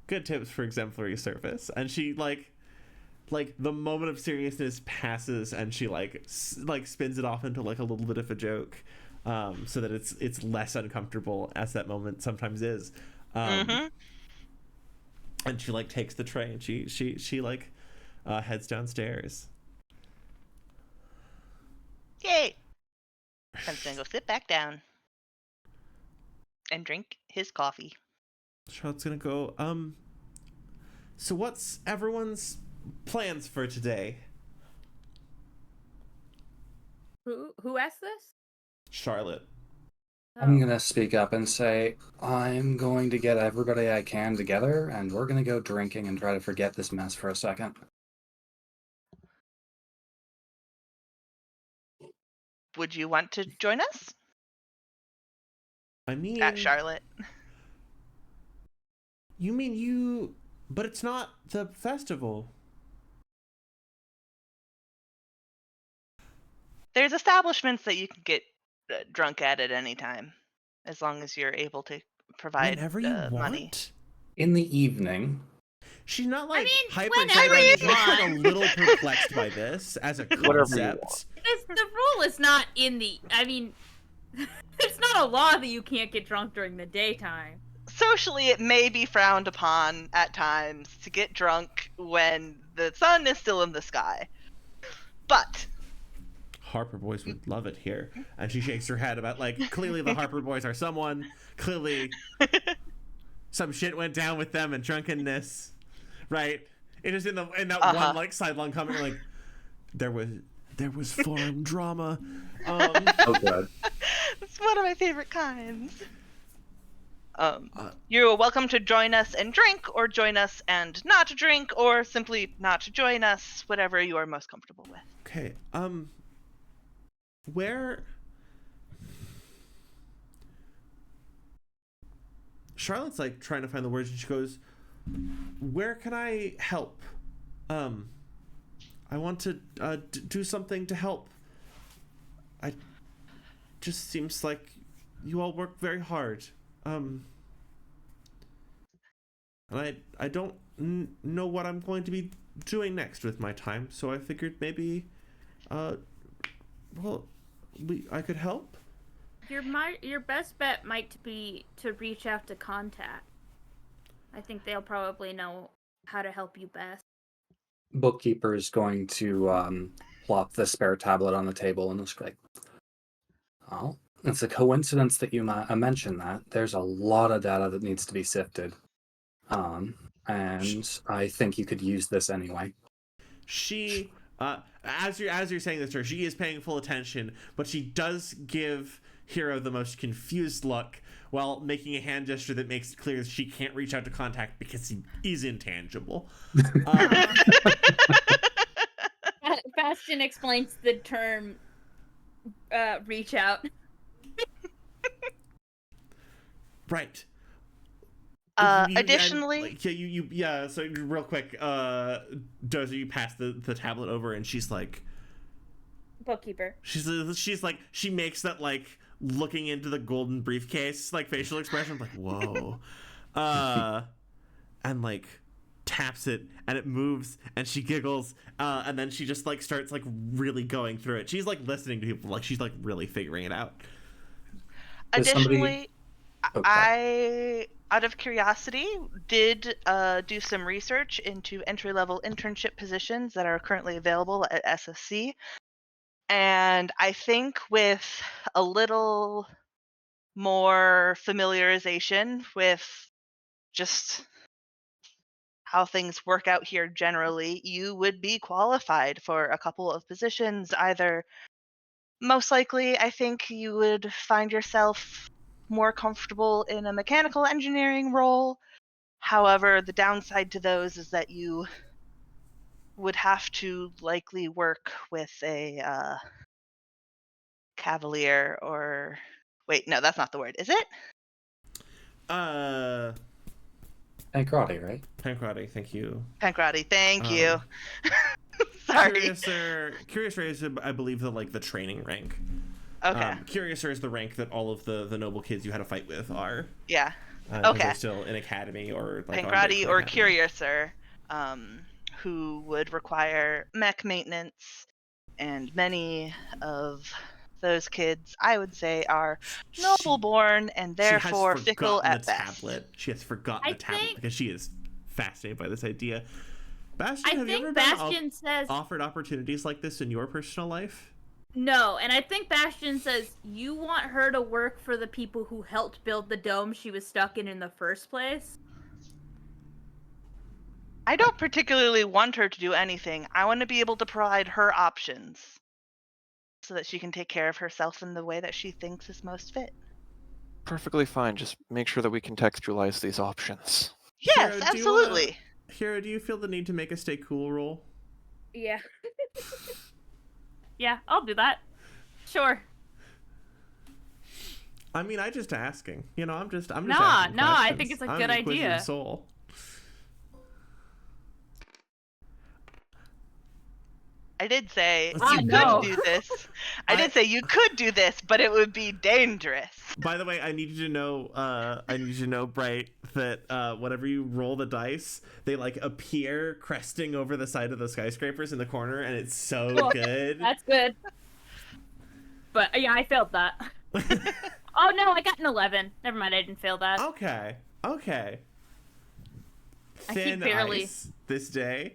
good tips for exemplary service. And she like like the moment of seriousness passes and she like spins it off into like a little bit of a joke, so that it's less uncomfortable as that moment sometimes is. And she like takes the tray and she like heads downstairs. Yay! Ken's gonna go sit back down and drink his coffee. Charlotte's gonna go, so what's everyone's plans for today? Who asked this? Charlotte. I'm gonna speak up and say, I'm going to get everybody I can together, and we're gonna go drinking and try to forget this mess for a second. Would you want to join us? I mean, At Charlotte. You mean you... But it's not the festival. There's establishments that you can get drunk at any time, as long as you're able to provide Whenever you want? money. In the evening. She's not like hyper whenever excited. you She's just like a want. little perplexed by this as a concept. The rule is not in the... I mean, it's not a law that you can't get drunk during the daytime. Socially, it may be frowned upon at times to get drunk when the sun is still in the sky. But Harper boys would love it here. And she shakes her head about, like, clearly the Harper boys are someone. Clearly some shit went down with them and drunkenness. Right? It is in that one, like, sidelong comment, like, there was foreign drama. Oh, God. it's one of my favorite kinds. You're welcome to join us and drink, or join us and not drink, or simply not join us, whatever you are most comfortable with. Okay, where... Charlotte's, like, trying to find the words, and she goes, where can I help? I want to do something to help. Just seems like you all work very hard. And I don't know what I'm going to be doing next with my time, so I figured maybe, I could help. Your best bet might be to reach out to Contact. I think they'll probably know how to help you best. Bookkeeper is going to plop the spare tablet on the table and just like, oh, it's a coincidence that you mentioned that. There's a lot of data that needs to be sifted. And I think you could use this anyway. She, as you're saying this to her, she is paying full attention, but she does give Hero the most confused look while making a hand gesture that makes it clear that she can't reach out to Contact because he is intangible. Bastion explains the term reach out. Right. Additionally, so real quick, Dozer, you pass the tablet over, and she's like, Bookkeeper. She's like, she makes that like looking into the golden briefcase like facial expression, like whoa, and like taps it, and it moves, and she giggles, and then she just like starts like really going through it. She's like listening to people, like she's like really figuring it out. Additionally, I, out of curiosity, did do some research into entry-level internship positions that are currently available at SSC. And I think with a little more familiarization with just how things work out here generally, you would be qualified for a couple of positions. Either, most likely, I think you would find yourself more comfortable in a mechanical engineering role. However, the downside to those is that you would have to likely work with a cavalier, or wait, no, that's not the word, is it? Pancrati, right? Pancrati, thank you. Pancrati, thank you. Sorry. Curiouser is, I believe, the training rank. Okay. Curiouser is the rank that all of the noble kids you had a fight with are. Yeah. Okay. Okay. They're still in academy or like Pancrati or academy. Curiouser, who would require mech maintenance, and many of those kids, I would say, are noble born and therefore fickle at best. She has forgotten the tablet because she is fascinated by this idea. Bastion, I have you think ever Bastion says offered opportunities like this in your personal life? no, and I think Bastion says you want her to work for the people who helped build the dome she was stuck in the first place. I don't particularly want her to do anything. I want to be able to provide her options so that she can take care of herself in the way that she thinks is most fit. Perfectly fine. Just make sure that we contextualize these options. Yes, Hero, absolutely. Hero, do you feel the need to make a stay cool roll? Yeah. Yeah, I'll do that. Sure. I mean, I'm just asking. You know, I'm just asking I questions. think it's a I'm good an inquisitive idea. soul. I did say Let's you see, could do this. I did say you could do this, but it would be dangerous. By the way, I need you to know, Bright, that whenever you roll the dice, they like appear cresting over the side of the skyscrapers in the corner, and it's so Cool. good. That's good. But yeah, I failed that. Oh no, I got an 11. Never mind, I didn't fail that. Okay. I Thin keep barely. ice this day.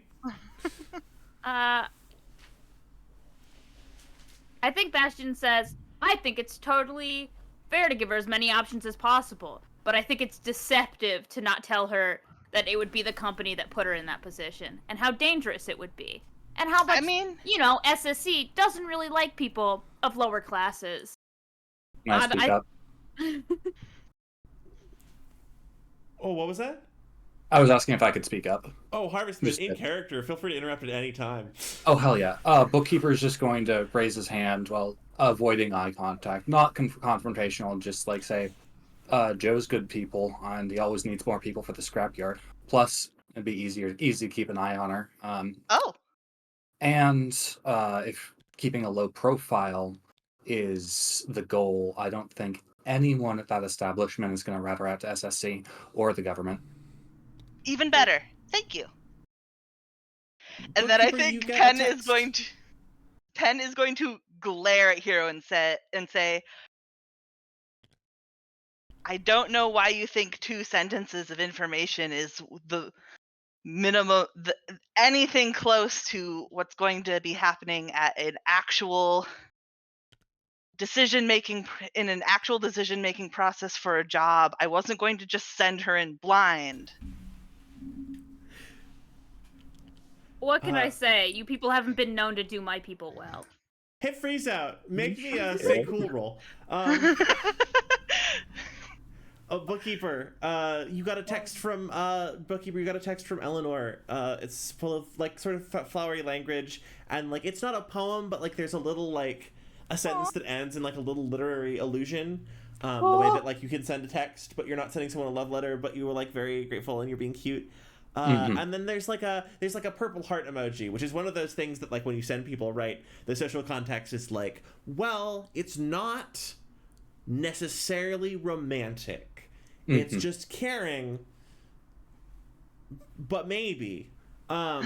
I think Bastion says, I think it's totally fair to give her as many options as possible, but I think it's deceptive to not tell her that it would be the company that put her in that position, and how dangerous it would be, and how much, SSC doesn't really like people of lower classes. Can I speak up? Oh, what was that? I was asking if I could speak up. Oh, Harvestman, in character. Feel free to interrupt at any time. Oh, hell yeah. Bookkeeper is just going to raise his hand while avoiding eye contact. Not confrontational, just like say, Joe's good people, and he always needs more people for the scrapyard. Plus, it'd be easy to keep an eye on her. And if keeping a low profile is the goal, I don't think anyone at that establishment is going to rat her out to SSC or the government. Even better. Thank you. And then I think Penn is going to glare at Hero and say, I don't know why you think 2 sentences of information is the minimum, anything close to what's going to be happening at an actual decision-making process for a job. I wasn't going to just send her in blind. What can I say? You people haven't been known to do my people well. Hit freeze out. Make me a stay cool roll. Bookkeeper, you got a text from Eleanor. It's full of like sort of flowery language, and like it's not a poem, but like there's a little like a sentence that ends in like a little literary allusion. The way that like you can send a text, but you're not sending someone a love letter, but you were like very grateful and you're being cute. And then there's like a purple heart emoji, which is one of those things that like when you send people, right, the social context is like, well, it's not necessarily romantic. It's just caring, but maybe. But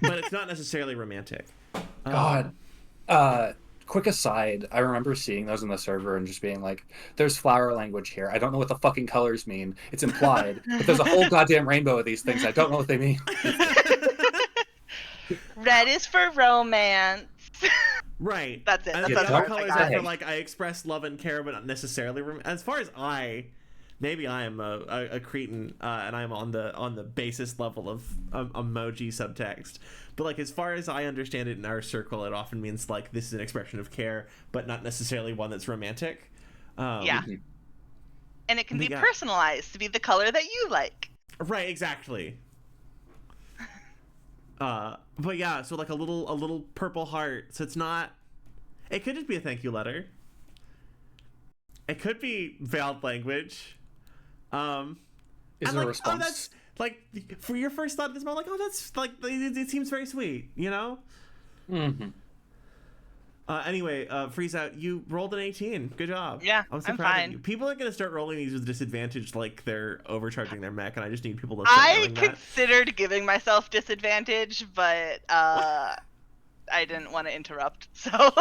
it's not necessarily romantic. God. Quick aside, I remember seeing those on the server and just being like, there's flower language here. I don't know what the fucking colors mean. It's implied. But there's a whole goddamn rainbow of these things. I don't know what they mean. Red is for romance. Right. That's it. And That's the other colors are for like, I express love and care, but not necessarily as far as maybe I am a cretin, and I'm on the basis level of emoji subtext. But like as far as I understand it in our circle, it often means like this is an expression of care, but not necessarily one that's romantic. Yeah. And it can be personalized to be the color that you like. Right, exactly. But yeah, so like a little purple heart. So it's not. It could just be a thank you letter. It could be veiled language. Is it a response? Oh, that's like for your first thought at this moment, like, oh, that's like it seems very sweet, you know. Anyway, Freeze Out, you rolled an 18. Good job. Yeah, I'm so I'm proud fine. of you. People are gonna start rolling these with disadvantage, like they're overcharging their mech, and I just need people to start I knowing that. considered giving myself disadvantage, but I didn't want to interrupt, so.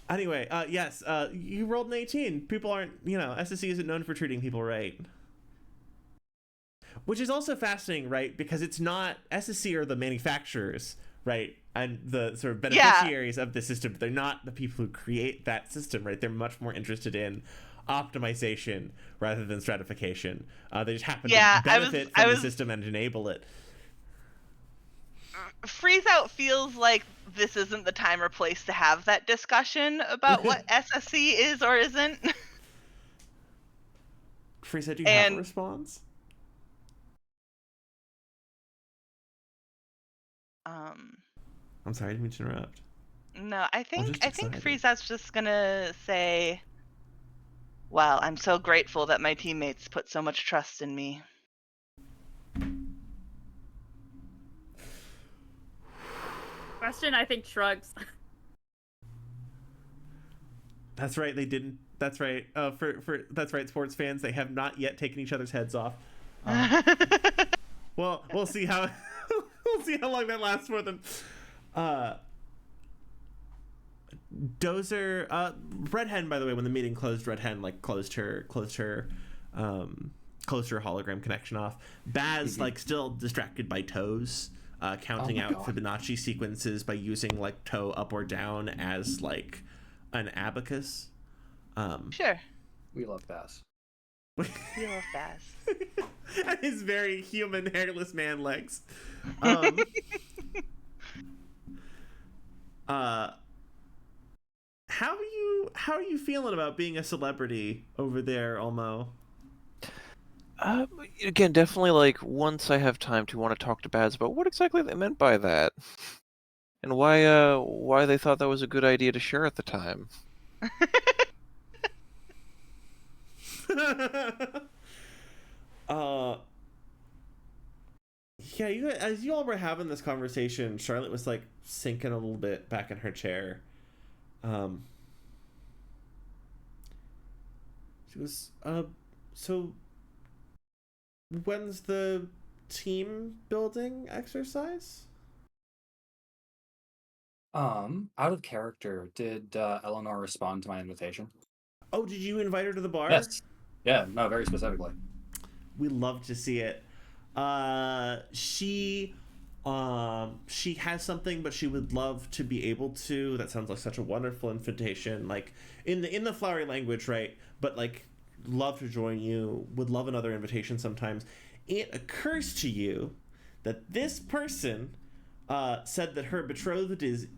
Anyway, yes, you rolled an 18. People aren't, SSE isn't known for treating people right. Which is also fascinating, right? Because it's not, SSE are the manufacturers, right? And the sort of beneficiaries of the system. They're not the people who create that system, right? They're much more interested in optimization rather than stratification. They just happen to benefit from the system and enable it. Freeze Out feels like this isn't the time or place to have that discussion about what SSE is or isn't. Freeze Out, do you have a response? I'm sorry, I didn't mean to interrupt. No, I think Freeze Out's just gonna say, "Wow, I'm so grateful that my teammates put so much trust in me." Question, I think, shrugs. That's right, they didn't. That's right. That's right, sports fans. They have not yet taken each other's heads off. Well, we'll see how we'll see how long that lasts for them. Dozer, Red Hen, by the way, when the meeting closed, Red Hen closed her hologram connection off. Baz still distracted by toes, counting out Fibonacci sequences by using toe up or down as an abacus. Sure. We love Baz. We love Baz. And his very human hairless man legs. How are you feeling about being a celebrity over there, Olmo? Again, definitely once I have time to want to talk to Baz about what exactly they meant by that, and why they thought that was a good idea to share at the time. Yeah, as you all were having this conversation, Charlotte was sinking a little bit back in her chair. She was, so when's the team building exercise? Out of character, did Eleanor respond to my invitation? Oh, did you invite her to the bar? Yes. Yeah, no, very specifically. We love to see it. She has something, but she would love to be able to. That sounds like such a wonderful invitation. In the flowery language, right? But love to join you. Would love another invitation sometimes. It occurs to you that this person said that her betrothed is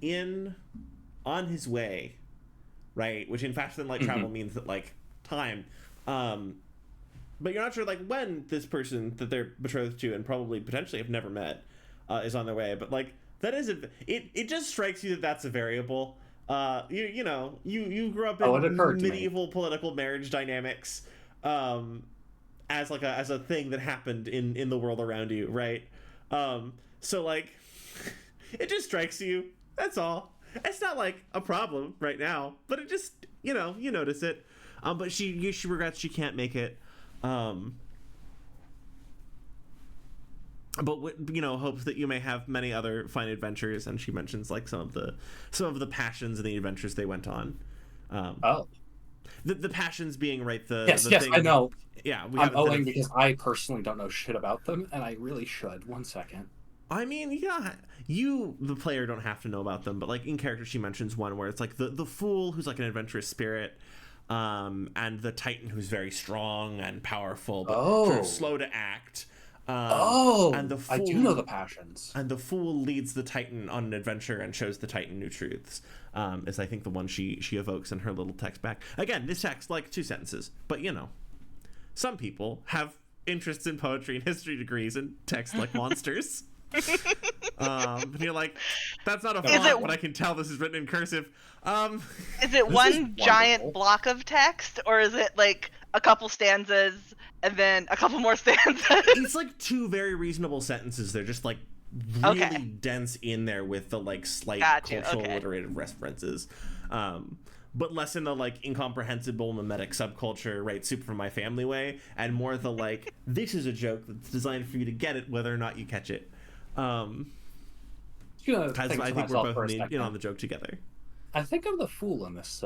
on his way, right? Which in faster than light travel means that time. But you're not sure when this person that they're betrothed to and probably potentially have never met is on their way. But that is it just strikes you that that's a variable. You grew up in medieval political marriage dynamics as a thing that happened in the world around you, right? So it just strikes you. That's all. It's not a problem right now, but it just you notice it. But she regrets she can't make it. But hopes that you may have many other fine adventures, and she mentions some of the passions and the adventures they went on. The passions being yes, thing, I know. Yeah, I'm owing because I personally don't know shit about them, and I really should. 1 second. I mean, yeah, you, the player, don't have to know about them, but in character, she mentions one where it's the fool who's an adventurous spirit. And the Titan who's very strong and powerful, but sort of slow to act. And the fool, I do know the passions. And the fool leads the Titan on an adventure and shows the Titan new truths. Is I think the one she evokes in her little text back. Again, this text 2 sentences, but some people have interests in poetry and history degrees and text like monsters. And you're that's not a font, but I can tell this is written in cursive. Is it one giant block of text, or is it a couple stanzas and then a couple more stanzas? It's 2 very reasonable sentences. They're just really Okay. dense in there with the like slight cultural alliterative references, but less in the like incomprehensible mimetic subculture, right? Super from my family way, and more the like this is a joke that's designed for you to get it whether or not you catch it. I I think we're both in on the joke together. I think I'm the fool in this.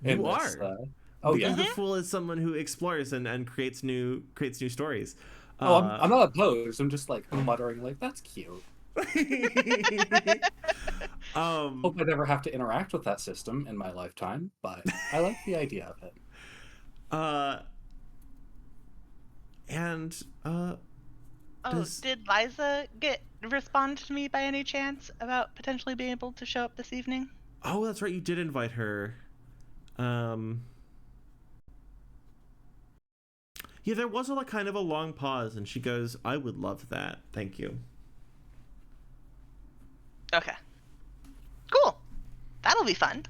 You are. Oh because yeah. the fool is someone who explores and creates new stories. I'm not opposed. I'm just like muttering like that's cute. Hope I never have to interact with that system in my lifetime, but I like the idea of it. Did Liza respond to me by any chance about potentially being able to show up this evening? Oh, that's right. You did invite her. Yeah, there was a kind of a long pause, and she goes, "I would love that. Thank you." Okay. Cool. That'll be fun.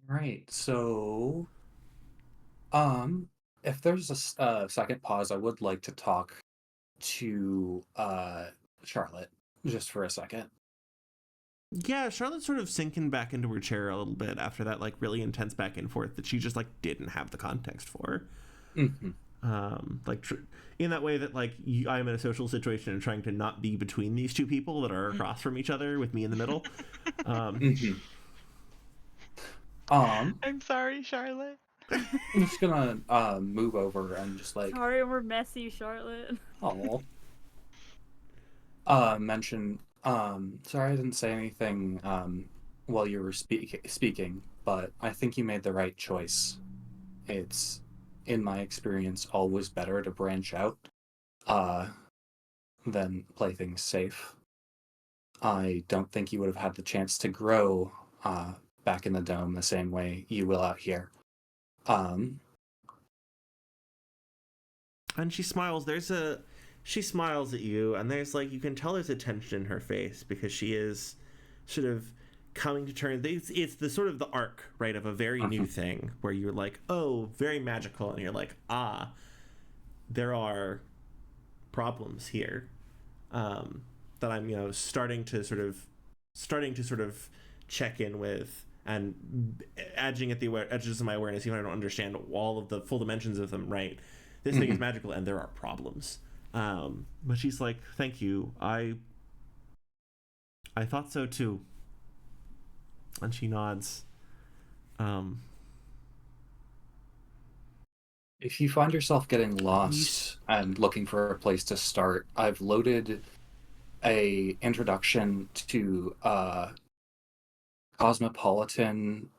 Right. So, if there's a second pause, I would like to talk to Charlotte just for a second. Yeah, Charlotte's sort of sinking back into her chair a little bit after that like really intense back and forth that she just like didn't have the context for. Mm-hmm. In that way that like I'm in a social situation and trying to not be between these two people that are across from each other with me in the middle. Mm-hmm. I'm sorry, Charlotte. I'm just gonna move over and just like sorry we're messy, Charlotte. Mention sorry I didn't say anything while you were speaking, but I think you made the right choice. It's, in my experience, always better to branch out than play things safe. I don't think you would have had the chance to grow back in the dome the same way you will out here. And she smiles. She smiles at you, and there's like, you can tell there's a tension in her face because she is sort of coming to terms. It's the sort of the arc, right, of a very new thing where you're like, oh, very magical, and you're like, there are problems here that I'm starting to sort of check in with and edging at the edges of my awareness, even if I don't understand all of the full dimensions of them. Right, this thing is magical, and there are problems. But she's like, thank you. I thought so too. And she nods. If you find yourself getting lost and looking for a place to start, I've loaded a introduction to Cosmopolitan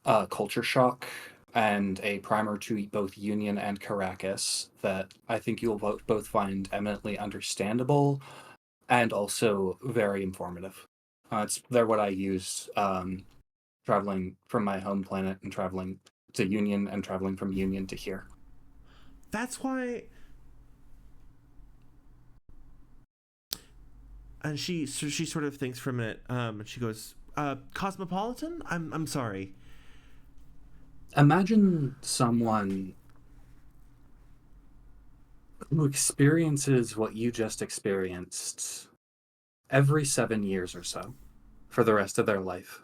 Culture Shock and a primer to both Union and Caracas that I think you'll both find eminently understandable and also very informative. They're what I use traveling from my home planet and traveling to Union and traveling from Union to here. That's why. And she sort of thinks for a minute, and she goes, "Cosmopolitan? I'm sorry." Imagine someone who experiences what you just experienced every 7 years or so for the rest of their life,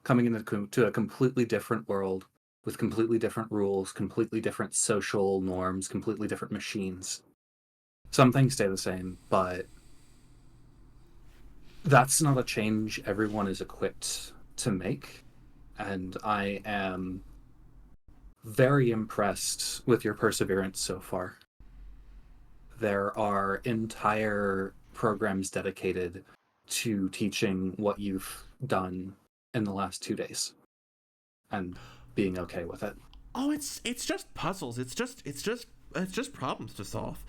coming into a completely different world with completely different rules, completely different social norms, completely different machines. Some things stay the same, but that's not a change everyone is equipped to make. And I am very impressed with your perseverance so far. There are entire programs dedicated to teaching what you've done in the last 2 days and being okay with it. Oh, it's just puzzles. It's just problems to solve.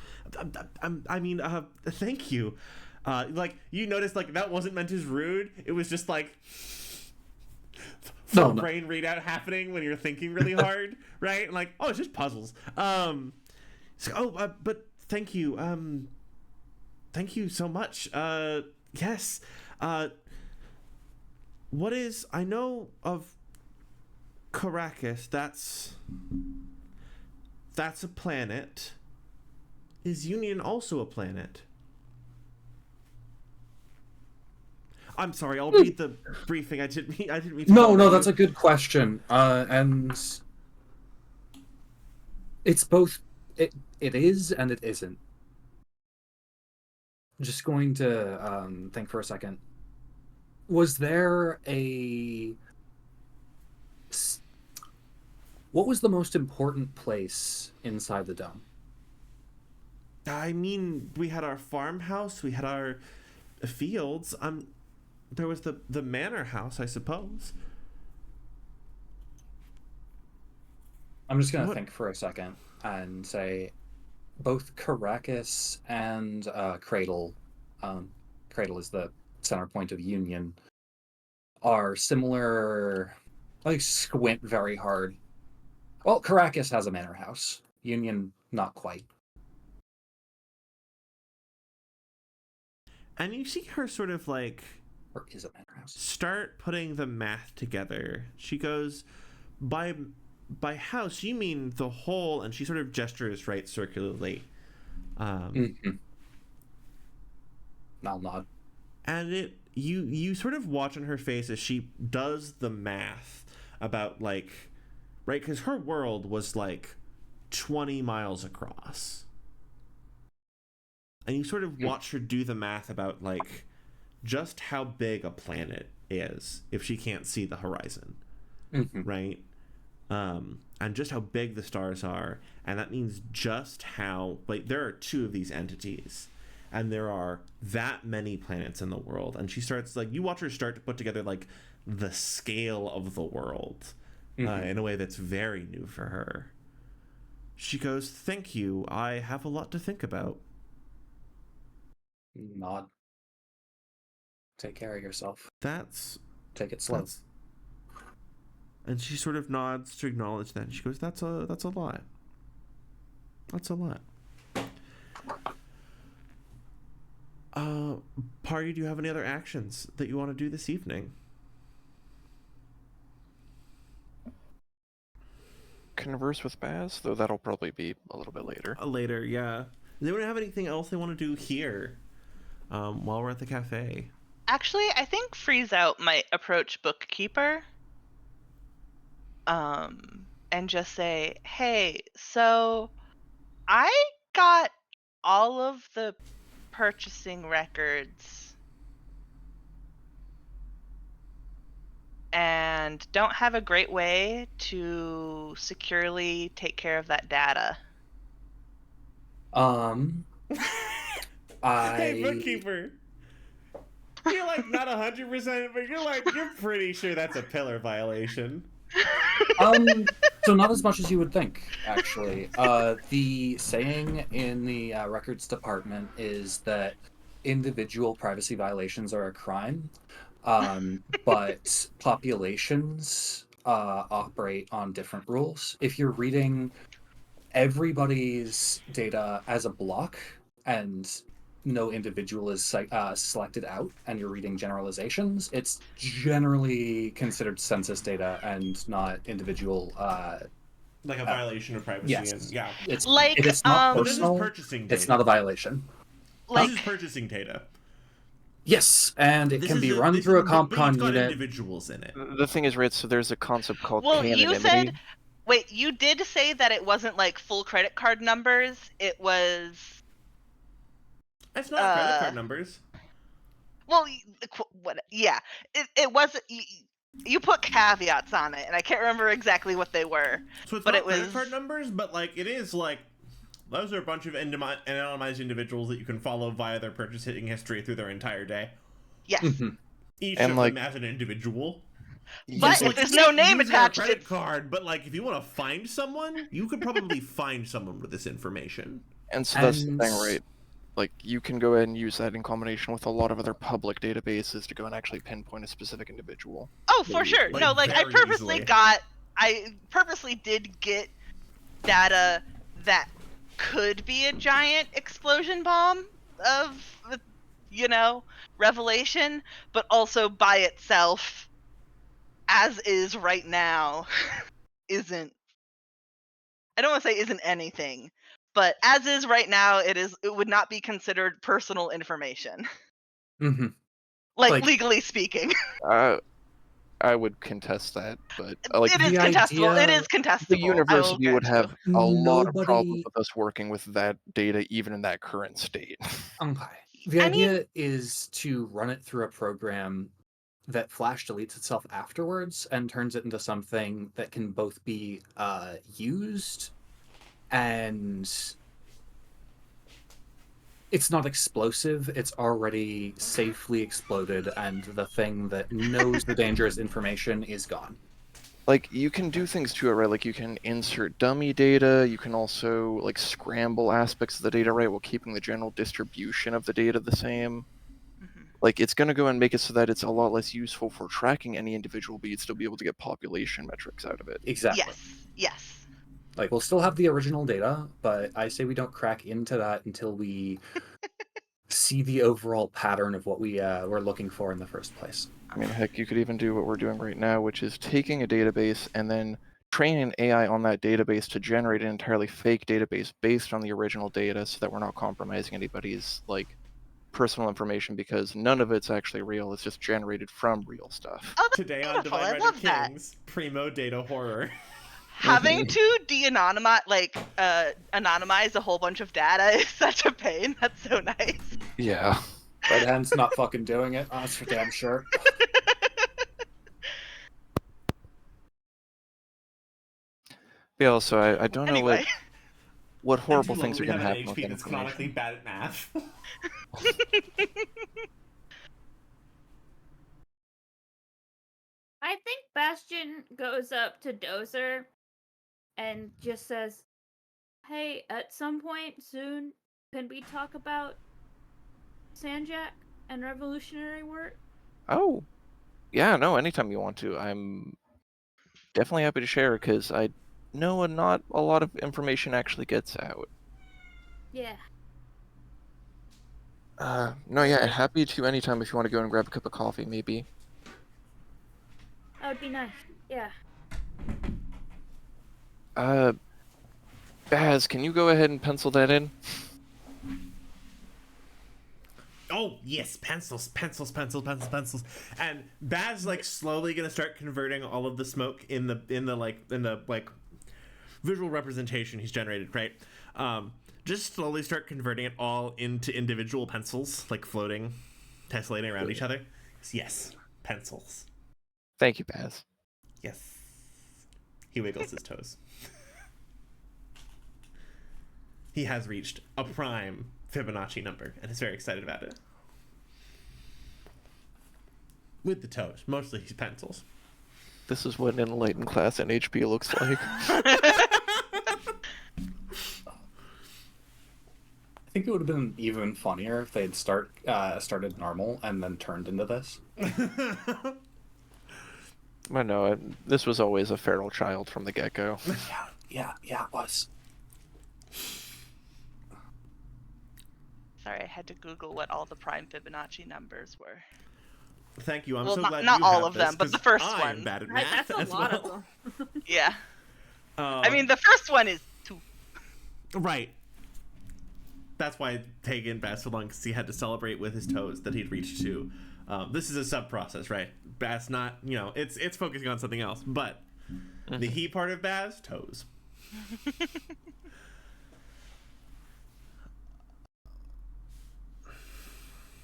I mean, thank you. Like, you noticed, like, that wasn't meant as rude. It was just like full brain readout happening when you're thinking really hard, right? And like, oh, it's just puzzles. But thank you. Thank you so much. Yes. what is... I know of Caracas. That's a planet. Is Union also a planet? I'm sorry, I'll read the briefing. I didn't mean to... No, that's a good question. And it's both. It is and it isn't. Just going to think for a second. Was there a... What was the most important place inside the dome? I mean, we had our farmhouse, we had our fields. There was the manor house, I suppose. I'm just going to think for a second and say both Caracas and Cradle, Cradle is the center point of Union, are similar. I squint very hard. Well, Caracas has a manor house. Union, not quite. And you see her sort of like... Or is a manor house? Start putting the math together. She goes, by house, you mean the whole... And she sort of gestures right circularly. Mm-hmm. I'll nod. And you sort of watch on her face as she does the math about like... Right? Because her world was like 20 miles across. And you sort of watch her do the math about like just how big a planet is if she can't see the horizon. Mm-hmm. Right? And just how big the stars are. And that means just how... Like, there are 2 of these entities. And there are that many planets in the world. And she starts, like... You watch her start to put together, like, the scale of the world. In a way that's very new for her. She goes, "Thank you. I have a lot to think about." Nod. Take care of yourself. Take it slow. And she sort of nods to acknowledge that. She goes, That's a lot. That's a lot. Party, do you have any other actions that you want to do this evening? Converse with Baz, though that'll probably be a little bit later. Later, yeah. Does anyone have anything else they want to do here while we're at the cafe? Actually, I think Freeze Out might approach Bookkeeper and just say, "Hey, so I got all of the purchasing records and don't have a great way to securely take care of that data." Hey, Bookkeeper. You're like not 100%, but you're pretty sure that's a pillar violation. So not as much as you would think, actually. The saying in the records department is that individual privacy violations are a crime, but populations operate on different rules. If you're reading everybody's data as a block and no individual is selected out, and you're reading generalizations, it's generally considered census data and not individual. Like a violation of privacy. Yes. And, yeah. It's like if it's not This personal. is purchasing data. It's not a violation. Like, this is purchasing data. Yes, and it can be run through a CompCon it's got unit. Individuals in it. The thing is, right, so there's a concept called well, you anonymity. said, wait, you did say that it wasn't like full credit card numbers. It was. It's not credit card numbers. Well, what? Yeah, it wasn't. You put caveats on it, and I can't remember exactly what they were. So it's but not it was credit card numbers, but like it is like those are a bunch of anonymized individuals that you can follow via their purchasing history through their entire day. Yes. Each And of like, them as an individual. But if there's no name attached, credit card. But like, if you want to find someone, you could probably find someone with this information. And so that's the thing, right? Like, you can go ahead and use that in combination with a lot of other public databases to go and actually pinpoint a specific individual. Oh, for sure. Like, no, like I purposely did get data that could be a giant explosion bomb of, revelation, but also by itself as is right now isn't. I don't want to say isn't anything, but as is right now, it would not be considered personal information. Mm-hmm. Like legally speaking. I would contest that, but it is contestable. It is contestable. The university would have a lot of problems with us working with that data, even in that current state. Okay. The idea is to run it through a program that Flash deletes itself afterwards and turns it into something that can both be used and it's not explosive, it's already safely exploded, and the thing that knows the dangerous information is gone. Like, you can do things to it, right? Like, you can insert dummy data, you can also, like, scramble aspects of the data, right, while keeping the general distribution of the data the same. Like, it's going to go and make it so that it's a lot less useful for tracking any individual, but you'd still be able to get population metrics out of it. Exactly. Yes. Like, we'll still have the original data, but I say we don't crack into that until we see the overall pattern of what we're looking for in the first place. I mean, heck, you could even do what we're doing right now, which is taking a database and then training an AI on that database to generate an entirely fake database based on the original data so that we're not compromising anybody's, like, personal information, because none of it's actually real. It's just generated from real stuff. Oh, that's Today beautiful. on I Divine love Rider that. Kings, primo data horror. Having to de-anonymize, anonymize a whole bunch of data is such a pain. That's so nice. Yeah. But Anne's not fucking doing it, that's for damn sure. Yeah, also, I don't know what horrible things are going to happen with that HP that's chronically bad at math. I think Bastion goes up to Dozer and just says, "Hey, at some point soon, can we talk about Sanjak and revolutionary work?" Oh, yeah, no, anytime you want to. I'm definitely happy to share, because I know not a lot of information actually gets out. Yeah. No, yeah, happy to anytime if you want to go and grab a cup of coffee, maybe. That would be nice. Yeah. Baz, can you go ahead and pencil that in? Oh yes, pencils. And Baz like slowly gonna start converting all of the smoke in the visual representation he's generated, right? Just slowly start converting it all into individual pencils, like floating, tessellating around each other. Yes, pencils. Thank you, Baz. Yes. He wiggles his toes. He has reached a prime Fibonacci number and is very excited about it. With the toes, mostly his pencils. This is what an enlightened class in HP looks like. I think it would have been even funnier if they'd started normal and then turned into this. I know, this was always a feral child from the get-go. Yeah, it was. Sorry, I had to Google what all the prime Fibonacci numbers were. Thank you. I'm so glad not you all have of them, but the first one. I'm bad at math. That's a lot of them. Yeah. I mean, the first one is 2. Right. That's why it taken Bass so long, because he had to celebrate with his toes that he'd reached 2. This is a sub-process, right? Bass not, it's focusing on something else. But the he part of Bass, toes.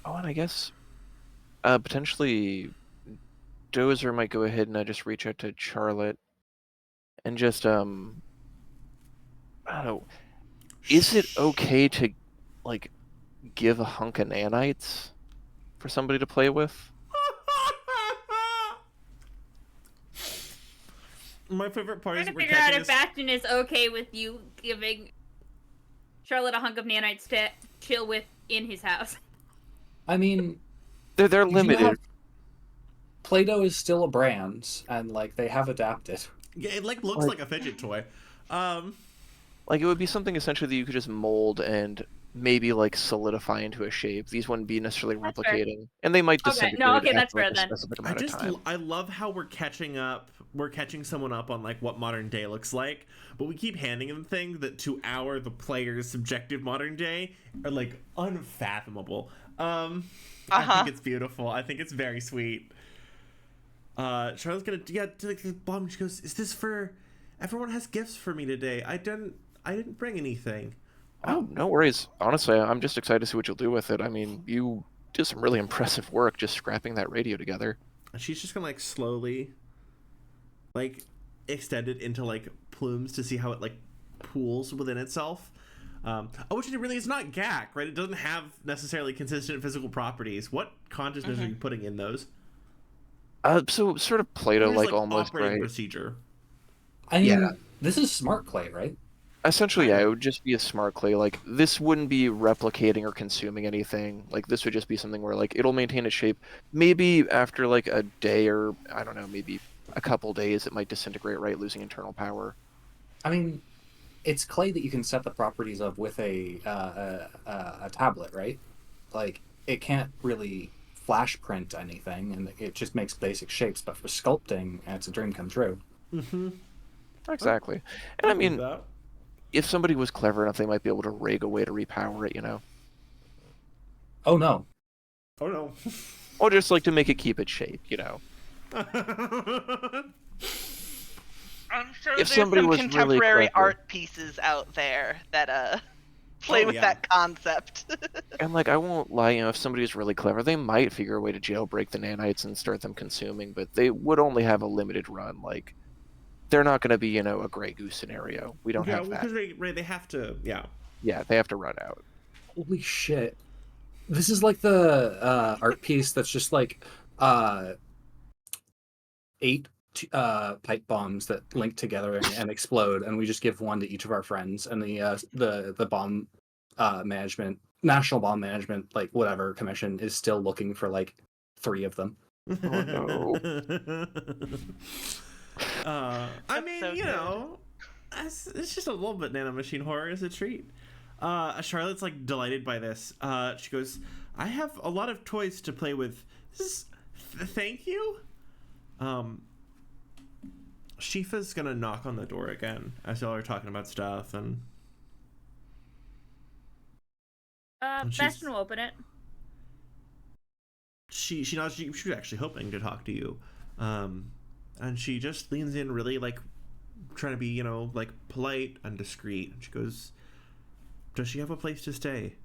Oh, and I guess potentially Dozer might go ahead and just reach out to Charlotte and just I don't know. Is it okay to like give a hunk of nanites for somebody to play with? My favorite part I'm is trying to we're figure out catching if Bastion is okay with you giving Charlotte a hunk of nanites to chill with in his house. I mean, they're limited. Play-Doh is still a brand, and like they have adapted. Yeah, it looks like a fidget toy. Like, it would be something essentially that you could just mold and maybe like solidify into a shape. These wouldn't be necessarily That's fair. replicating, and they might Okay, disintegrate no, okay, that's after like, fair a then. specific amount of time. I love how we're catching someone up on like what modern day looks like, but we keep handing them things that to the player's subjective modern day are like unfathomable. I think it's beautiful. I think it's very sweet. Charlotte's gonna to like the bomb. She goes, "Is this for? Everyone has gifts for me today. I didn't bring anything." Oh, no worries. Honestly, I'm just excited to see what you'll do with it. I mean, you did some really impressive work just scrapping that radio together. She's just gonna like slowly, like, extend it into like plumes to see how it like pools within itself. Which it really is not GAC, right? It doesn't have necessarily consistent physical properties. What consciousness are you putting in those? So sort of Play-Doh, like almost, operating right? procedure. I mean, Yeah. this is smart clay, right? Essentially, yeah, it would just be a smart clay. Like, this wouldn't be replicating or consuming anything. Like, this would just be something where, like, it'll maintain its shape. Maybe after, like, a day or, I don't know, maybe a couple days, it might disintegrate, right, losing internal power. I mean, it's clay that you can set the properties of with a tablet, right? Like, it can't really flash print anything, and it just makes basic shapes. But for sculpting, it's a dream come true. Mm-hmm. Exactly. And I mean, if somebody was clever enough, they might be able to rig a way to repower it, you know? Oh, no. Oh, no. Or just, like, to make it keep its shape, you know? I'm sure If there's somebody some was contemporary really clever. art pieces out there that play with that concept. And, like, I won't lie, you know, if somebody is really clever, they might figure a way to jailbreak the nanites and start them consuming, but they would only have a limited run. Like, they're not going to be, you know, a Grey Goose scenario. We don't have that. Because they have to, yeah. Yeah, they have to run out. Holy shit. This is like the art piece that's just like 8 pipe bombs that link together and explode, and we just give one to each of our friends, and the bomb management, national bomb management, like whatever commission, is still looking for like 3 of them. Oh, no. I mean, so you good. know, it's just a little bit nanomachine horror is a treat. Charlotte's like delighted by this. She goes, "I have a lot of toys to play with. Thank you." Shifa's gonna knock on the door again as y'all are talking about stuff, and Bastion will open it. she knows she was actually hoping to talk to you, and she just leans in really like trying to be, you know, like polite and discreet. She goes, "Does she have a place to stay?"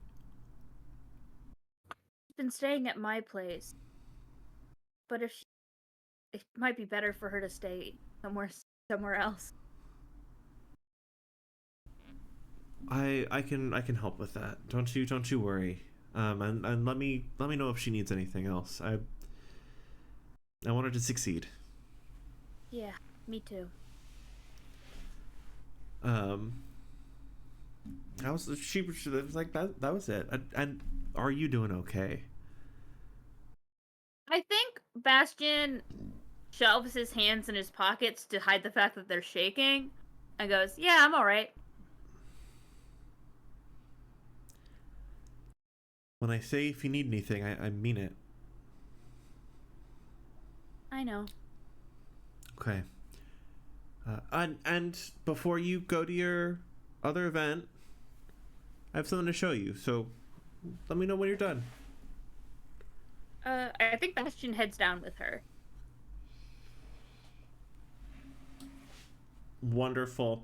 She's been staying at my place, but it might be better for her to stay somewhere else. I can help with that. Don't you worry. And let me know if she needs anything else. I want her to succeed. Yeah, me too. She was like that was it. And are you doing okay? I think Bastion shoves his hands in his pockets to hide the fact that they're shaking and goes, "Yeah, I'm all right." When I say if you need anything, I mean it. I know. Okay. And before you go to your other event, I have something to show you. So let me know when you're done. I think Bastion heads down with her. Wonderful.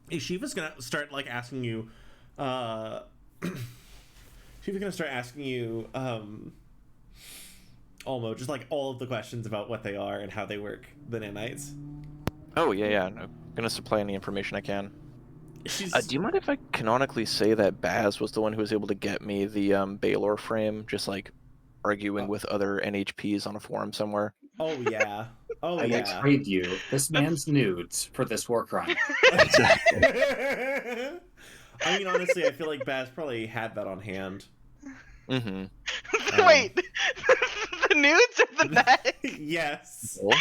Hey, Shiva's gonna start like asking you Shiva's gonna start asking you Olmo just like all of the questions about what they are and how they work, the nanites. Oh, yeah, no. Gonna supply any information I can. She's Do you mind if I canonically say that Baz was the one who was able to get me the Baylor frame, just like arguing with other NHPs on a forum somewhere? Oh yeah. Oh I will yeah. trade you this man's nudes for this war crime. I mean, honestly, I feel like Baz probably had that on hand. Mm-hmm. Wait, the nudes or the neck? Yes. Oh.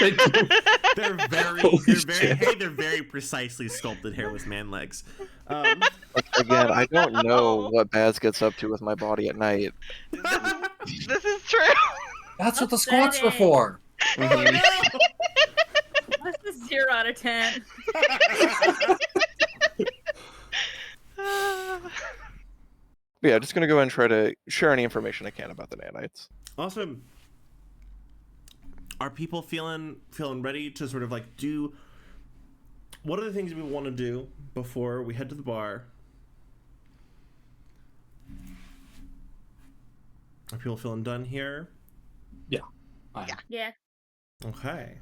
They're Holy shit. very precisely sculpted hairless man legs. Again, I don't know what Baz gets up to with my body at night. This is true. That's what the squats were Upsetting. for. Oh no! That's a 0 out of 10. But yeah, just gonna go and try to share any information I can about the nanites. Awesome. Are people feeling ready to sort of like do? What are the things we want to do before we head to the bar? Are people feeling done here? Yeah. Yeah. Okay.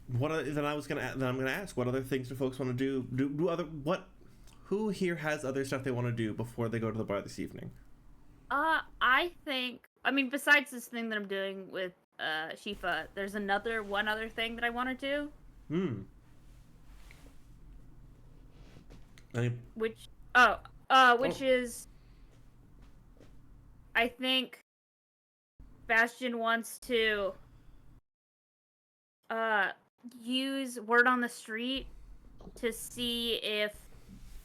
Then I'm gonna ask, what other things do folks want to do? Who here has other stuff they want to do before they go to the bar this evening? I think, besides this thing that I'm doing with Shifa, there's one other thing that I want to do. Which is, I think Bastion wants to use word on the street to see if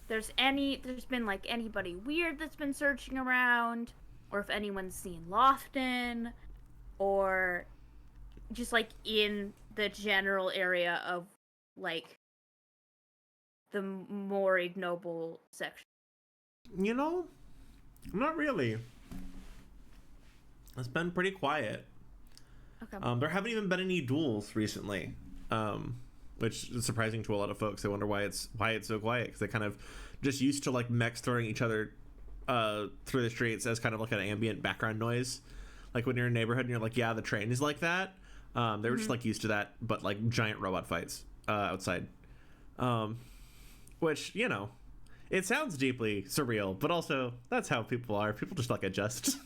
there's been like anybody weird that's been searching around, or if anyone's seen Lofton, or just like in the general area of like the more ignoble section. You know, not really. It's been pretty quiet. Okay. There haven't even been any duels recently, which is surprising to a lot of folks. They wonder why it's so quiet, because they kind of just used to like mechs throwing each other through the streets as kind of like an ambient background noise. Like when you're in a neighborhood and you're like, yeah, the train is like that. They were just like used to that, but like giant robot fights outside. Which, you know, it sounds deeply surreal, but also that's how people are. People just like adjust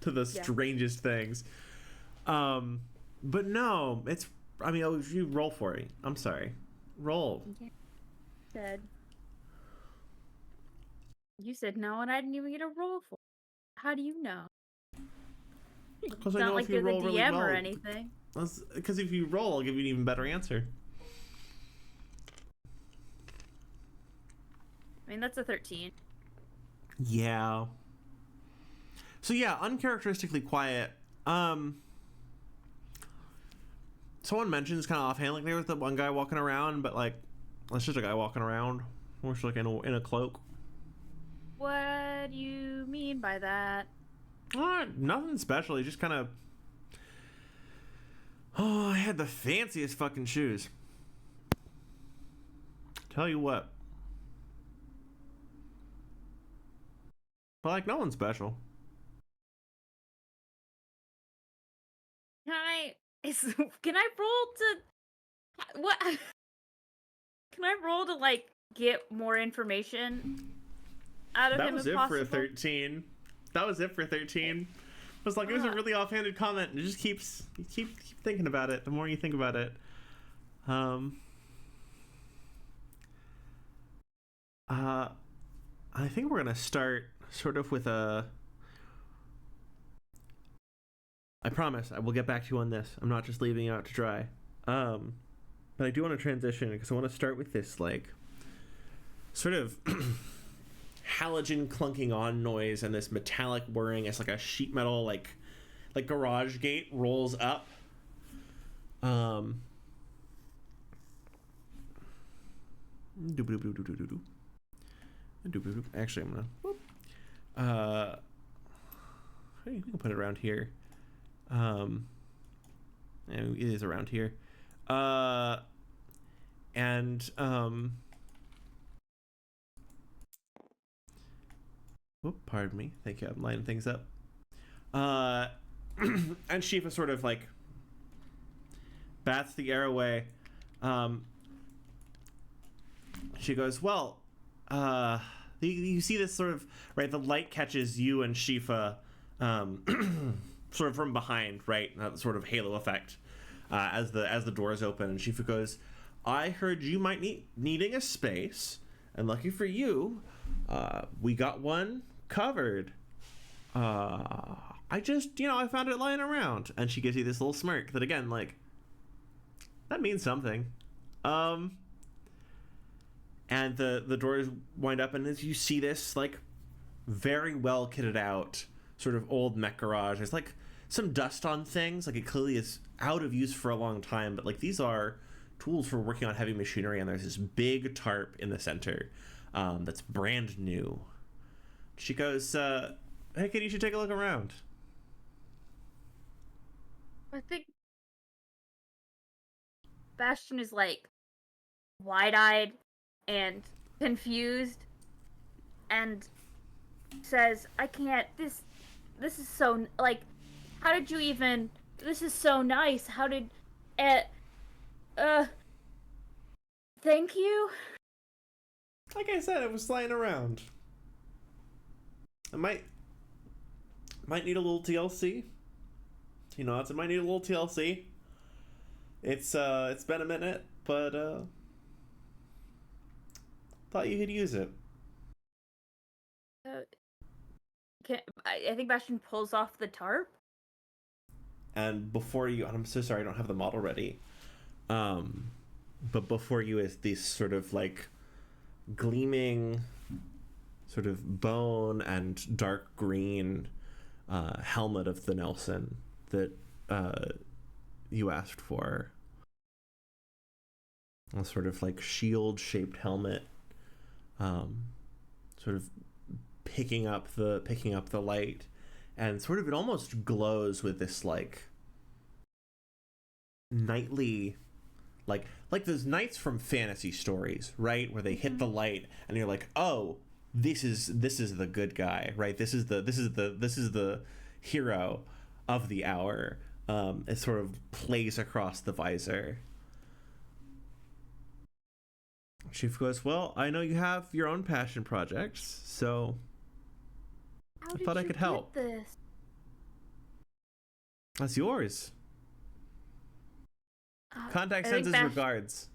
to the strangest things. But no, you roll for it. I'm sorry. Roll. You said no, and I didn't even get a roll for it. How do you know? Because It's I not know like if you you're the roll DM really well, or anything. because if you roll, I'll give you an even better answer. That's a 13. Yeah. So yeah, uncharacteristically quiet. Someone mentions kind of offhand, like there was the one guy walking around, but like that's just a guy walking around, more just like in a cloak. What do you mean by that? Nothing special. He just kind of. Oh, I had the fanciest fucking shoes. Tell you what. But like, no one's special. Can I roll to what? Can I roll to like get more information out of him if possible? For 13. That was it for 13. It was like, it was a really offhanded comment, and it just keep thinking about it. The more you think about it, I think we're gonna start sort of with a. I promise I will get back to you on this. I'm not just leaving you out to dry. But I do want to transition because I want to start with this like sort of halogen clunking on noise and this metallic whirring as like a sheet metal like garage gate rolls up. Actually, I'm gonna. You can put it around here. It is around here. Pardon me. Thank you. I'm lining things up. And Shifa sort of like bats the air away. She goes, well, you see this sort of, right, the light catches you and Shifa sort of from behind, right? That sort of halo effect as the doors open. And Shifa goes, I heard you might needing a space, And lucky for you, we got one covered. I just, I found it lying around. And she gives you this little smirk that, again, like, that means something. And the doors wind up, and as you see this, like, very well kitted out sort of old mech garage, there's, like, some dust on things. Like, it clearly is out of use for a long time, but, like, these are tools for working on heavy machinery, and there's this big tarp in the center that's brand new. She goes, hey, kid, you should take a look around. I think Bastion is, like, wide-eyed and confused and says, I can't, this is so, like, how did you even, this is so nice, how did, thank you? Like I said, it was flying around. I might need a little TLC. It might need a little TLC. It's been a minute, but thought you could use it. I think Bastion pulls off the tarp. And I'm so sorry I don't have the model ready. But before you is this sort of like gleaming sort of bone and dark green helmet of the Nelson that you asked for. A sort of like shield shaped helmet, sort of picking up the light, and sort of it almost glows with this like nightly, like those nights from fantasy stories, right, where they hit the light and you're like, oh, this is the good guy, right? This is the hero of the hour. It sort of plays across the visor. Chief goes, well, I know you have your own passion projects, so I thought I could help. This? That's yours. Contact sends his regards.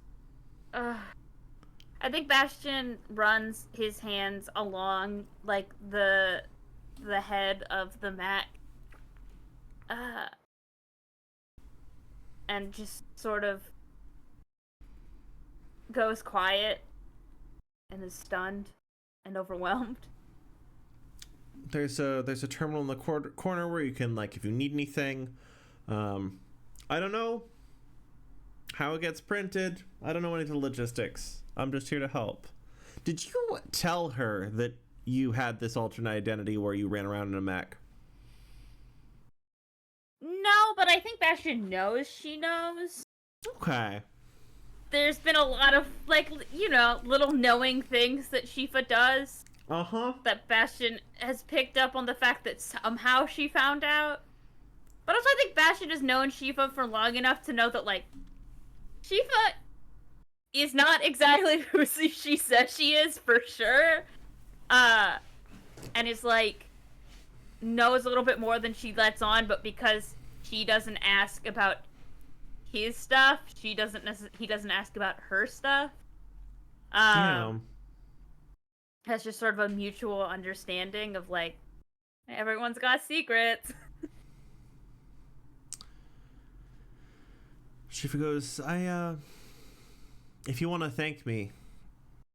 I think Bastion runs his hands along like the head of the mech, and just sort of goes quiet and is stunned and overwhelmed. There's a terminal in the corner where you can, like, if you need anything. I don't know how it gets printed. I don't know any of the logistics. I'm just here to help. Did you tell her that you had this alternate identity where you ran around in a mech? No, but I think Bastion knows she knows. Okay. There's been a lot of, like, little knowing things that Shifa does. Uh-huh. That Bastion has picked up on the fact that somehow she found out. But also I think Bastion has known Shifa for long enough to know that, like, Shifa is not exactly who she says she is, for sure. And is, like, knows a little bit more than she lets on, but because she doesn't ask about his stuff, he doesn't ask about her stuff. That's just sort of a mutual understanding of, like, everyone's got secrets. Shifa goes, if you want to thank me,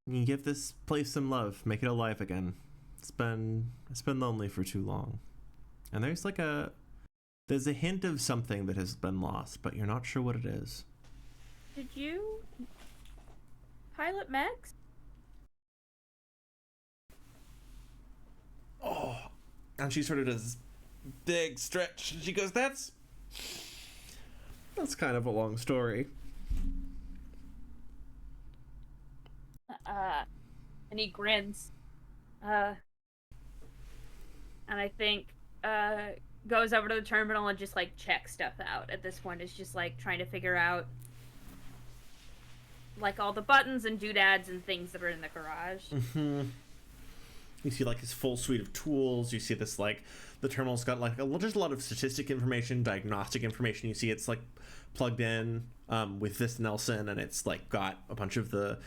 you can give this place some love, make it alive again. It's been lonely for too long. And there's a hint of something that has been lost, but you're not sure what it is. Did you pilot mechs? Oh, and she sort of does this big stretch. She goes, that's kind of a long story. And he grins. And I think, goes over to the terminal and just, like, checks stuff out. At this point, is just, like, trying to figure out, like, all the buttons and doodads and things that are in the garage. Mm-hmm. You see, like, his full suite of tools. You see this, like, the terminal's got, like, just a lot of statistic information, diagnostic information. You see it's, like, plugged in with this Nelson, and it's, like, got a bunch of the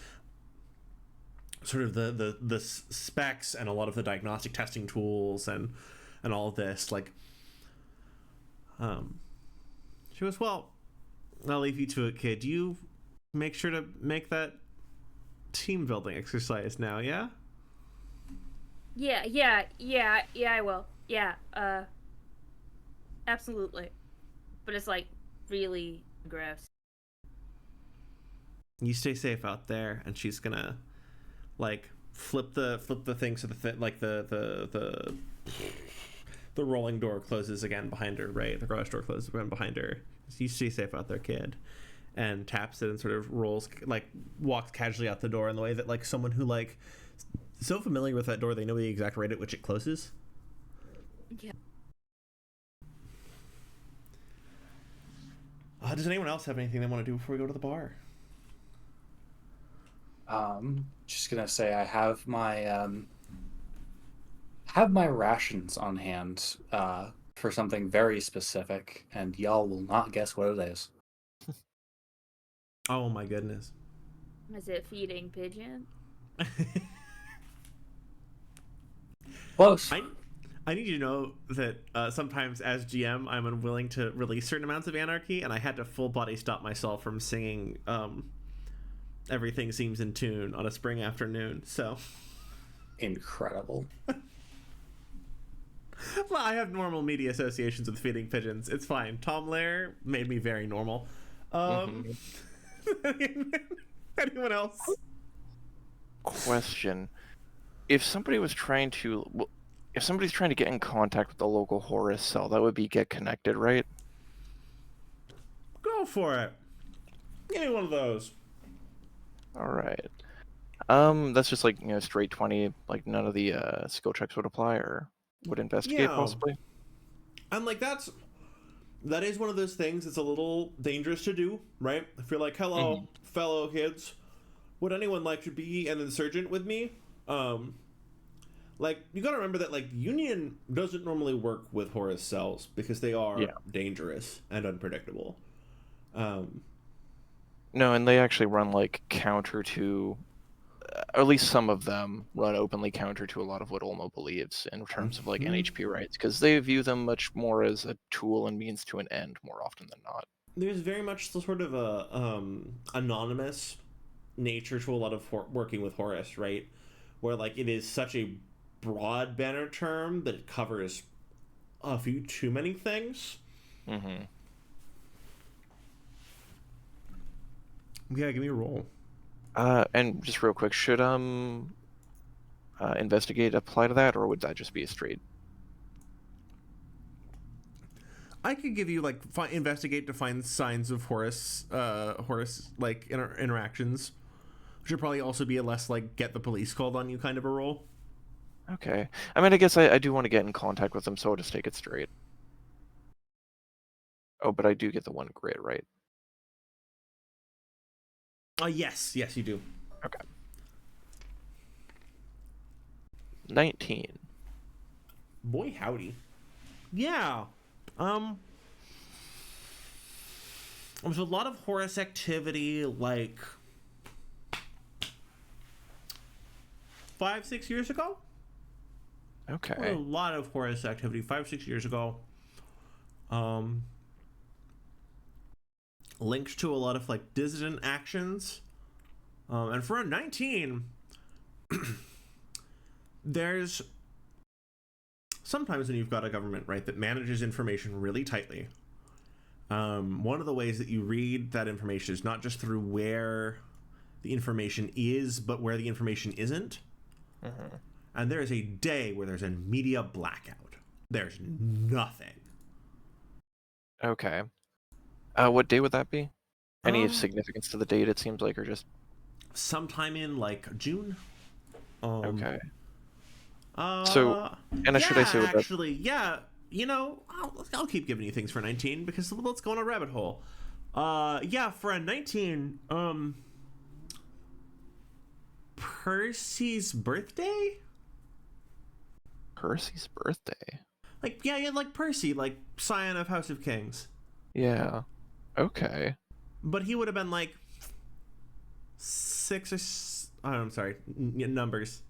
sort of the specs and a lot of the diagnostic testing tools and all of this, like, she goes, well, I'll leave you to it, kid. You make sure to make that team building exercise now, yeah? Yeah, I will. Yeah, absolutely. But it's like really gross. You stay safe out there. And she's gonna like flip the thing so the rolling door closes again behind her, right? The garage door closes again behind her. So you stay safe out there, kid. And taps it and sort of rolls, like walks casually out the door in the way that like someone who like so familiar with that door they know the exact rate at which it closes. Yeah. Does anyone else have anything they want to do before we go to the bar? Just gonna say I have my rations on hand for something very specific, and y'all will not guess what it is. Oh my goodness. Is it feeding pigeon? Close. I need you to know that sometimes as GM I'm unwilling to release certain amounts of anarchy, and I had to full body stop myself from singing Everything Seems in Tune on a spring afternoon, so Incredible. well, I have normal media associations with feeding pigeons. It's fine. Tom Lair made me very normal. Anyone else? Question: if somebody's trying to get in contact with the local Horus cell, that would be get connected, right? Go for it. Give me one of those. All right. That's just like, straight 20. Like none of the skill checks would apply, or would investigate possibly. And like that is one of those things that's a little dangerous to do, right? If you're like, hello, fellow kids, would anyone like to be an insurgent with me? Like, you gotta remember that, like, Union doesn't normally work with Horus cells because they are dangerous and unpredictable. No, and they actually run, like, counter to... or at least some of them run openly counter to a lot of what Olmo believes in terms of, like, NHP rights, because they view them much more as a tool and means to an end more often than not. There's very much sort of a anonymous nature to a lot of working with Horus, right? Where, like, it is such a broad banner term that it covers a few too many things. Yeah, give me a roll. And just real quick, should investigate apply to that, or would that just be a straight? I could give you like investigate to find signs of Horus like interactions, which would probably also be a less like get the police called on you kind of a role. Okay. I mean, I guess I do want to get in contact with them, so I'll just take it straight. Oh, but I do get the one grit, right? Yes, you do. Okay. 19. Boy, howdy. Yeah. There's a lot of Horus activity, like 5-6 years ago. Okay. A lot of Horus activity 5-6 years ago. Linked to a lot of like dissident actions. And for a 19, there's sometimes when you've got a government, right, that manages information really tightly. One of the ways that you read that information is not just through where the information is, but where the information isn't. And there is a day where there's a media blackout. There's nothing. Okay. What day would that be? Any significance to the date, it seems like, or just... sometime in, like, June. Okay. So, and should I say what actually, yeah, I'll keep giving you things for 19, because let's go on a rabbit hole. Yeah, for a 19, Percy's birthday? Percy's birthday? Like, yeah, like Percy, like Scion of House of Kings. Yeah. Okay. But he would have been like 6 or Oh, I'm sorry. Numbers.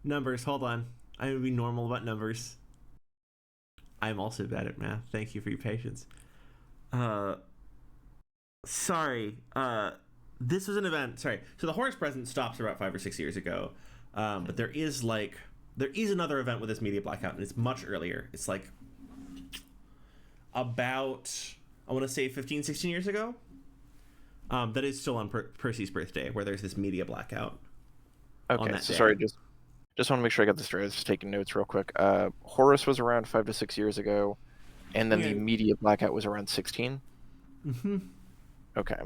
Numbers. Hold on. I'm gonna be normal about numbers. I'm also bad at math. Thank you for your patience. Sorry. This was an event. Sorry. So the Horus present stops about 5 or 6 years ago. But there is another event with this media blackout, and it's much earlier. It's like about, I want to say 15, 16 years ago. That is still on Percy's birthday, where there's this media blackout. Okay, so sorry, just want to make sure I got this straight. I was just taking notes real quick. Horus was around 5 to 6 years ago, and then the media blackout was around 16? Mm-hmm. Okay.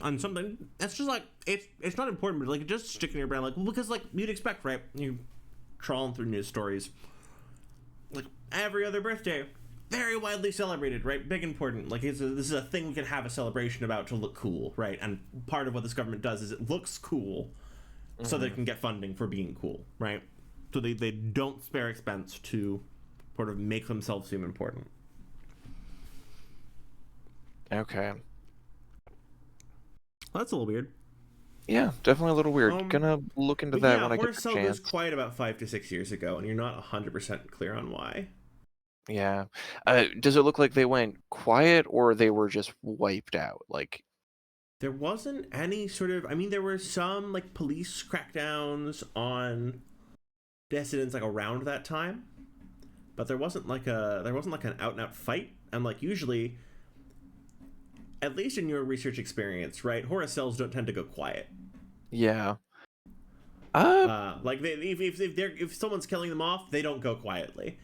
On something that's just like, it's not important, but like just sticking in your brain, like, well, because like you'd expect, right? You trawling through news stories, like every other birthday, very widely celebrated, right? Big important. Like this is a thing we can have a celebration about to look cool, right? And part of what this government does is it looks cool, so they can get funding for being cool, right? So they don't spare expense to sort of make themselves seem important. Okay. Well, that's a little weird. Yeah, definitely a little weird. Gonna look into that when I get the chance. Horus goes quiet about 5 to 6 years ago, and you're not 100% clear on why. Yeah. Does it look like they went quiet, or they were just wiped out? Like, there wasn't any sort of, I mean, there were some like police crackdowns on dissidents like around that time, but there wasn't like an out and out fight. And like usually, at least in your research experience, right, Horus cells don't tend to go quiet. yeah. Like if someone's killing them off, they don't go quietly.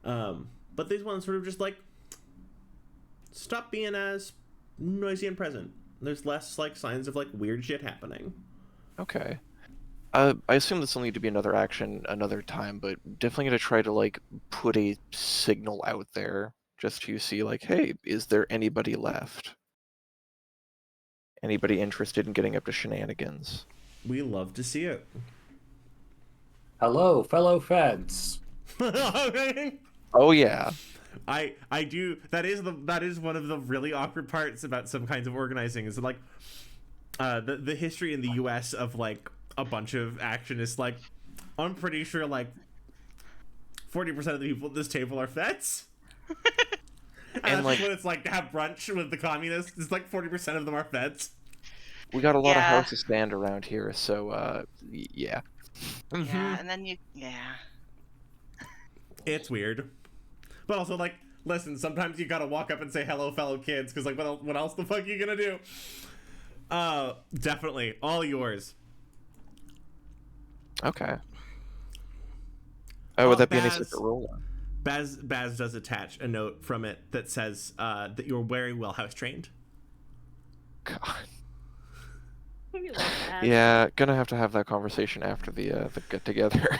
But these ones sort of just like stop being as noisy and present. There's less like signs of like weird shit happening. Okay. I assume this will need to be another action another time, but definitely gonna try to like put a signal out there just to see like, hey, is there anybody left? Anybody interested in getting up to shenanigans? We love to see it. Hello, fellow feds. Oh yeah. I do. That is one of the really awkward parts about some kinds of organizing. Is like the history in the U.S. of like a bunch of action is like, I'm pretty sure like 40% of the people at this table are feds. And that's like what it's like to have brunch with the communists. It's like 40% of them are feds. We got a lot of houses stand around here, so yeah. Yeah, and then it's weird, but also like, listen, sometimes you gotta walk up and say hello, fellow kids, because like what else the fuck are you gonna do? Definitely all yours. Okay. Oh, would that be any secret rule? Baz does attach a note from it that says that you're very well house trained. God. That. Yeah, gonna have to have that conversation after the get together.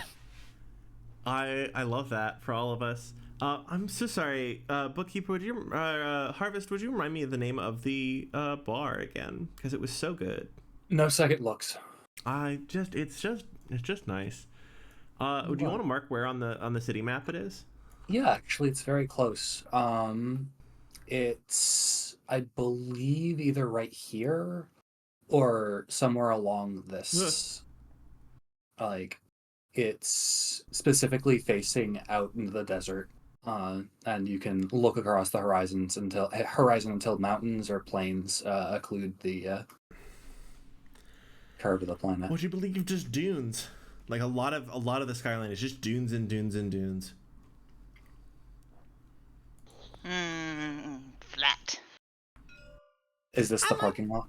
I love that for all of us. I'm so sorry, bookkeeper. Would you Harvest? Would you remind me of the name of the bar again? Because it was so good. No second looks. It's just nice. Do you want to mark where on the city map it is? Yeah, actually, it's very close. It's, I believe, either right here or somewhere along this. Like, it's specifically facing out into the desert, and you can look across the horizon until mountains or plains occlude the curve of the planet. Would you believe just dunes? Like a lot of the skyline is just dunes and dunes and dunes. Flat. Is this the parking lot?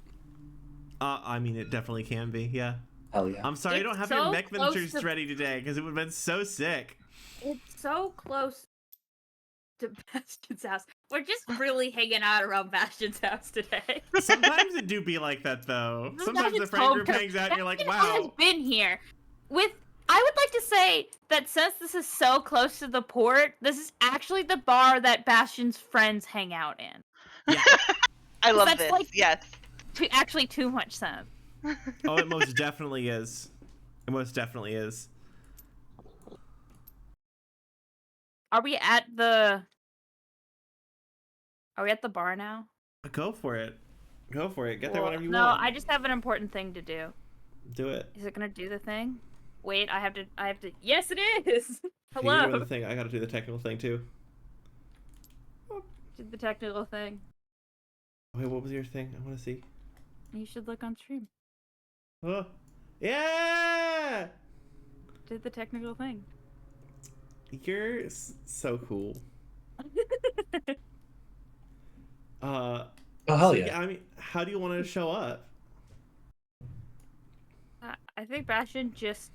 I mean, it definitely can be. Yeah. Hell yeah. I'm sorry, I don't have your mech miniatures ready today because it would have been so sick. It's so close to Bastion's house. We're just really hanging out around Bastion's house today. Sometimes it do be like that though. Sometimes the friend group hangs out and you're like, wow. Has been here. I would like to say that since this is so close to the port, this is actually the bar that Bastion's friends hang out in. Yeah. I love this. Like, yes. Actually too much sense. Oh, it most definitely is. It most definitely is. Are we at the bar now? Go for it. Go for it. Get there Well, whenever you no, want. I just have an important thing to do. Do it. Is it gonna do the thing? Wait, I have to. Yes, it is. If you're doing Hello. the thing, I gotta do the technical thing too. Did the technical thing. Wait, what was your thing? I want to see. You should look on stream. Oh, yeah! Did the technical thing. You're so cool. Oh hell so, yeah! I mean, how do you want to show up? I think Bastion just.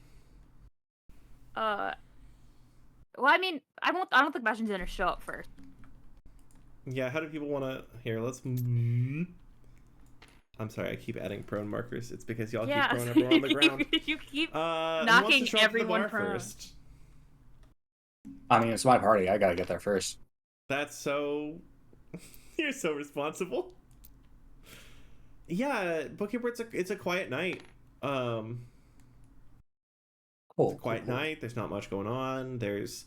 Well, I mean, I don't think Bastion's gonna show up first. Yeah, how do people want to? Here, let's. I'm sorry, I keep adding prone markers. It's because y'all keep throwing everyone on the ground. You keep knocking everyone prone. First? I mean, it's my party. I gotta get there first. That's so. You're so responsible. Yeah, Bookkeeper, it's a quiet night. Cool. It's a quiet night. There's not much going on. There's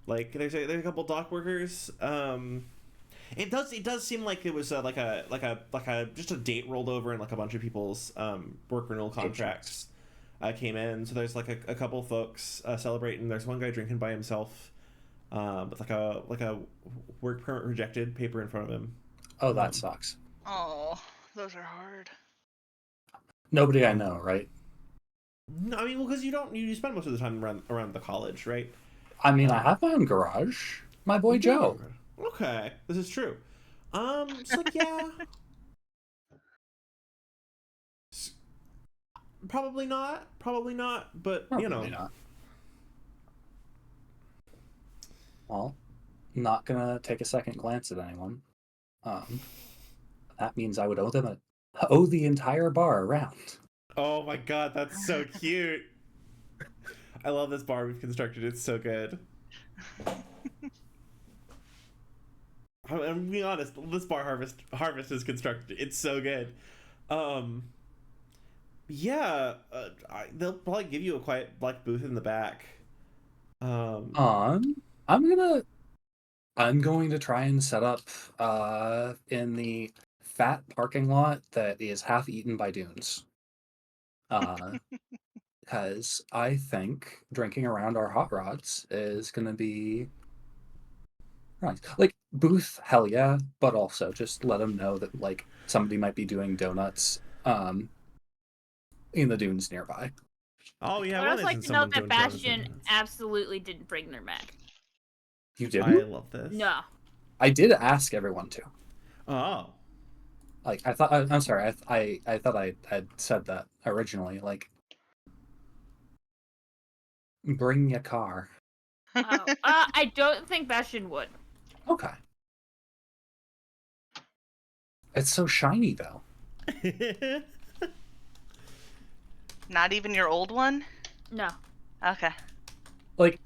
a couple dock workers. It does seem like it was like a just a date rolled over and like a bunch of people's work renewal contracts came in. So there's like a couple folks celebrating. There's one guy drinking by himself with like a work permit rejected paper in front of him. Oh, that sucks. Oh, those are hard. Nobody I know, right? No, I mean, well, because you spend most of the time around the college, right? I mean, I have my own garage. My boy Joe. Okay, this is true. So yeah, probably not, but Probably you know. not. Well, not gonna take a second glance at anyone. That means I would owe the entire bar around. Oh my god, that's so cute. I love this bar we've constructed. It's so good. I'm being honest. This bar harvest is constructed. It's so good. Yeah. They'll probably give you a quiet black booth in the back. I'm going to try and set up in the fat parking lot that is half eaten by dunes. Because I think drinking around our hot rods is going to be right. Like, booth, hell yeah, but also just let them know that, like, somebody might be doing donuts in the dunes nearby. Oh, yeah. I'd also like to note that Bastion absolutely didn't bring their Mac. You didn't? I love this. No. I did ask everyone to. Oh. Like, I thought, I'm sorry, I thought I had said that originally. Like, bring your car. Oh, I don't think Bastion would. Okay. It's so shiny, though. Not even your old one? No. Okay. Like,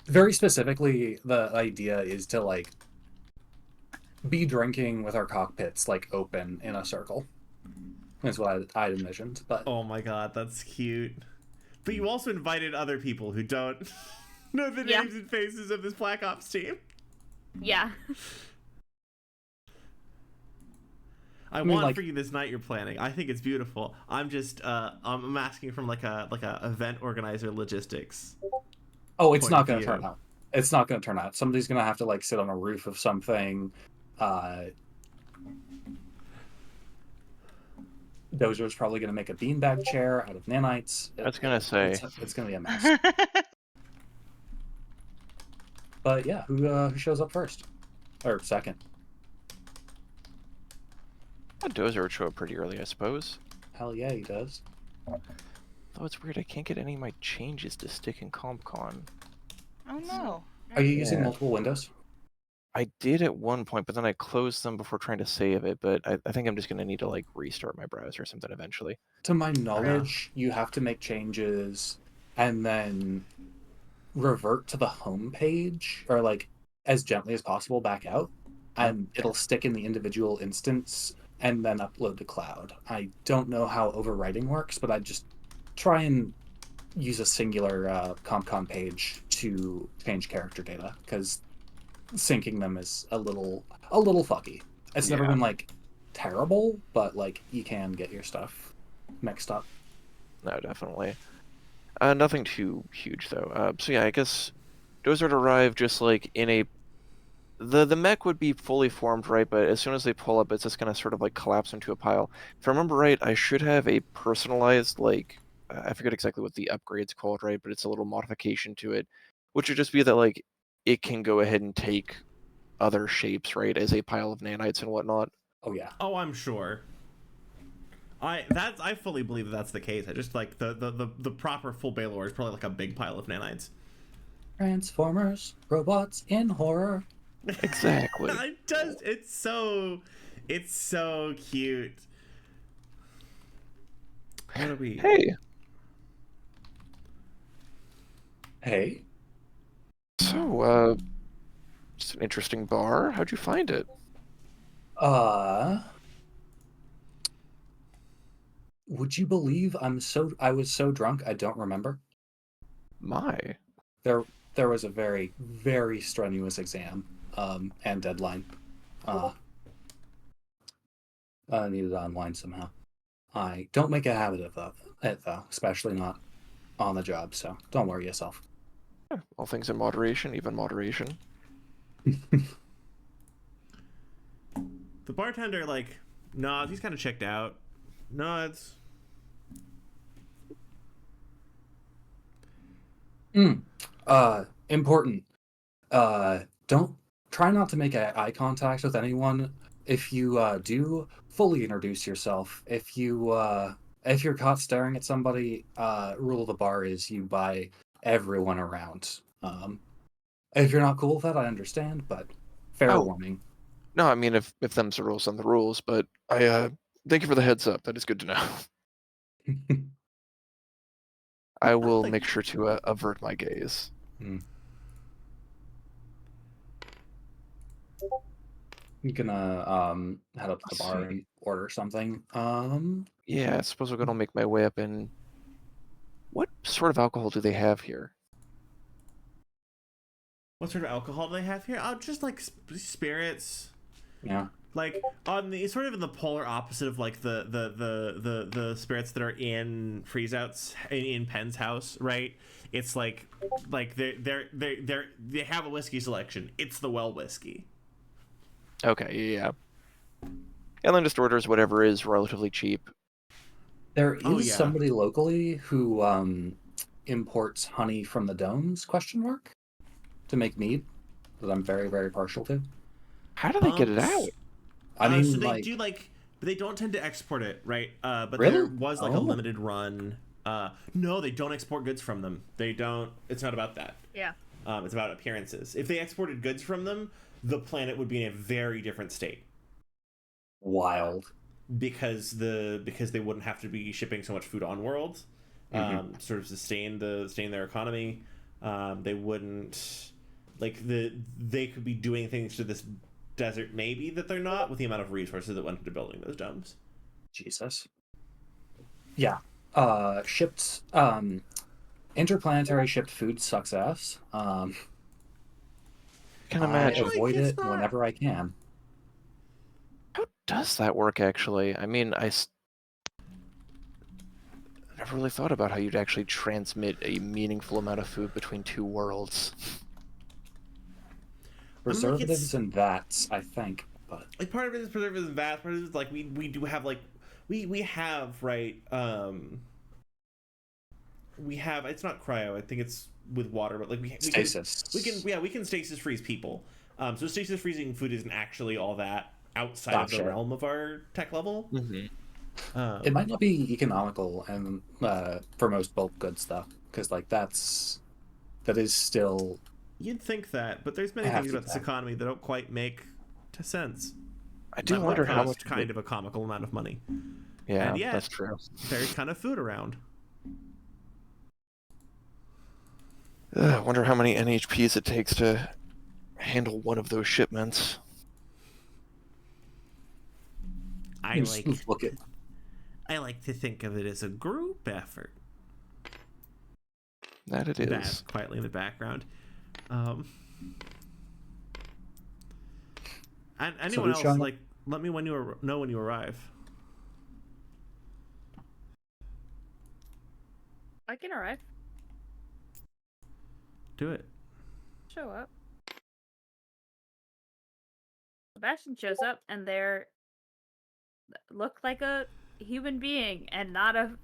very specifically, the idea is to, like, be drinking with our cockpits, like, open in a circle. Is what I'd envisioned, but... Oh my god, that's cute. But you also invited other people who don't know the names and faces of this Black Ops team. Yeah. I mean, want for you this night you're planning. I think it's beautiful. I'm just I'm asking from like a event organizer logistics. Oh, it's not going to turn out. It's not going to turn out. Somebody's going to have to like sit on a roof of something. Dozer's probably going to make a beanbag chair out of nanites. I was going to say it's going to be a mess. But yeah, who shows up first or second? Dozer would show up pretty early, I suppose. Hell yeah, he does. Though it's weird, I can't get any of my changes to stick in CompCon. Oh no. Are you using multiple windows? I did at one point, but then I closed them before trying to save it, but I think I'm just going to need to like restart my browser or something eventually. To my knowledge, you have to make changes and then revert to the home page or like as gently as possible back out, and it'll stick in the individual instance and then upload to cloud. I don't know how overwriting works, but I just try and use a singular CompCon page to change character data because syncing them is a little fucky. It's never been like terrible, but like you can get your stuff mixed up. No, definitely. Nothing too huge though. So yeah, I guess Dozard arrived just like in a the mech would be fully formed, right? But as soon as they pull up, it's just gonna sort of like collapse into a pile. If I remember right, I should have a personalized like I forget exactly what the upgrade's called, right? But it's a little modification to it, which would just be that like it can go ahead and take other shapes, right, as a pile of nanites and whatnot. Oh yeah. Oh, I'm sure. I fully believe that's the case. I just like the proper full Baylor is probably like a big pile of nanites. Transformers, robots in horror. Exactly. It's so cute. What are we? Hey. So, it's an interesting bar. How'd you find it? Would you believe I was so drunk I don't remember? My. There was a very, very strenuous exam, and deadline. I needed it online somehow. I don't make a habit of it though, especially not on the job, so don't worry yourself. Yeah, all things in moderation, even moderation. The bartender, like, nods. He's kind of checked out. Nods. Important. Don't try not to make eye contact with anyone. If you do, fully introduce yourself. If you're caught staring at somebody, rule of the bar is you buy everyone around. If you're not cool with that, I understand, but fair warning. No, I mean if them's the rules, then the rules. But I thank you for the heads up. That is good to know. I will make sure to avert my gaze. I'm gonna head up to the bar and order something. Yeah, I suppose I'm gonna make my way up. And what sort of alcohol do they have here? What sort of alcohol do they have here? Oh, just like spirits. Yeah. Like on the sort of in the polar opposite of like the spirits that are in freeze outs in Penn's house, right? It's like they have a whiskey selection. It's the well whiskey. Okay, yeah. And then just orders whatever is relatively cheap. There is somebody locally who imports honey from the domes, to make mead that I'm very, very partial to. How do they get it out? I mean, so they do but they don't tend to export it, right? But really? There was like a limited run. No, they don't export goods from them. They don't. It's not about that. Yeah. It's about appearances. If they exported goods from them, the planet would be in a very different state. Wild. Because they wouldn't have to be shipping so much food on world, sort of sustain their economy. They wouldn't they could be doing things to this desert maybe that they're not with the amount of resources that went into building those domes. Jesus. Yeah. Shipped interplanetary shipped food sucks ass. Can imagine. I avoid it whenever I can. How does that work, actually? I mean, I never really thought about how you'd actually transmit a meaningful amount of food between two worlds. Preservatives and vats, I think, but like part of it is preservatives and vats. Part of it is like we do have like we have right. We have it's not cryo. I think it's with water, but like we stasis. We can stasis freeze people. So stasis freezing food isn't actually all that outside of the realm of our tech level. It might not be economical and for most bulk goods though, because like that is still. You'd think that, but there's many things about this economy that don't quite make sense. I do wonder how much kind of a comical amount of money. Yeah, and yet, that's true. There's kind of food around. I wonder how many NHPs it takes to handle one of those shipments. I like to think of it as a group effort. That it is. That's quietly in the background. And anyone else like let me know when you arrive. I can arrive. Do it. Show up. Sebastian shows up, and they're look like a human being, and not a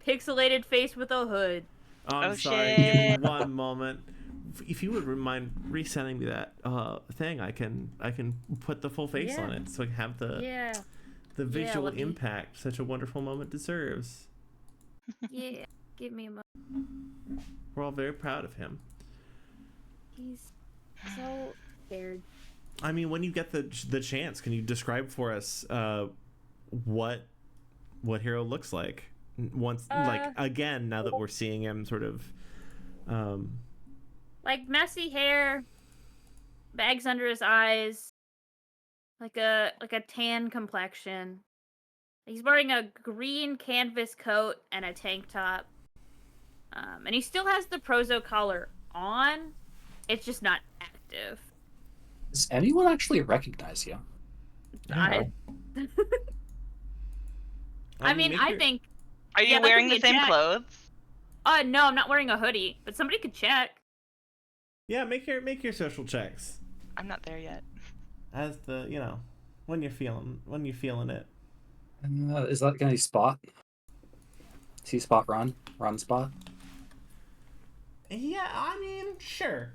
pixelated face with a hood. I'm sorry. shit. Give me one moment. If you would mind resending me that thing, I can put the full face on it, so I can have the visual impact such a wonderful moment deserves. Yeah, give me a moment. We're all very proud of him. He's so scared. I mean, when you get the chance, can you describe for us what Hero looks like once, like again, now that we're seeing him sort of like messy hair, bags under his eyes, like a tan complexion. He's wearing a green canvas coat and a tank top. And he still has the Prozo collar on. It's just not active. Does anyone actually recognize you? I mean, I think. Are you wearing the same clothes? No, I'm not wearing a hoodie, but somebody could check. Yeah, make your social checks. I'm not there yet. As the when you're feeling it. Is that gonna be Spot? See Spot run Spot? Yeah, I mean, sure,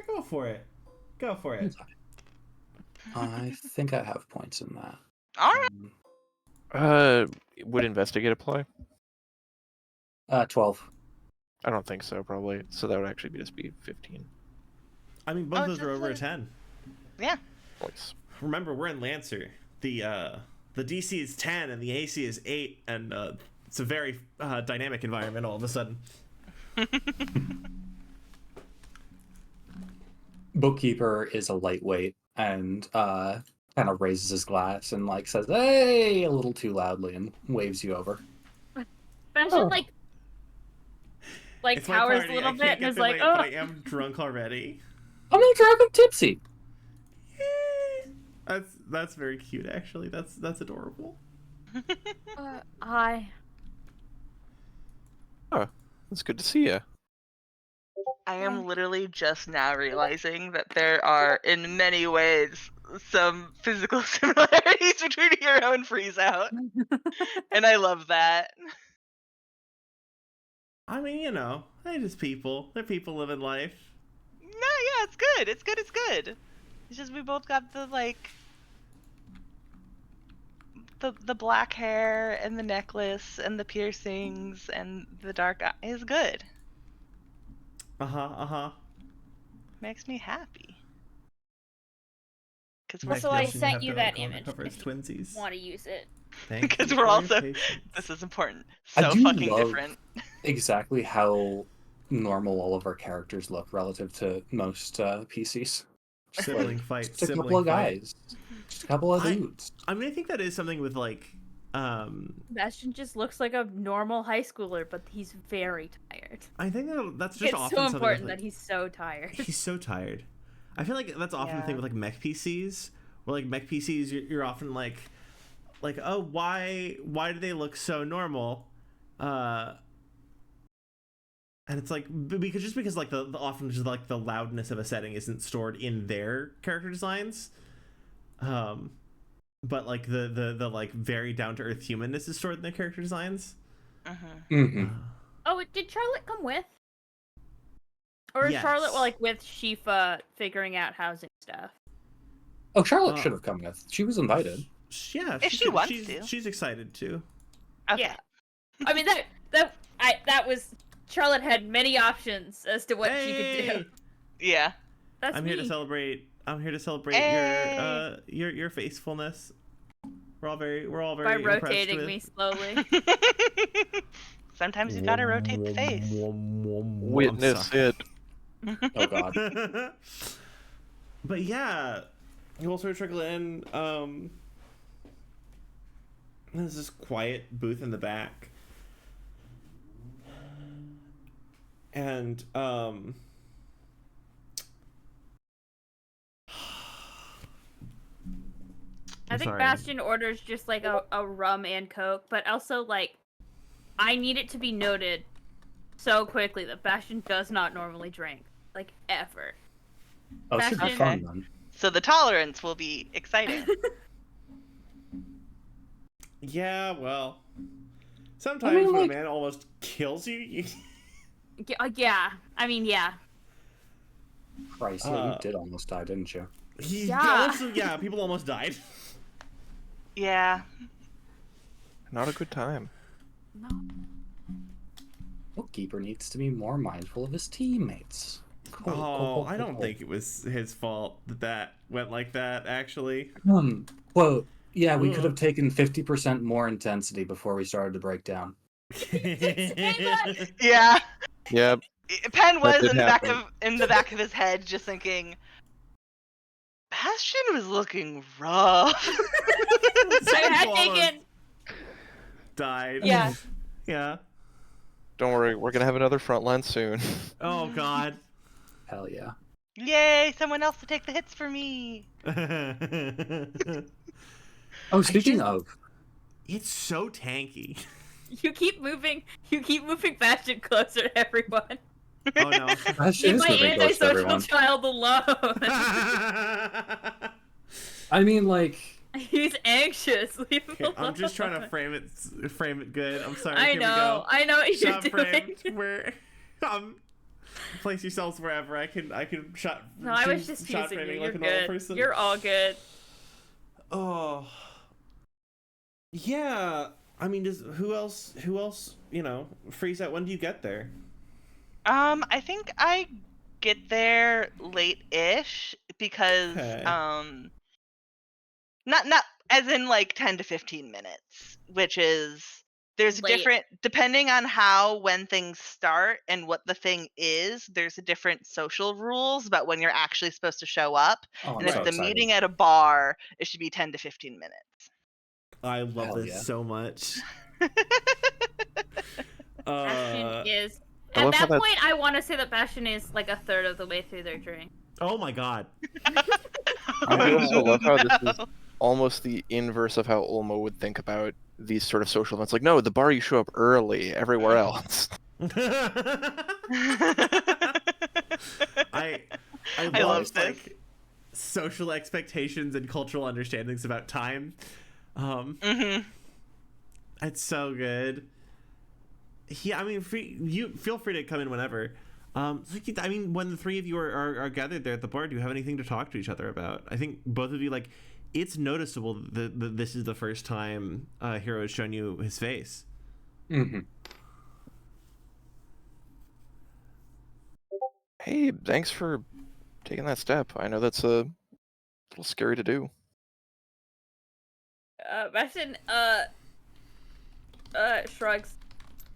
go for it. I think I have points in that. All right. Would investigate apply? 12. I don't think so, probably. So that would actually just be 15. I mean, both of those are over a 10. Yeah. Points. Remember, we're in Lancer. The DC is 10 and the AC is 8, and it's a very dynamic environment all of a sudden. Bookkeeper is a lightweight and kind of raises his glass and like says, "Hey," a little too loudly and waves you over. Benson like towers a little bit and is like, "Oh, but I am drunk already." I'm not drunk, I'm tipsy. That's very cute, actually. That's adorable. Hi. Oh, it's good to see you. I am literally just now realizing that there are, in many ways, some physical similarities between Hero and Freeze Out. And I love that. I mean, they're just people. They're people living life. No, yeah, it's good. It's good. It's just we both got the, like, the black hair and the necklace and the piercings and the dark eye is good. Makes me happy. So I sent you that image. If you want to use it. Because we're also this is important. So fucking different. Exactly how normal all of our characters look relative to most PCs. Sibling fight. Just a couple of guys. Just a couple of dudes. I mean, I think that is something with like Bastion just looks like a normal high schooler, but he's very tired. I think that's just often so important like, that he's so tired. He's so tired. I feel like that's often the thing with like mech PCs, where like mech PCs you're often like oh, why do they look so normal? And it's like because like the often just like the loudness of a setting isn't stored in their character designs. But like the like very down to earth humanness is stored in their character designs. Oh, did Charlotte come with? Or is Charlotte like with Shifa figuring out housing stuff? Oh, Charlotte should have come with. She was invited. Yeah, if she wants to. She's excited too. Okay. Yeah, I mean that was Charlotte had many options as to what she could do. Yeah, that's I'm me. here to celebrate. I'm here to celebrate your faithfulness. We're all very by rotating me slowly. Sometimes you gotta rotate the face. Witness it. Oh god. But yeah, you will sort of trickle in. There's this quiet booth in the back, and I think sorry. Bastion orders just like a rum and Coke, but also like I need it to be noted so quickly that Bastion does not normally drink. Like ever. Oh, it should be Bastion- fun then. So the tolerance will be exciting. Yeah, well, sometimes when like- a man almost kills you, Yeah. I mean, yeah. Christ, yeah, you did almost die, didn't you? Yeah. people almost died. Yeah. Not a good time. No. Bookkeeper needs to be more mindful of his teammates. Cool. I don't think it was his fault that went like that, actually. Quote, yeah, we could have taken 50% more intensity before we started to break down. Yeah. Yep. Penn was did in the happen. back of his head just thinking Bastion was looking rough. I had taken. Died. Yeah. Yeah. Don't worry, we're gonna have another frontline soon. Oh God. Hell yeah. Yay, someone else to take the hits for me. Oh, speaking of, It's so tanky. You keep moving Bastion closer to everyone. Oh no. Bastion Leave is my moving close to antisocial everyone. child alone. I mean, like, He's anxious. Leave him alone. I'm just trying to frame it good. I'm sorry. I Here we know. go. I know what you're Shot doing. framed. Where place yourselves wherever I can shot. No, I was choose just shot teasing you. framing You're like a normal good. person. You're all good. Oh. Yeah. I mean, who else? Freeze out. When do you get there? I think I get there late-ish because Okay. not as in like 10 to 15 minutes, which is there's a Late. different depending on when things start and what the thing is, there's a different social rules about when you're actually supposed to show up. oh, I'm And if so the excited. meeting at a bar, it should be 10 to 15 minutes. I love Hell this yeah. so much. Bastion is. I At love how that that's- point, I want to say that Bastion is like a third of the way through their drink. Oh my God. I also love how this is almost the inverse of how Ulmo would think about these sort of social events. Like, no, the bar you show up early. Everywhere else. I I love love this. like social expectations and cultural understandings about time. Mhm. It's so good. Yeah, I mean, you feel free to come in whenever. I mean, when the three of you are gathered there at the bar, do you have anything to talk to each other about? I think both of you, like, it's noticeable that this is the first time Hero has shown you his face. Mm-hmm. Hey, thanks for taking that step. I know that's a little scary to do. Bastion, shrugs.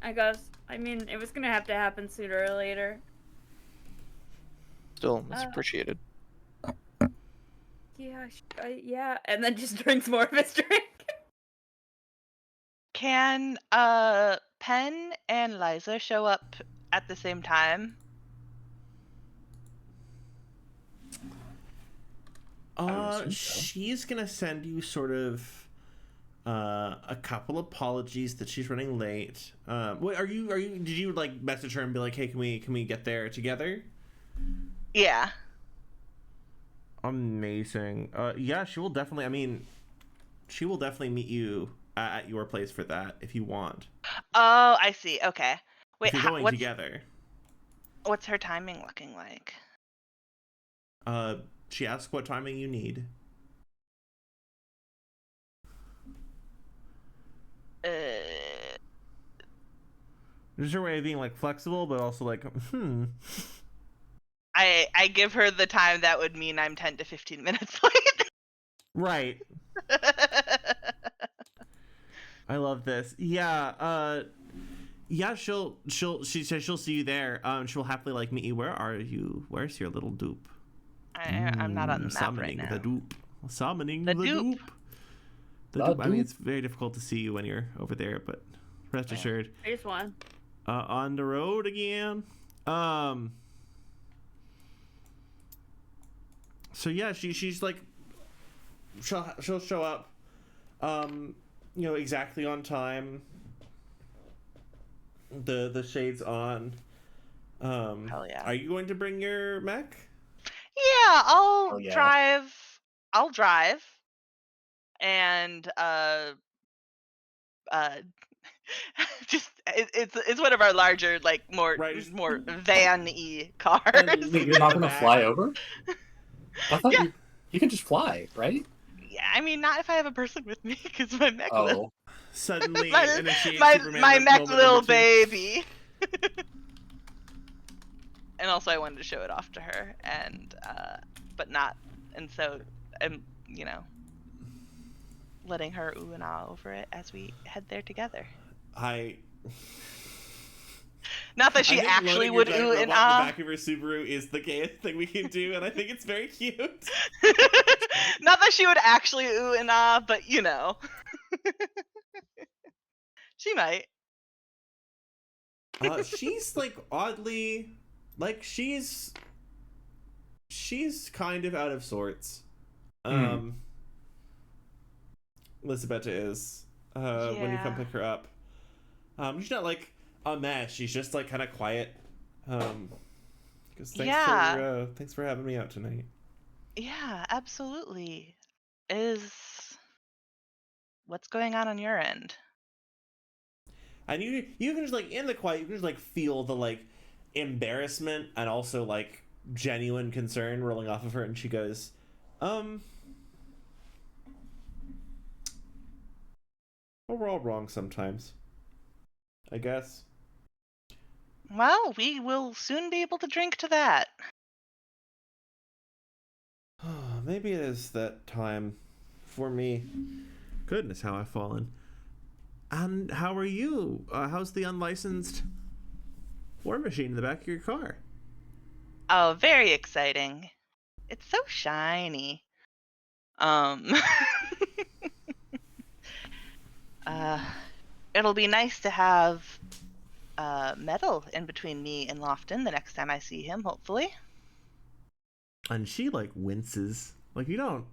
I guess. I mean, it was gonna have to happen sooner or later. Still, it's appreciated. Yeah, yeah, and then just drinks more of his drink. Can Penn and Liza show up at the same time? would assume so. She's gonna send you sort of a couple apologies that she's running late. Wait, did you like message her and be like, hey, can we get there together? Yeah. Amazing. Yeah, she will definitely. I mean, she will definitely meet you at your place for that if you want. Oh, I see. Okay. Wait, If you're going together. what's her timing looking like? She asked what timing you need. There's her way of being like flexible, but also like, I give her the time that would mean I'm 10 to 15 minutes late. Right. I love this. Yeah. Yeah. She says she'll see you there. She'll happily like meet you. Where are you? Where's your little dupe? I'm not on the map Summoning right now. the dupe. Summoning The the dupe. dupe. The dupe. I mean, it's very difficult to see you when you're over there, but rest assured. Here's one. On the road again. So yeah, she's like she'll show up, exactly on time. The shades on. Hell yeah. Are you going to bring your mech? Yeah, Oh, yeah. I'll drive, and just it's one of our larger, like more Right, just more van-y cars. and Wait, leave you're it in not the gonna back. fly over? I thought Yeah. you can just fly, right? Yeah, I mean, not if I have a person with me, because my mech will. Oh, Suddenly initiate my Superman mech moment number little 2. baby. And also, I wanted to show it off to her, and but not, and so I'm letting her ooh and ah over it as we head there together. Not that she I think actually loading your would giant ooh and robot in the ah. back of your Subaru is the gayest thing we can do, and I think it's very cute. Not that she would actually ooh and ah, but she might. She's like oddly, like she's kind of out of sorts. Lisabetta is. When you come Yeah. pick her up, she's not like a mess. She's just like kind of quiet. Because thanks for having me out tonight. Yeah, absolutely. What's going on your end? And you can just like in the quiet, you can just like feel the like embarrassment and also like genuine concern rolling off of her, and she goes, well, we're all wrong sometimes, I guess. Well, we will soon be able to drink to that. Maybe it is that time for me. Goodness, how I've fallen. And how are you? How's the unlicensed war machine in the back of your car? Oh, very exciting. It's so shiny. Uh, it'll be nice to have metal in between me and Lofton the next time I see him, hopefully. And she like winces. Like you don't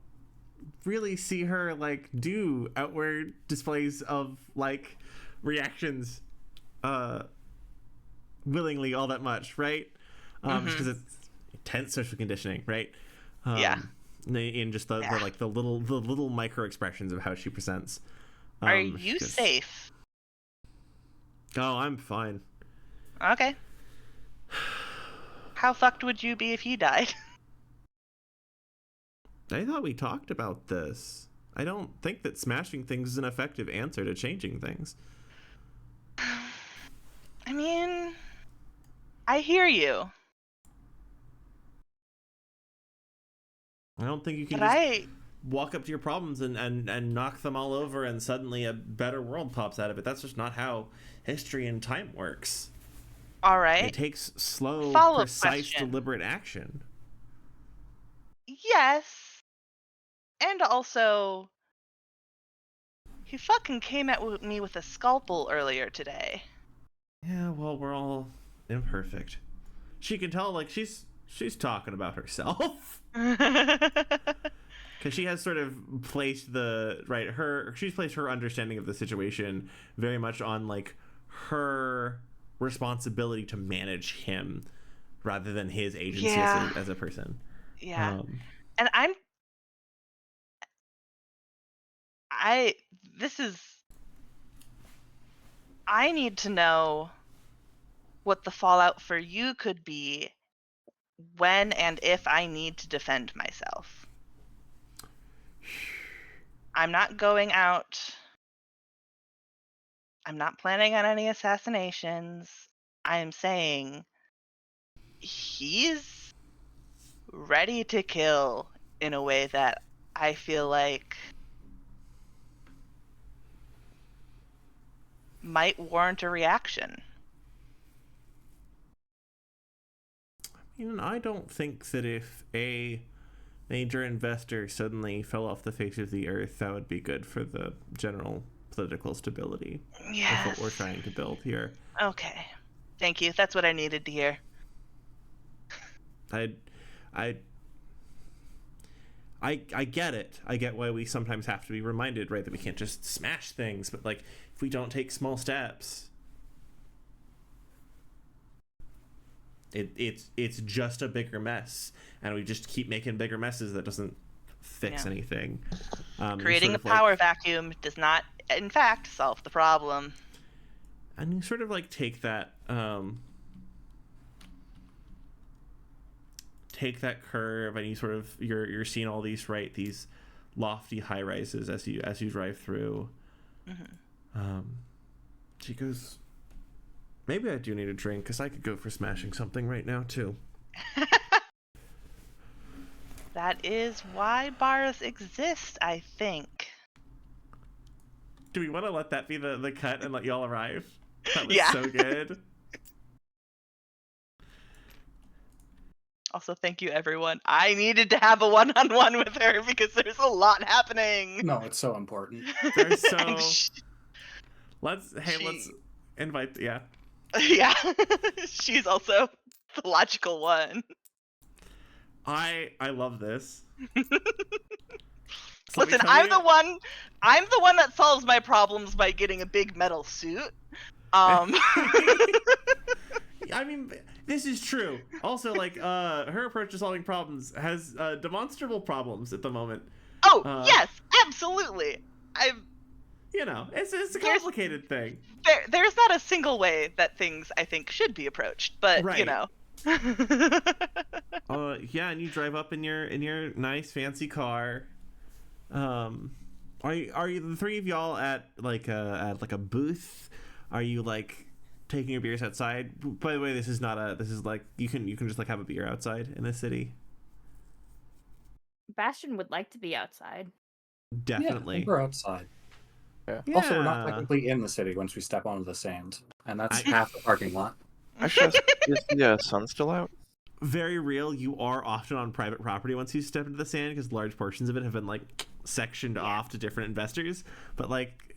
really see her like do outward displays of like reactions willingly all that much, right? Just because it's intense social conditioning, right? Yeah. In just the like the little micro expressions of how she presents. Are you safe? Oh, I'm fine. Okay. How fucked would you be if you died? I thought we talked about this. I don't think that smashing things is an effective answer to changing things. I mean, I hear you. I don't think you can But just walk up to your problems and knock them all over and suddenly a better world pops out of it. That's just not how history and time works. All right. It takes slow, Follow-up precise, question. deliberate action. Yes. And also, he fucking came at me with a scalpel earlier today. Yeah, well, we're all imperfect. She can tell, like, she's talking about herself. Because she has sort of placed she's placed her understanding of the situation very much on, like, her responsibility to manage him rather than his agency as a person. Yeah. And I need to know what the fallout for you could be when and if I need to defend myself. I'm not going out. I'm not planning on any assassinations. I am saying he's ready to kill in a way that I feel like might warrant a reaction. I mean, I don't think that if a major investor suddenly fell off the face of the earth, that would be good for the general political stability of what we're trying to build here. Okay. Thank you. That's what I needed to hear. I get it. I get why we sometimes have to be reminded, right, that we can't just smash things, but like if we don't take small steps, it's just a bigger mess, and we just keep making bigger messes that doesn't fix anything. Creating sort a of power vacuum does not, in fact, solve the problem. And you sort of like take that curve, and you sort of you're seeing all these these lofty high rises as you drive through. She goes, maybe I do need a drink, because I could go for smashing something right now too. That is why bars exist, I think. Do we want to let that be the cut and let y'all arrive? That was Yeah. so good. Also, thank you, everyone. I needed to have a one-on-one with her because there's a lot happening. No, it's so important. There's so... Let's invite... Yeah. Yeah. She's also the logical one. I love this. Listen, I'm the one that solves my problems by getting a big metal suit. I mean, this is true. Also, like, her approach to solving problems has demonstrable problems at the moment. Oh, yes, absolutely. It's a complicated thing. There's not a single way that things, I think, should be approached, but, right. Yeah, and you drive up in your nice fancy car. Are you the three of y'all at a booth? Are you like taking your beers outside? By the way, this is like you can just like have a beer outside in the city. Bastion would like to be outside. Definitely. Yeah, we're outside. Yeah. Also, we're not technically in the city once we step onto the sand, and that's half the parking lot. Actually, is the sun still out? Very real. You are often on private property once you step into the sand, because large portions of it have been like sectioned off to different investors. But like,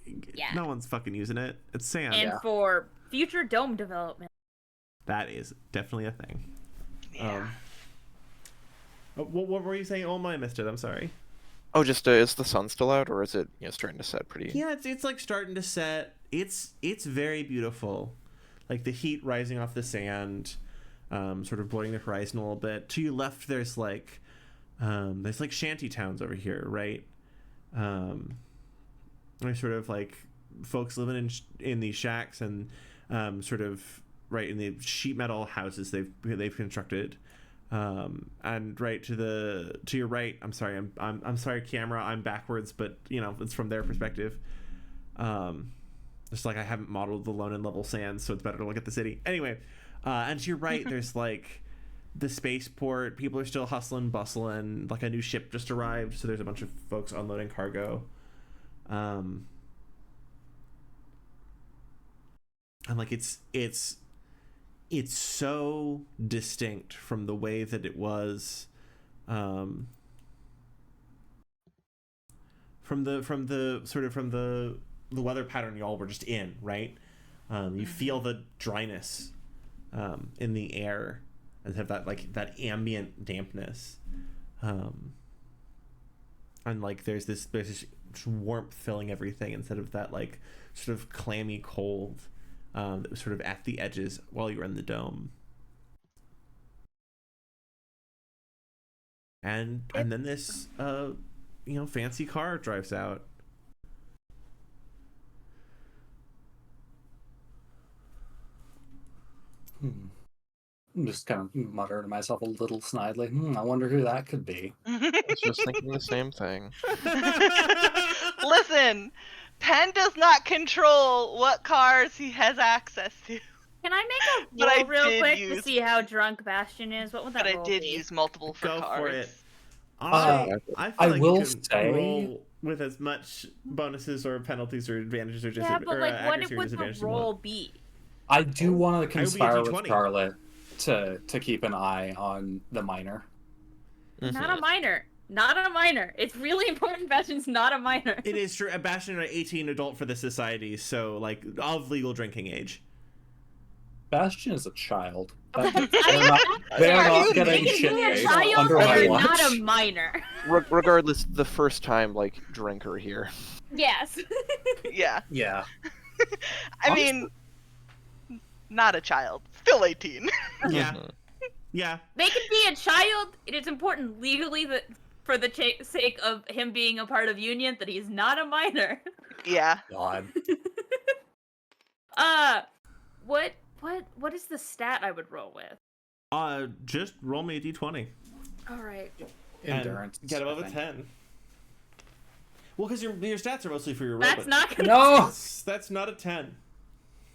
no one's fucking using it. It's sand. And for future dome development, that is definitely a thing. Yeah. What were you saying? Oh my, I missed it. I'm sorry. Oh, just is the sun still out, or is it starting to set pretty? Yeah, it's like starting to set. It's very beautiful, like the heat rising off the sand, sort of blurring the horizon a little bit. To your left, there's like shanty towns over here, right? There's sort of like folks living in these shacks, and sort of right in the sheet metal houses they've constructed. And right to your right, I'm sorry, I'm sorry, camera, I'm backwards, but it's from their perspective. Just like I haven't modeled the lone and level sands, so it's better to look at the city. Anyway, and to your right, there's like the spaceport. People are still hustling, bustling. Like a new ship just arrived, so there's a bunch of folks unloading cargo. And like it's so distinct from the way that it was, from the weather pattern y'all were just in, right? You feel the dryness in the air, and have that ambient dampness, and like there's this warmth filling everything instead of that like sort of clammy cold that was sort of at the edges while you were in the dome. And then this fancy car drives out. I'm just kind of muttering to myself a little snidely. I wonder who that could be. I was just thinking the same thing. Listen, Penn does not control what cars he has access to. Can I make a roll real quick to see how drunk Bastion is? What would that roll But I did be? use multiple for Go cars. for it. I feel like will you can say roll with as much bonuses or penalties or advantages or Yeah, but like, what accuracy or would the disadvantages you roll want. be? I do want to I would be a conspire with D20. Charlotte to keep an eye on the minor. Not a minor. Not a minor. It's really important Bastion's not a minor. It is true. Bastion are 18, adult for the society, so like of legal drinking age. Bastion is a child. I mean, They're yeah, not you getting can shit be a faced child, under but my you're watch. not a minor. Regardless, the first time like drinker here. Yes. Yeah. Yeah. I mean, not a child. Still 18. Yeah. Mhm. Yeah. They can be a child. It is important legally that, for the sake of him being a part of Union, that he's not a minor. Yeah. God. What is the stat I would roll with? Just roll me a d20. All right. Endurance. And get above I a think. 10. Well, because your stats are mostly for your That's robot. not gonna. No! That's not a 10.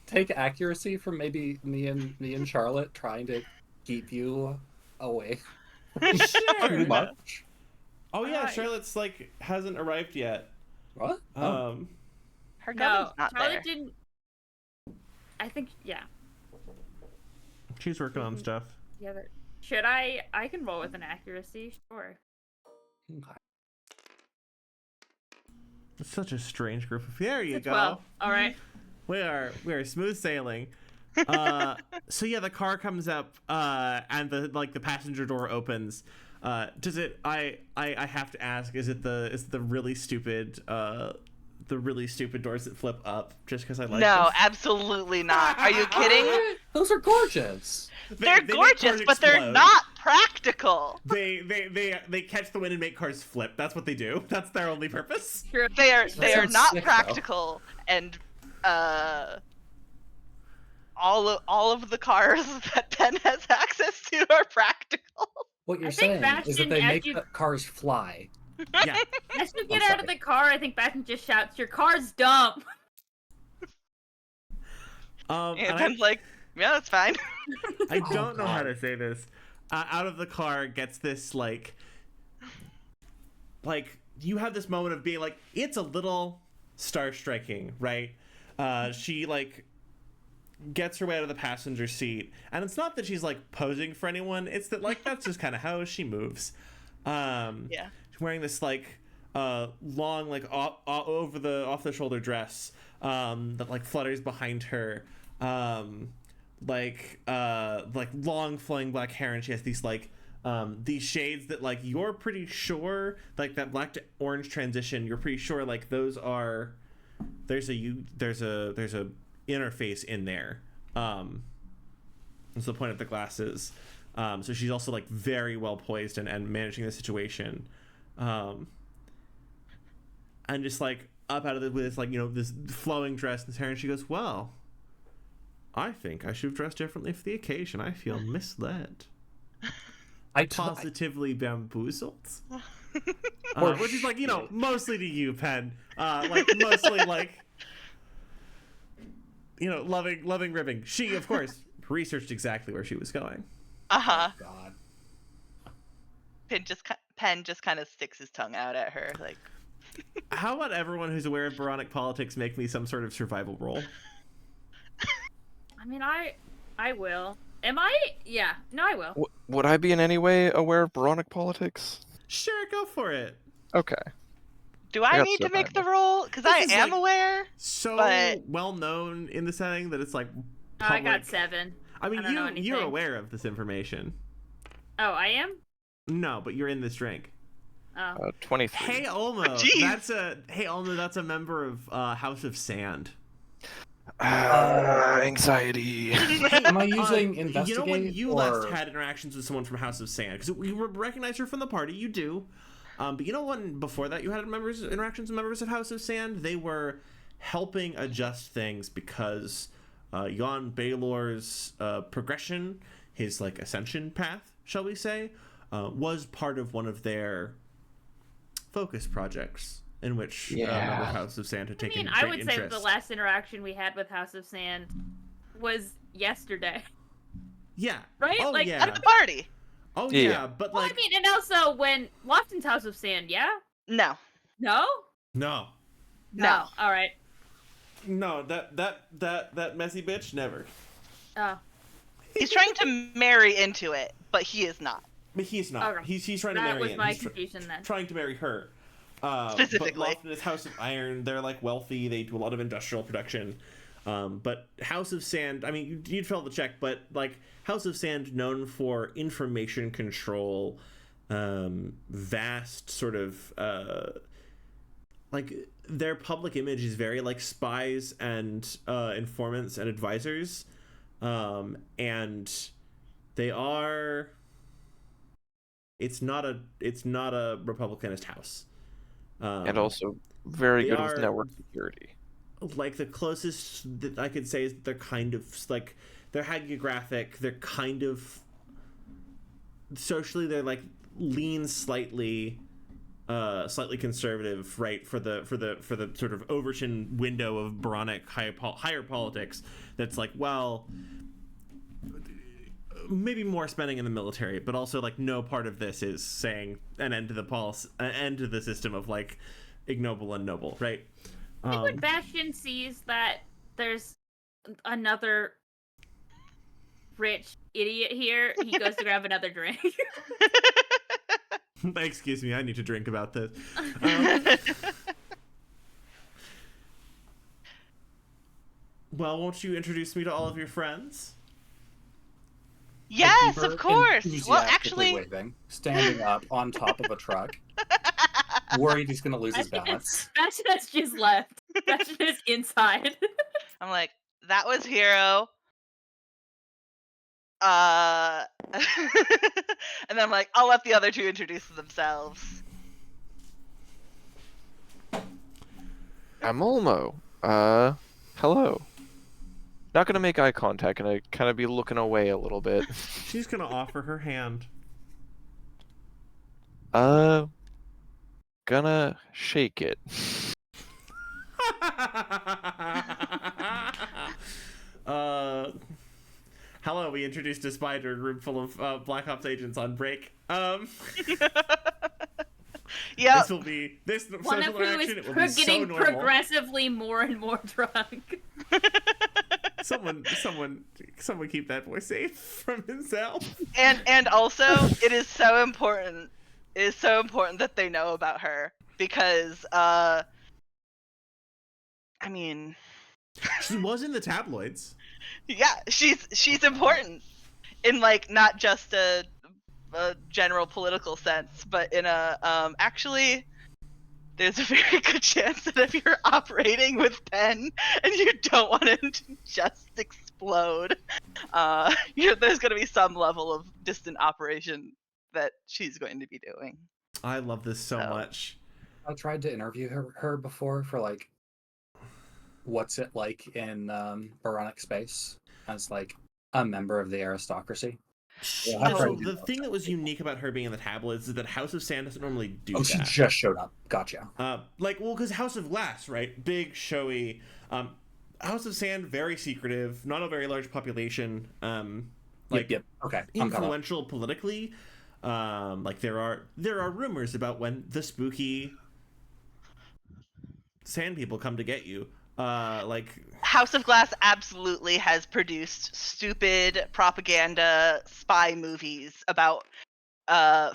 Take accuracy from maybe me and Charlotte trying to keep you away too much. Oh yeah, Alright. Charlotte's hasn't arrived yet. What? Oh. Her No, governor's not Charlotte there. didn't. I think yeah. She's working on stuff. Yeah. Should I? I can roll with an accuracy. Sure. Okay. It's such a strange group of. There you It's go. 12. All right. We are smooth sailing. So yeah, the car comes up, and the passenger door opens. Does it? I have to ask. Is the really stupid doors that flip up? Just because I like. No, them? absolutely not. Are you kidding? Those are gorgeous. They're make gorgeous, cars but they're explode. not practical. They catch the wind and make cars flip. That's what they do. That's their only purpose. Sure. They are sounds not sick, though. practical, and all of the cars that Ben has access to are practical. What you're I think saying is that Bastion, they as make you- the cars fly. Yeah. As you get I'm out of sorry. the car, I think Bastion just shouts, "Your car's dumb." And And Ben's like, yeah, that's fine. I don't know how God. to say this. Out of the car gets this like you have this moment of being like, it's a little star-striking, right? She gets her way out of the passenger seat, and it's not that she's posing for anyone. It's that that's just kind of how she moves. Yeah. She's wearing this long off the shoulder dress that flutters behind her. Long flowing black hair, and she has these these shades that you're pretty sure that black to orange transition, you're pretty sure those are there's a interface in there. That's the point of the glasses. So she's also very well poised and managing the situation. And just up out of it with this flowing dress and this hair, and she goes, well, I think I should have dressed differently for the occasion. I feel misled. Positively bamboozled. Which is mostly to you, Pen. Mostly loving ribbing. She, of course, researched exactly where she was going. Uh-huh. Oh, God. Penn just kind of sticks his tongue out at her, like. How about everyone who's aware of Baronic politics make me some sort of survival roll? I mean, I will. Am I? Yeah. No, I will. Would I be in any way aware of Baronic politics? Sure, go for it. Okay. Do I got need to survival. make the roll? Because I This is, am aware. So But- well known in the setting that it's Oh, I got public. 7. I mean, I don't know you're anything. aware of this information. Oh, I am. No, but you're in this drink. Oh. 23. Hey Olmo, Jeez. that's a member of House of Sand. Anxiety. Am I using investigate? You know when you or... last had interactions with someone from House of Sand, because we recognize her from the party, you do. But you know when before that you had interactions with members of House of Sand, they were helping adjust things because Jan Baylor's progression, his ascension path, shall we say, was part of one of their focus projects in which a member of House of Sand had I taken mean, great I would say interest. that the last interaction we had with House of Sand was yesterday. Yeah. Right? Oh, Like, yeah. At the party. Oh, Yeah. yeah, but Well, I mean, and also when Lofton's House of Sand, yeah? No. No? No. No. All right. No, that messy bitch, never. Oh. He's trying to marry into it, but he is not. But he's not. Okay. He's trying to That marry was in. my He's confusion then. trying to marry her. Specifically. But Lofton is House of Iron. They're wealthy. They do a lot of industrial production. But House of Sand, I mean, you'd fail the check, but like House of Sand, known for information control, vast sort of like their public image is very like spies and informants and advisors, and they are. It's not a Republicanist house, and also very good with network security. Like the closest that I could say is they're kind of like they're hagiographic. They're kind of socially they're like lean slightly conservative, right, for the sort of Overton window of Baronic higher politics. That's like, well, maybe more spending in the military, but also like no part of this is saying an end to the system of like ignoble and noble, right? I think when Bastion sees that there's another rich idiot here, he goes to grab another drink. Excuse me, I need to drink about this. Well, won't you introduce me to all of your friends? Yes, of course. Well, actually, waving, standing up on top of a truck, worried he's going to lose his balance. That's just left. That's just inside. I'm like, that was Hero. And then I'm like, I'll let the other two introduce themselves. I'm Olmo. Hello. Not gonna make eye contact, gonna kind of be looking away a little bit. She's gonna offer her hand. Gonna shake it. Hello, we introduced a spy to a room full of Black Ops agents on break. Yeah. This will be one of who is getting so progressively more and more drunk. Someone keep that boy safe from himself. And also, it is so important. It is so important that they know about her because, I mean, she was in the tabloids. Yeah, she's important in like not just a general political sense, but in a actually. There's a very good chance that if you're operating with Pen and you don't want it to just explode, there's going to be some level of distant operation that she's going to be doing. I love this so much. I tried to interview her before for like, what's it like in Baronic space as like a member of the aristocracy. Yeah, so the thing that was unique about her being in the tabloids is that House of Sand doesn't normally do that. Oh, she just showed up. Gotcha. Because House of Glass, right? Big, showy. House of Sand, very secretive, not a very large population. Yep. Okay. Influential politically. Like there are rumors about when the spooky Sand people come to get you. House of Glass absolutely has produced stupid propaganda spy movies about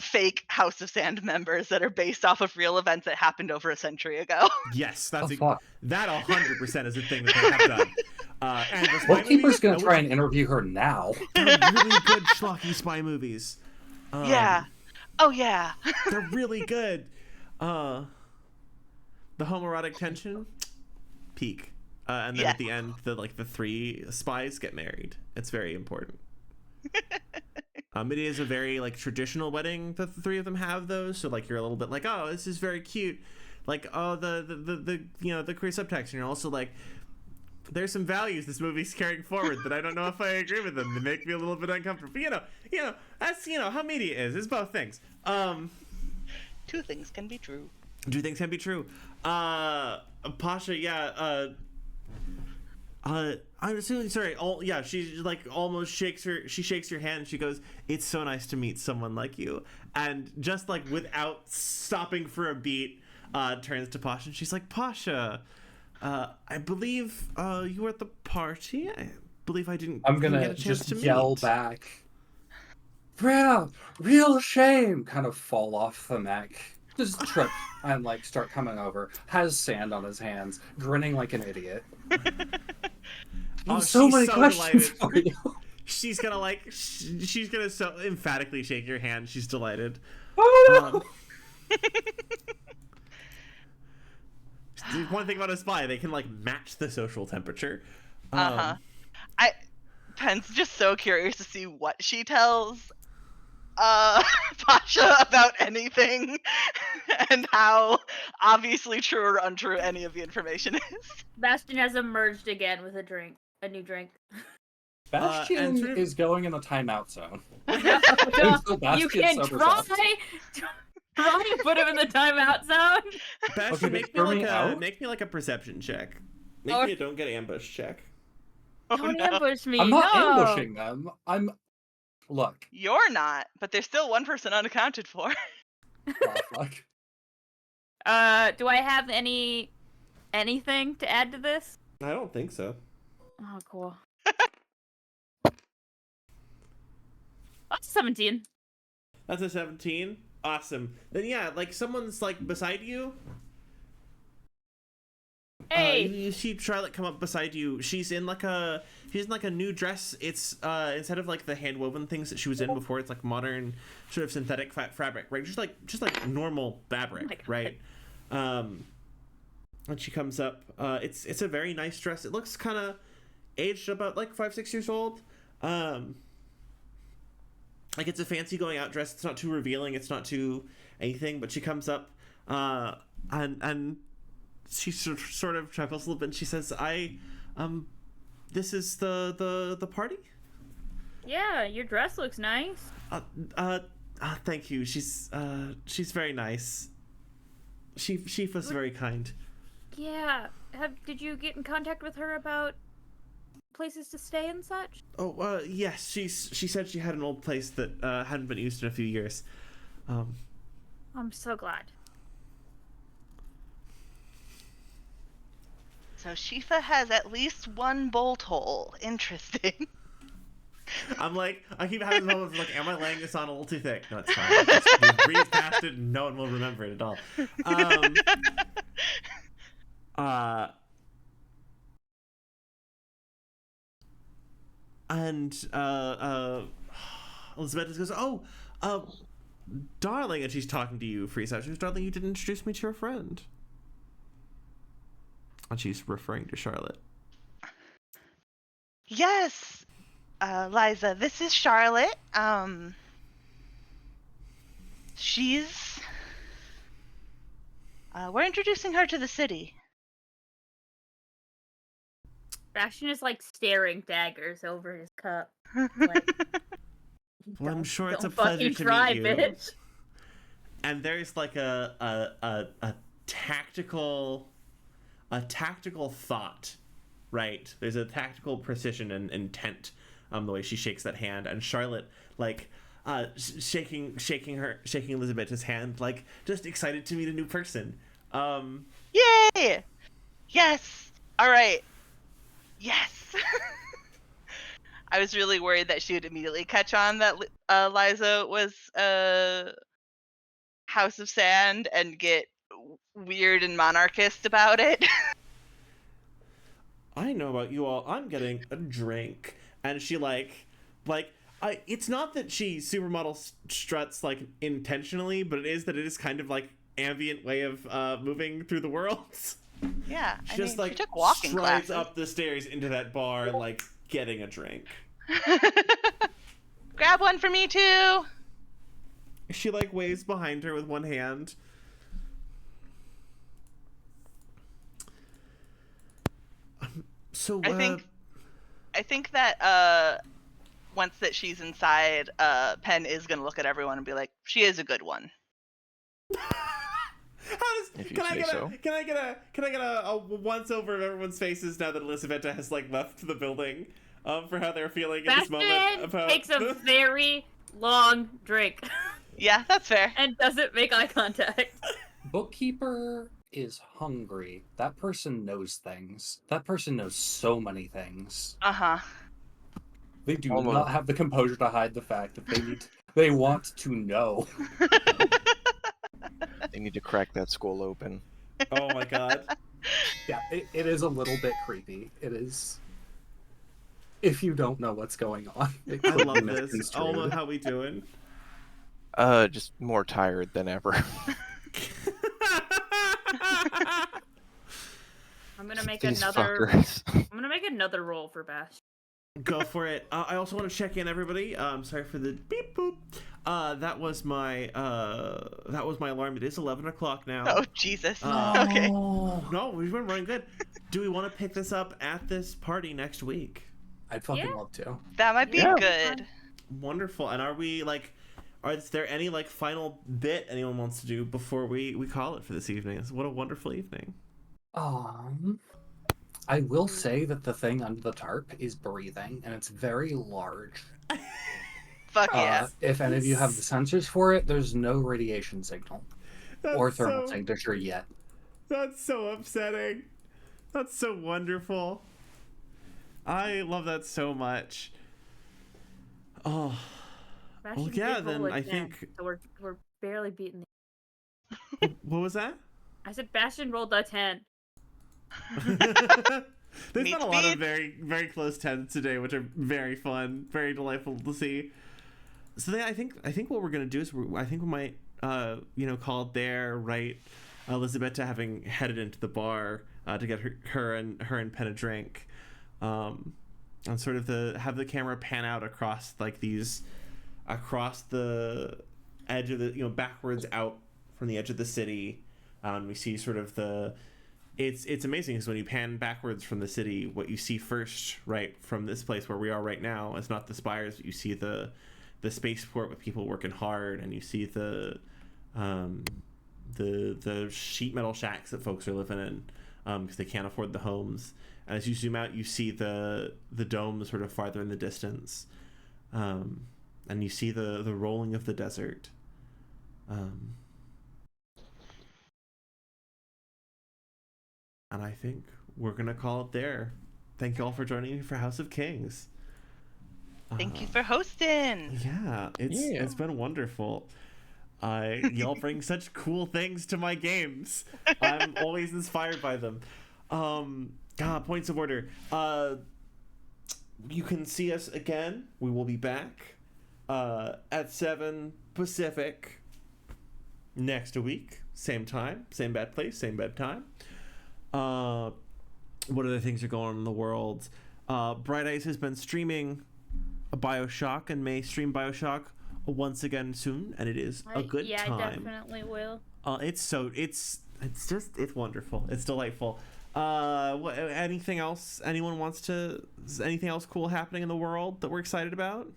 fake House of Sand members that are based off of real events that happened over a century ago. Yes, that 100% is a thing that they have done. And the Well, Keeper's going to try and interview her now. They're really good schlocky spy movies. Yeah. Oh yeah. They're really good. The homoerotic tension, peak. And then at the end, the three spies get married. It's very important. It is a very like traditional wedding that the three of them have, though. So like you're a little bit like, oh, this is very cute. Like, oh, the queer subtext, and you're also like, there's some values this movie's carrying forward that I don't know if I agree with them. They make me a little bit uncomfortable. But that's how media is. It's both things. Two things can be true. Two things can be true. Pasha, yeah. I'm assuming. Sorry. She like almost shakes your hand. And she goes, "It's so nice to meet someone like you." And just like without stopping for a beat, turns to Pasha and she's like, "Pasha, I believe you were at the party. I believe I didn't. I'm gonna get a chance just to yell meet. back. Real shame. Kind of fall off the mech. Just trip and like start coming over. Has sand on his hands, grinning like an idiot. Oh, so many so questions delighted. for you. She's gonna she's gonna so emphatically shake your hand. She's delighted. Oh, One thing about a spy, they can like match the social temperature. Pen's just so curious to see what she tells Pasha about anything and how obviously true or untrue any of the information is. Bastion has emerged again with a new drink. Bastion sort of- is going in the timeout zone. No, Until you Bastion can sobers try. up. Try to put him in the timeout zone. Bastion, Okay, throw me out? make me like a perception check. Make Or- me a don't get ambushed check. Don't ambush me. I'm not no. ambushing them. Look. You're not, but there's still one person unaccounted for. Oh, fuck. Do I have anything to add to this? I don't think so. Oh, cool. That's 17. That's a 17. Awesome. Then yeah, like someone's like beside you. Hey. You see Charlotte come up beside you. She's in like a new dress. It's instead of like the hand woven things that she was in before, it's like modern sort of synthetic fabric, right? Just like normal fabric, right? And she comes up. It's a very nice dress. It looks kind of aged, about like 5-6 years old. Like it's a fancy going out dress. It's not too revealing. It's not too anything. But she comes up, and she sort of chuckles a little bit. And she says, this is the party." Yeah, your dress looks nice. Thank you. She's very nice. She was very kind. Yeah. Did you get in contact with her about places to stay and such? Oh, yes. She said she had an old place that hadn't been used in a few years. I'm so glad. So Shifa has at least one bolt hole. Interesting. I keep having the moment of like, am I laying this on a little too thick? No, it's fine. Just breathe past it and no one will remember it at all. And Elizabeth just goes, darling, and she's talking to you, Frieza. She goes, darling, you didn't introduce me to your friend. And she's referring to Charlotte. Yes, Liza, this is Charlotte. She's... we're introducing her to the city. Bastion is like staring daggers over his cup. Like, Well, I'm sure it's a don't pleasure fucking to try, meet you. bitch. And there's like a tactical thought, right? There's a tactical precision and intent, the way she shakes that hand, and Charlotte like shaking Elizabeth's hand, like just excited to meet a new person. Yay! Yes. All right. Yes. I was really worried that she would immediately catch on that Liza was House of Sand and get weird and monarchist about it. I know about you all. I'm getting a drink, and she it's not that she supermodel struts like intentionally, but it is that it is kind of like ambient way of moving through the world. Yeah, She just like she took walking strides classes. up the stairs into that bar, like getting a drink. Grab one for me too. She like waves behind her with one hand. So I think that once that she's inside, Pen is gonna look at everyone and be like, "She is a good one." Can I get a once over of everyone's faces now that Elisabetta has like left the building, for how they're feeling at this moment Bastion about takes a very long drink Yeah, that's fair. and doesn't make eye contact. Bookkeeper is hungry. That person knows things. That person knows so many things. Uh-huh. They do Almost. not have the composure to hide the fact that they want to know. They need to crack that skull open. Oh my god. Yeah, it is a little bit creepy. It is. If you don't know what's going on. I love this. Alma, how we doing? Just more tired than ever. I'm gonna make These another. fuckers. I'm gonna make another roll for Bash. Go for it. I also want to check in, everybody. Sorry for the beep boop. That was my alarm. It is 11 o'clock now. Oh Jesus. Uh, Okay. No, we've been running good. Do we want to pick this up at this party next week? I'd fucking love to. That might be good. Wonderful. And are we like, is there any like final bit anyone wants to do before we call it for this evening? What a wonderful evening. I will say that the thing under the tarp is breathing, and it's very large. Fuck yeah. If any of you have the sensors for it, there's no radiation signal or thermal signature yet. That's so upsetting. That's so wonderful. I love that so much. Oh. Well, yeah, then I think... So we're barely beating What was that? I said Bastion rolled a 10. There's been a lot of very, very close 10s today, which are very fun, very delightful to see. So then I think what we're gonna do is I think we might call it there, right? Elizabeth having headed into the bar to get her and Pen a drink, and sort of have the camera pan out across the edge of the backwards out from the edge of the city. We see sort of it's amazing because when you pan backwards from the city, what you see first, right, from this place where we are right now, is not the spires, but you see the spaceport with people working hard, and you see the sheet metal shacks that folks are living in because they can't afford the homes. And as you zoom out, you see the dome sort of farther in the distance, and you see the rolling of the desert. And I think we're gonna call it there. Thank you all for joining me for House of Kings. Thank you for hosting. Yeah, it's been wonderful. Y'all bring such cool things to my games. I'm always inspired by them. Points of order. You can see us again. We will be back at 7 Pacific next week. Same time, same bad place, same bad time. What other things are going on in the world? Bright Ice has been streaming a BioShock and may stream BioShock once again soon, and it is a good time. Yeah, I definitely will. It's wonderful. It's delightful. Anything else anyone wants to? Is anything else cool happening in the world that we're excited about?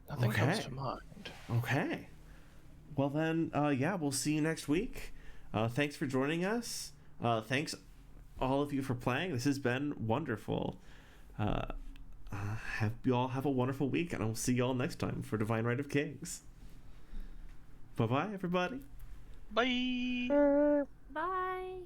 Nothing comes to mind. Okay. Well then, we'll see you next week. Thanks for joining us. Thanks all of you for playing. This has been wonderful. Have you all have a wonderful week, and I'll see you all next time for Divine Right of Kings. Bye-bye, everybody. Bye. Bye.